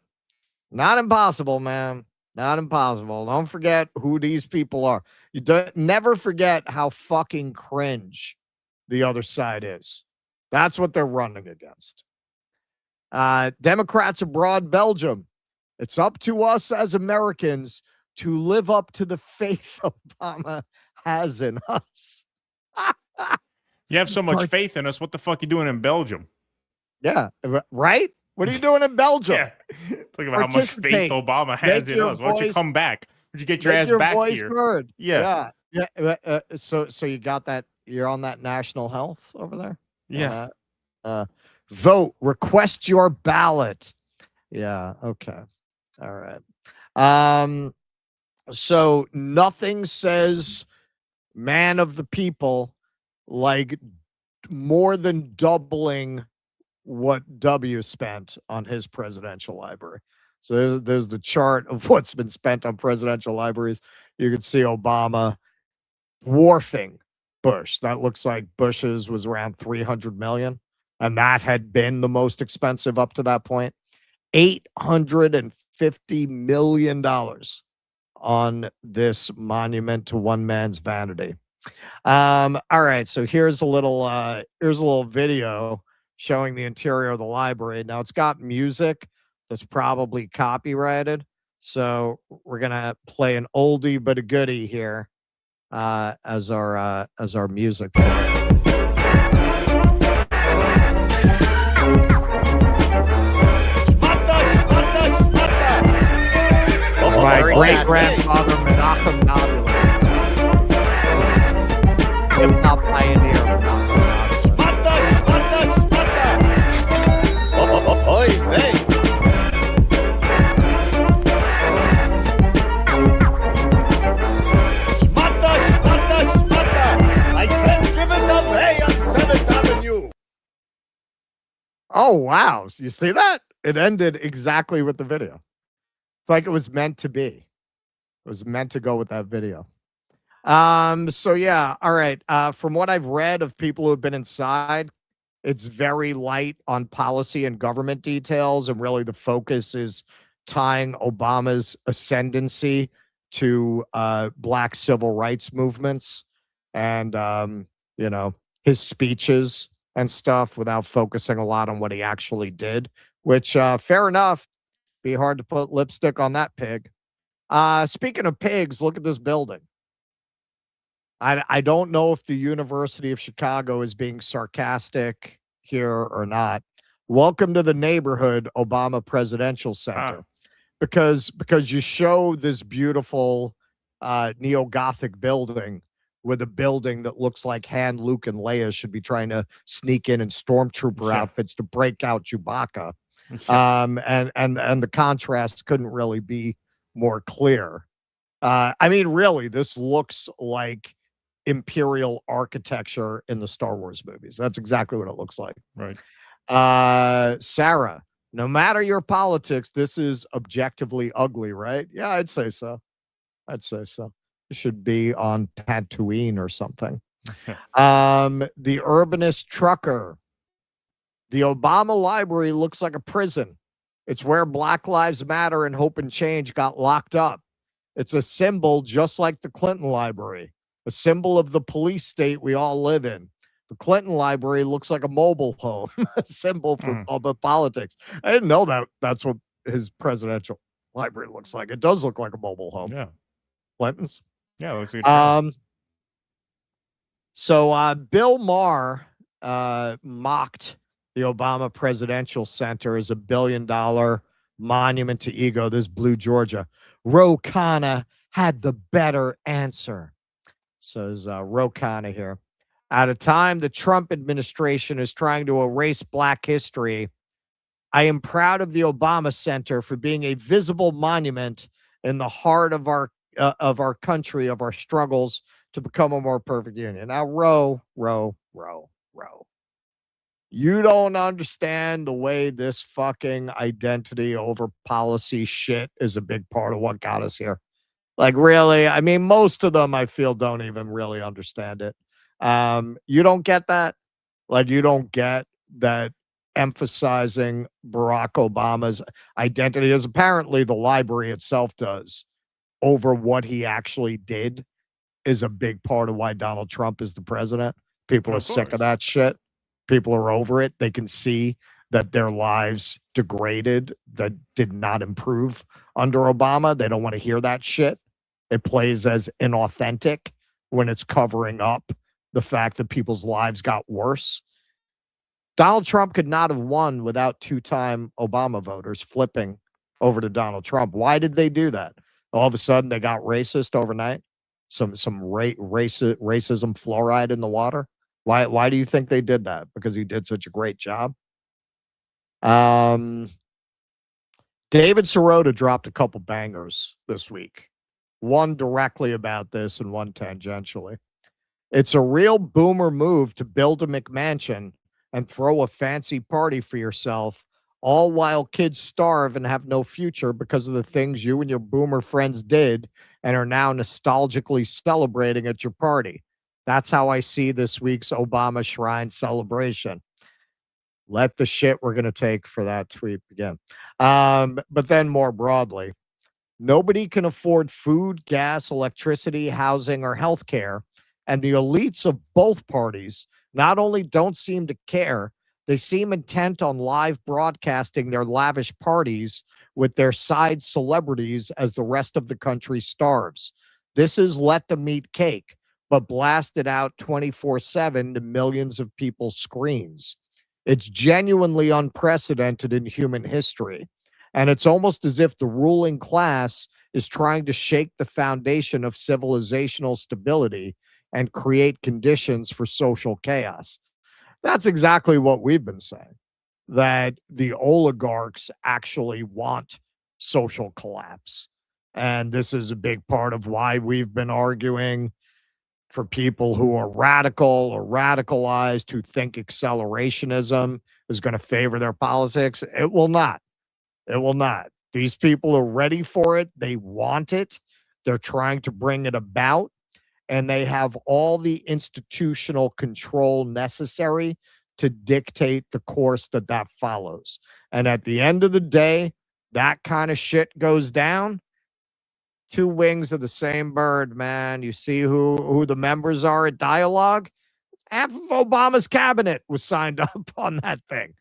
[SPEAKER 9] not impossible, man. Not impossible. Don't forget who these people are. You never forget how fucking cringe the other side is. That's what they're running against. Democrats abroad, Belgium. It's up to us as Americans to live up to the faith Obama has in us.
[SPEAKER 8] You have so much faith in us. What the fuck you doing in Belgium?
[SPEAKER 9] Yeah, right? What are you doing in Belgium?
[SPEAKER 8] Yeah. Think about how much faith Obama has in us. Why don't you come back? Why don't you get your ass back here?
[SPEAKER 9] Heard.
[SPEAKER 8] Yeah.
[SPEAKER 9] So you got that? You're on that national health over there?
[SPEAKER 8] Yeah.
[SPEAKER 9] Vote. Request your ballot. Yeah. Okay. All right. So nothing says man of the people like more than doubling what W spent on his presidential library. So there's the chart of what's been spent on presidential libraries. You can see Obama dwarfing Bush. That looks like Bush's was around 300 million, and that had been the most expensive up to that point. $850 million on this monument to one man's vanity. All right, so here's a little video showing the interior of the library. Now it's got music that's probably copyrighted, so we're gonna play an oldie but a goodie here as our music. It's my great grandfather Menachem Nabula, hip hop pioneer. Oh, wow. You see that? It ended exactly with the video. It's like it was meant to be. It was meant to go with that video. So yeah, all right. From what I've read of people who have been inside, it's very light on policy and government details, and really the focus is tying Obama's ascendancy to black civil rights movements and his speeches and stuff, without focusing a lot on what he actually did, which fair enough. Be hard to put lipstick on that pig. Speaking of pigs, look at this building. I don't know if the University of Chicago is being sarcastic here or not. Welcome to the neighborhood, Obama Presidential Center. Because you show this beautiful neo-Gothic building with a building that looks like Han, Luke, and Leia should be trying to sneak in stormtrooper outfits to break out Chewbacca. And the contrast couldn't really be more clear. I mean, really, this looks like Imperial architecture in the Star Wars movies. That's exactly what it looks like.
[SPEAKER 8] Right.
[SPEAKER 9] Sarah, no matter your politics, this is objectively ugly, right? Yeah, I'd say so. I'd say so. It should be on Tatooine or something. The urbanist trucker. The Obama library looks like a prison. It's where Black Lives Matter and Hope and Change got locked up. It's a symbol just like the Clinton library, a symbol of the police state we all live in. The Clinton library looks like a mobile home, a symbol for public politics. I didn't know that that's what his presidential library looks like. It does look like a mobile home.
[SPEAKER 8] Yeah.
[SPEAKER 9] Clinton's.
[SPEAKER 8] Yeah, it looks like
[SPEAKER 9] So Bill Maher mocked the Obama Presidential Center as $1 billion monument to ego. This blew Georgia. Ro Khanna had the better answer, says Ro Khanna here. At a time the Trump administration is trying to erase Black history, I am proud of the Obama Center for being a visible monument in the heart of our country, of our struggles to become a more perfect union. Now, Ro. You don't understand the way this fucking identity over policy shit is a big part of what got us here. Like, really, I mean, most of them I feel don't even really understand it. You don't get that? Like, you don't get that emphasizing Barack Obama's identity, as apparently the library itself does, over what he actually did, is a big part of why Donald Trump is the president. People are sick of that shit. People are over it. They can see that their lives degraded, that did not improve under Obama. They don't want to hear that shit. It plays as inauthentic when it's covering up the fact that people's lives got worse. Donald Trump could not have won without two-time Obama voters flipping over to Donald Trump. Why did they do that? All of a sudden, they got racist overnight. Some racism fluoride in the water. Why do you think they did that? Because he did such a great job. David Sirota dropped a couple bangers this week. One directly about this and one tangentially. It's a real boomer move to build a McMansion and throw a fancy party for yourself, all while kids starve and have no future because of the things you and your boomer friends did and are now nostalgically celebrating at your party. That's how I see this week's Obama Shrine celebration. Let the shit we're going to take for that tweet begin. But then more broadly, nobody can afford food, gas, electricity, housing, or health care. And the elites of both parties not only don't seem to care, they seem intent on live broadcasting their lavish parties with their side celebrities as the rest of the country starves. This is let them eat cake, but blasted out 24/7 to millions of people's screens. It's genuinely unprecedented in human history. And it's almost as if the ruling class is trying to shake the foundation of civilizational stability and create conditions for social chaos. That's exactly what we've been saying, that the oligarchs actually want social collapse. And this is a big part of why we've been arguing for people who are radical or radicalized, who think accelerationism is going to favor their politics. It will not. It will not. These people are ready for it. They want it. They're trying to bring it about. And they have all the institutional control necessary to dictate the course that follows. And at the end of the day, that kind of shit goes down. Two wings of the same bird, man. You see who the members are at Dialogue? Half of Obama's cabinet was signed up on that thing.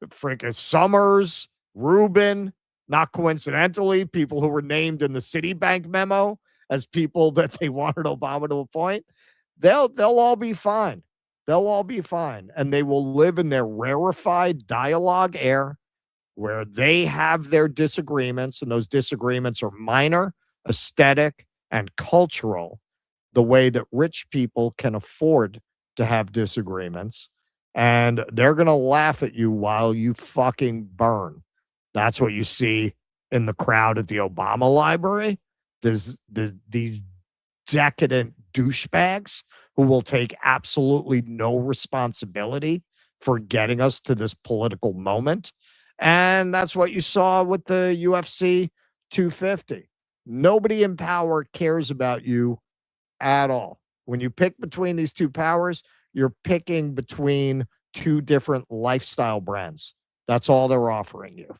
[SPEAKER 9] Freaking Summers, Rubin, not coincidentally, people who were named in the Citibank memo as people that they wanted Obama to appoint. They'll all be fine. They'll all be fine. And they will live in their rarefied Dialogue air where they have their disagreements, and those disagreements are minor, aesthetic, and cultural, the way that rich people can afford to have disagreements. And they're going to laugh at you while you fucking burn. That's what you see in the crowd at the Obama library. There's these decadent douchebags who will take absolutely no responsibility for getting us to this political moment. And that's what you saw with the UFC 250. Nobody in power cares about you at all. When you pick between these two powers, you're picking between two different lifestyle brands. That's all they're offering you.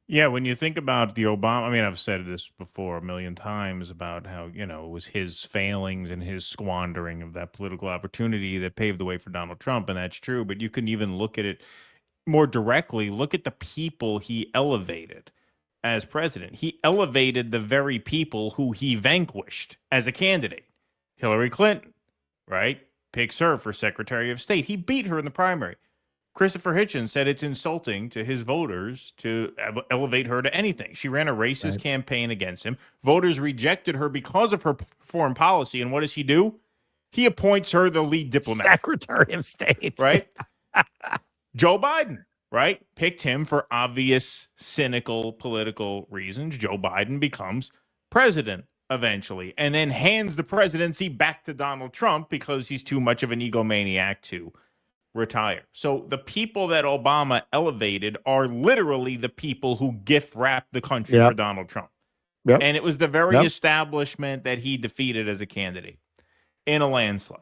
[SPEAKER 8] Yeah, when you think about the Obama, I mean, I've said this before a million times about how, you know, it was his failings and his squandering of that political opportunity that paved the way for Donald Trump, and that's true. But you can even look at it more directly. Look at the people he elevated as president. He elevated the very people who he vanquished as a candidate. Hillary Clinton, right? Picks her for Secretary of State. He beat her in the primary. Christopher Hitchens said it's insulting to his voters to elevate her to anything. She ran a racist campaign against him. Voters rejected her because of her foreign policy. And what does he do? He appoints her the lead diplomat.
[SPEAKER 9] Secretary of State.
[SPEAKER 8] Right? Joe Biden, right? Picked him for obvious, cynical political reasons. Joe Biden becomes president eventually and then hands the presidency back to Donald Trump because he's too much of an egomaniac to retire. So the people that Obama elevated are literally the people who gift wrapped the country for Donald Trump. And it was the very establishment that he defeated as a candidate in a landslide.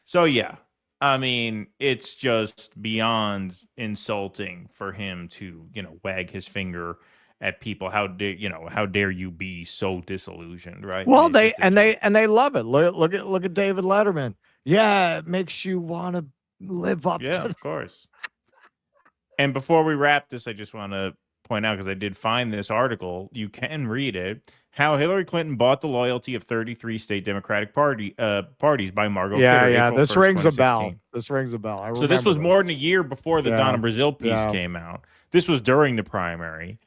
[SPEAKER 8] So yeah, I mean, it's just beyond insulting for him to, you know, wag his finger at people. How dare you be so disillusioned, right?
[SPEAKER 9] Well, they love it. Look at David Letterman. Yeah, it makes you want to live up to
[SPEAKER 8] of course. And before we wrap this, I just want to point out, because I did find this article, you can read it, how Hillary Clinton bought the loyalty of 33 state Democratic parties by Margot Kidder.
[SPEAKER 9] Yeah,
[SPEAKER 8] April
[SPEAKER 9] this
[SPEAKER 8] 1st,
[SPEAKER 9] rings a
[SPEAKER 8] 2016.
[SPEAKER 9] bell. This rings a bell.
[SPEAKER 8] So this was more than a year before the Donna Brazile piece came out. This was during the primary.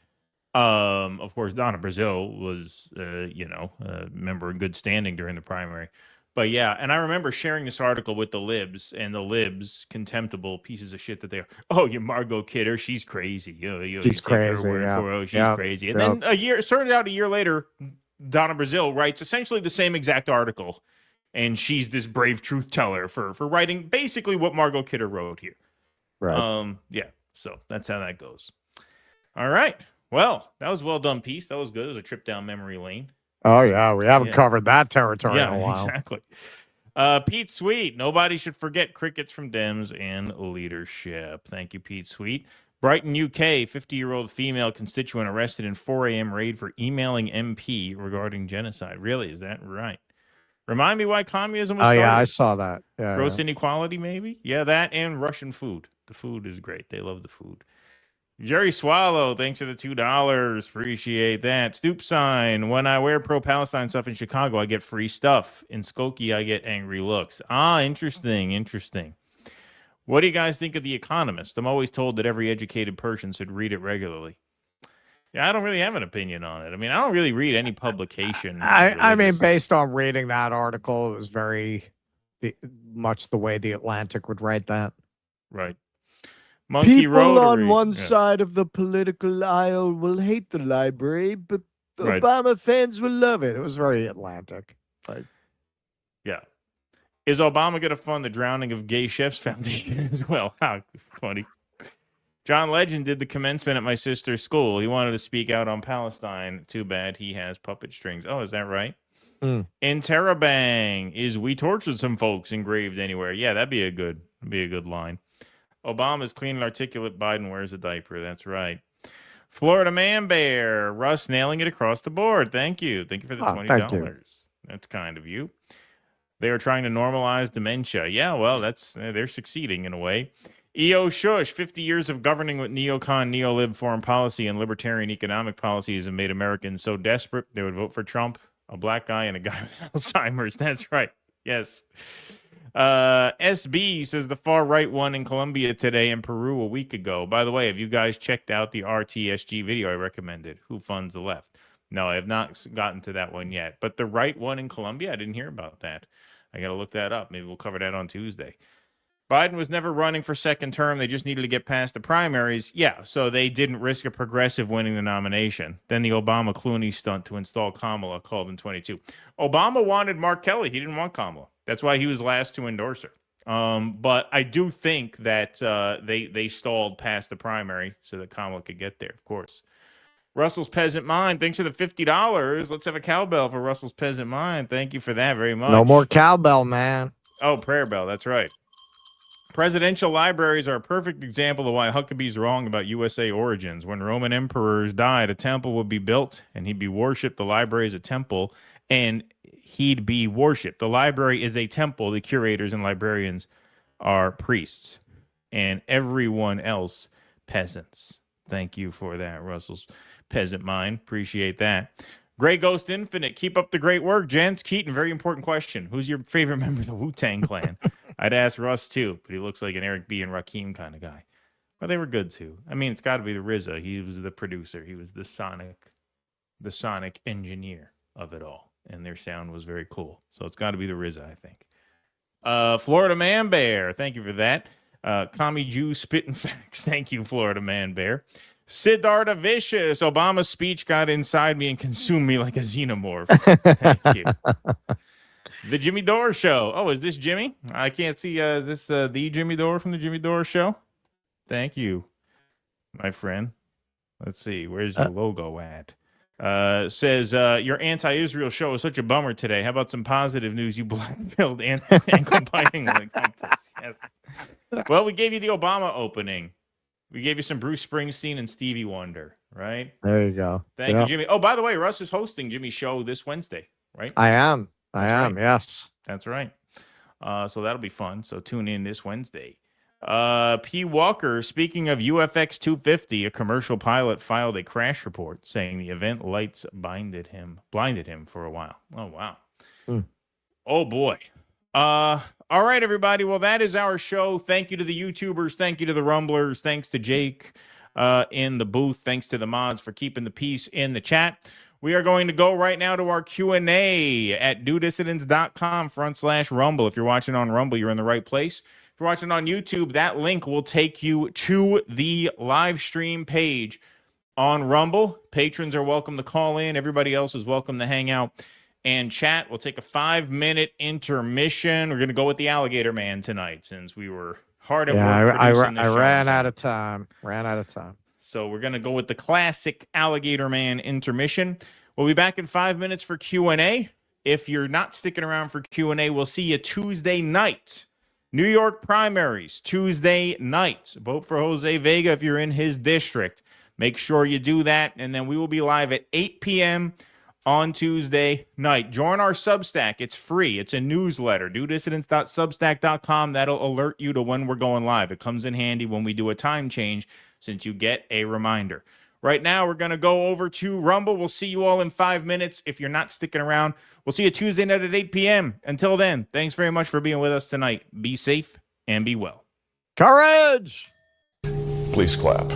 [SPEAKER 8] Of course, Donna Brazile was, a member in good standing during the primary. But yeah, and I remember sharing this article with the libs, and the libs, contemptible pieces of shit that they are. Oh, you Margot Kidder, she's crazy.
[SPEAKER 9] She's crazy.
[SPEAKER 8] She's crazy. And then it started out a year later, Donna Brazile writes essentially the same exact article, and she's this brave truth teller for writing basically what Margot Kidder wrote here.
[SPEAKER 9] Right.
[SPEAKER 8] Yeah. So that's how that goes. All right. Well, that was a well done piece. That was good. It was a trip down memory lane.
[SPEAKER 9] Oh yeah, we haven't covered that territory in a while.
[SPEAKER 8] Exactly. Pete Sweet, nobody should forget crickets from Dems and leadership. Thank you, Pete Sweet. Brighton, UK, 50-year-old female constituent arrested in 4 a.m. raid for emailing MP regarding genocide. Really, is that right? Remind me why communism was started.
[SPEAKER 9] Yeah, I saw that. Yeah,
[SPEAKER 8] Gross inequality, maybe? Yeah, that and Russian food. The food is great. They love the food. Jerry Swallow, thanks for the $2. Appreciate that. Stoop sign. When I wear pro-Palestine stuff in Chicago, I get free stuff. In Skokie, I get angry looks. Interesting. What do you guys think of The Economist? I'm always told that every educated person should read it regularly. Yeah, I don't really have an opinion on it. I mean, I don't really read any publication.
[SPEAKER 9] I mean, based on reading that article, it was very much the way The Atlantic would write that.
[SPEAKER 8] Right. Monkey
[SPEAKER 9] People
[SPEAKER 8] Rotary.
[SPEAKER 9] on one side of the political aisle will hate the library, but
[SPEAKER 8] Right.
[SPEAKER 9] Obama fans will love it. It was very Atlantic.
[SPEAKER 8] Yeah. Is Obama going to fund the drowning of gay chefs foundation as well? How funny. John Legend did the commencement at my sister's school. He wanted to speak out on Palestine. Too bad he has puppet strings. Oh, is that right? In Terabang, is we tortured some folks engraved anywhere? Yeah, that'd be a good line. Obama's clean and articulate. Biden wears a diaper. That's right. Florida Man Bear. Russ nailing it across the board. Thank you. Thank you for the $20.
[SPEAKER 9] Thank you.
[SPEAKER 8] That's kind of you. They are trying to normalize dementia. Yeah, well, they're succeeding in a way. E.O. Shush, 50 years of governing with neocon, neo-lib foreign policy and libertarian economic policies have made Americans so desperate they would vote for Trump, a black guy, and a guy with Alzheimer's. That's right. Yes. SB says the far right won in Colombia today and Peru a week ago. By the way, have you guys checked out the RTSG video I recommended? Who funds the left? No, I have not gotten to that one yet. But the right won in Colombia? I didn't hear about that. I got to look that up. Maybe we'll cover that on Tuesday. Biden was never running for second term. They just needed to get past the primaries. Yeah, so they didn't risk a progressive winning the nomination. Then the Obama-Clooney stunt to install Kamala called in 22. Obama wanted Mark Kelly. He didn't want Kamala. That's why he was last to endorse her. But I do think that they stalled past the primary so that Kamala could get there, of course. Russell's Peasant Mind, thanks for the $50. Let's have a cowbell for Russell's Peasant Mind. Thank you for that very much.
[SPEAKER 9] No more cowbell, man.
[SPEAKER 8] Oh, prayer bell. That's right. Presidential libraries are a perfect example of why Huckabee's wrong about USA origins. When Roman emperors died, a temple would be built and he'd be worshipped. The library is a temple and he'd be worshipped. The library is a temple. The curators and librarians are priests and everyone else peasants. Thank you for that, Russell's Peasant Mind. Appreciate that. Gray Ghost Infinite, keep up the great work, gents. Keaton, very important question. Who's your favorite member of the Wu-Tang Clan? I'd ask Russ, too, but he looks like an Eric B. and Rakim kind of guy. But they were good, too. I mean, it's got to be the RZA. He was the producer. He was the sonic engineer of it all. And their sound was very cool. So it's got to be the RZA, I think. Florida Man Bear, thank you for that. Commie Jew Spitting Facts, thank you, Florida Man Bear. Siddhartha Vicious, Obama's speech got inside me and consumed me like a xenomorph. Thank you. The Jimmy Dore Show. Oh, is this Jimmy? I can't see. Is this the Jimmy Dore from the Jimmy Dore Show? Thank you, my friend. Let's see. Where's your logo at? Says, your anti-Israel show is such a bummer today. How about some positive news? You black-pilled ankle-biting. Yes. Well, we gave you the Obama opening. We gave you some Bruce Springsteen and Stevie Wonder, right?
[SPEAKER 9] There you go.
[SPEAKER 8] Thank you, Jimmy. Oh, by the way, Russ is hosting Jimmy's show this Wednesday, right?
[SPEAKER 9] I am.
[SPEAKER 8] Right.
[SPEAKER 9] Yes.
[SPEAKER 8] That's right. So that'll be fun. So tune in this Wednesday. P. Walker, speaking of UFX 250, a commercial pilot filed a crash report saying the event lights blinded him for a while. Oh, wow. Oh, boy. All right, everybody. Well, that is our show. Thank you to the YouTubers. Thank you to the Rumblers. Thanks to Jake in the booth. Thanks to the mods for keeping the peace in the chat. We are going to go right now to our Q&A at dudissidents.com/Rumble. If you're watching on Rumble, you're in the right place. If you're watching on YouTube, that link will take you to the live stream page on Rumble. Patrons are welcome to call in. Everybody else is welcome to hang out and chat. We'll take a 5-minute intermission. We're going to go with the Alligator Man tonight since we were hard at work.
[SPEAKER 9] I ran out of time.
[SPEAKER 8] So we're going to go with the classic Alligator Man intermission. We'll be back in 5 minutes for Q&A. If you're not sticking around for Q&A, we'll see you Tuesday night. New York primaries, Tuesday night. Vote for Jose Vega if you're in his district. Make sure you do that. And then we will be live at 8 p.m. on Tuesday night. Join our Substack. It's free. It's a newsletter. DoDissidents.substack.com. That'll alert you to when we're going live. It comes in handy when we do a time change since you get a reminder. Right now, we're going to go over to Rumble. We'll see you all in 5 minutes. If you're not sticking around, we'll see you Tuesday night at 8 p.m. Until then, thanks very much for being with us tonight. Be safe and be well.
[SPEAKER 9] Courage!
[SPEAKER 15] Please clap.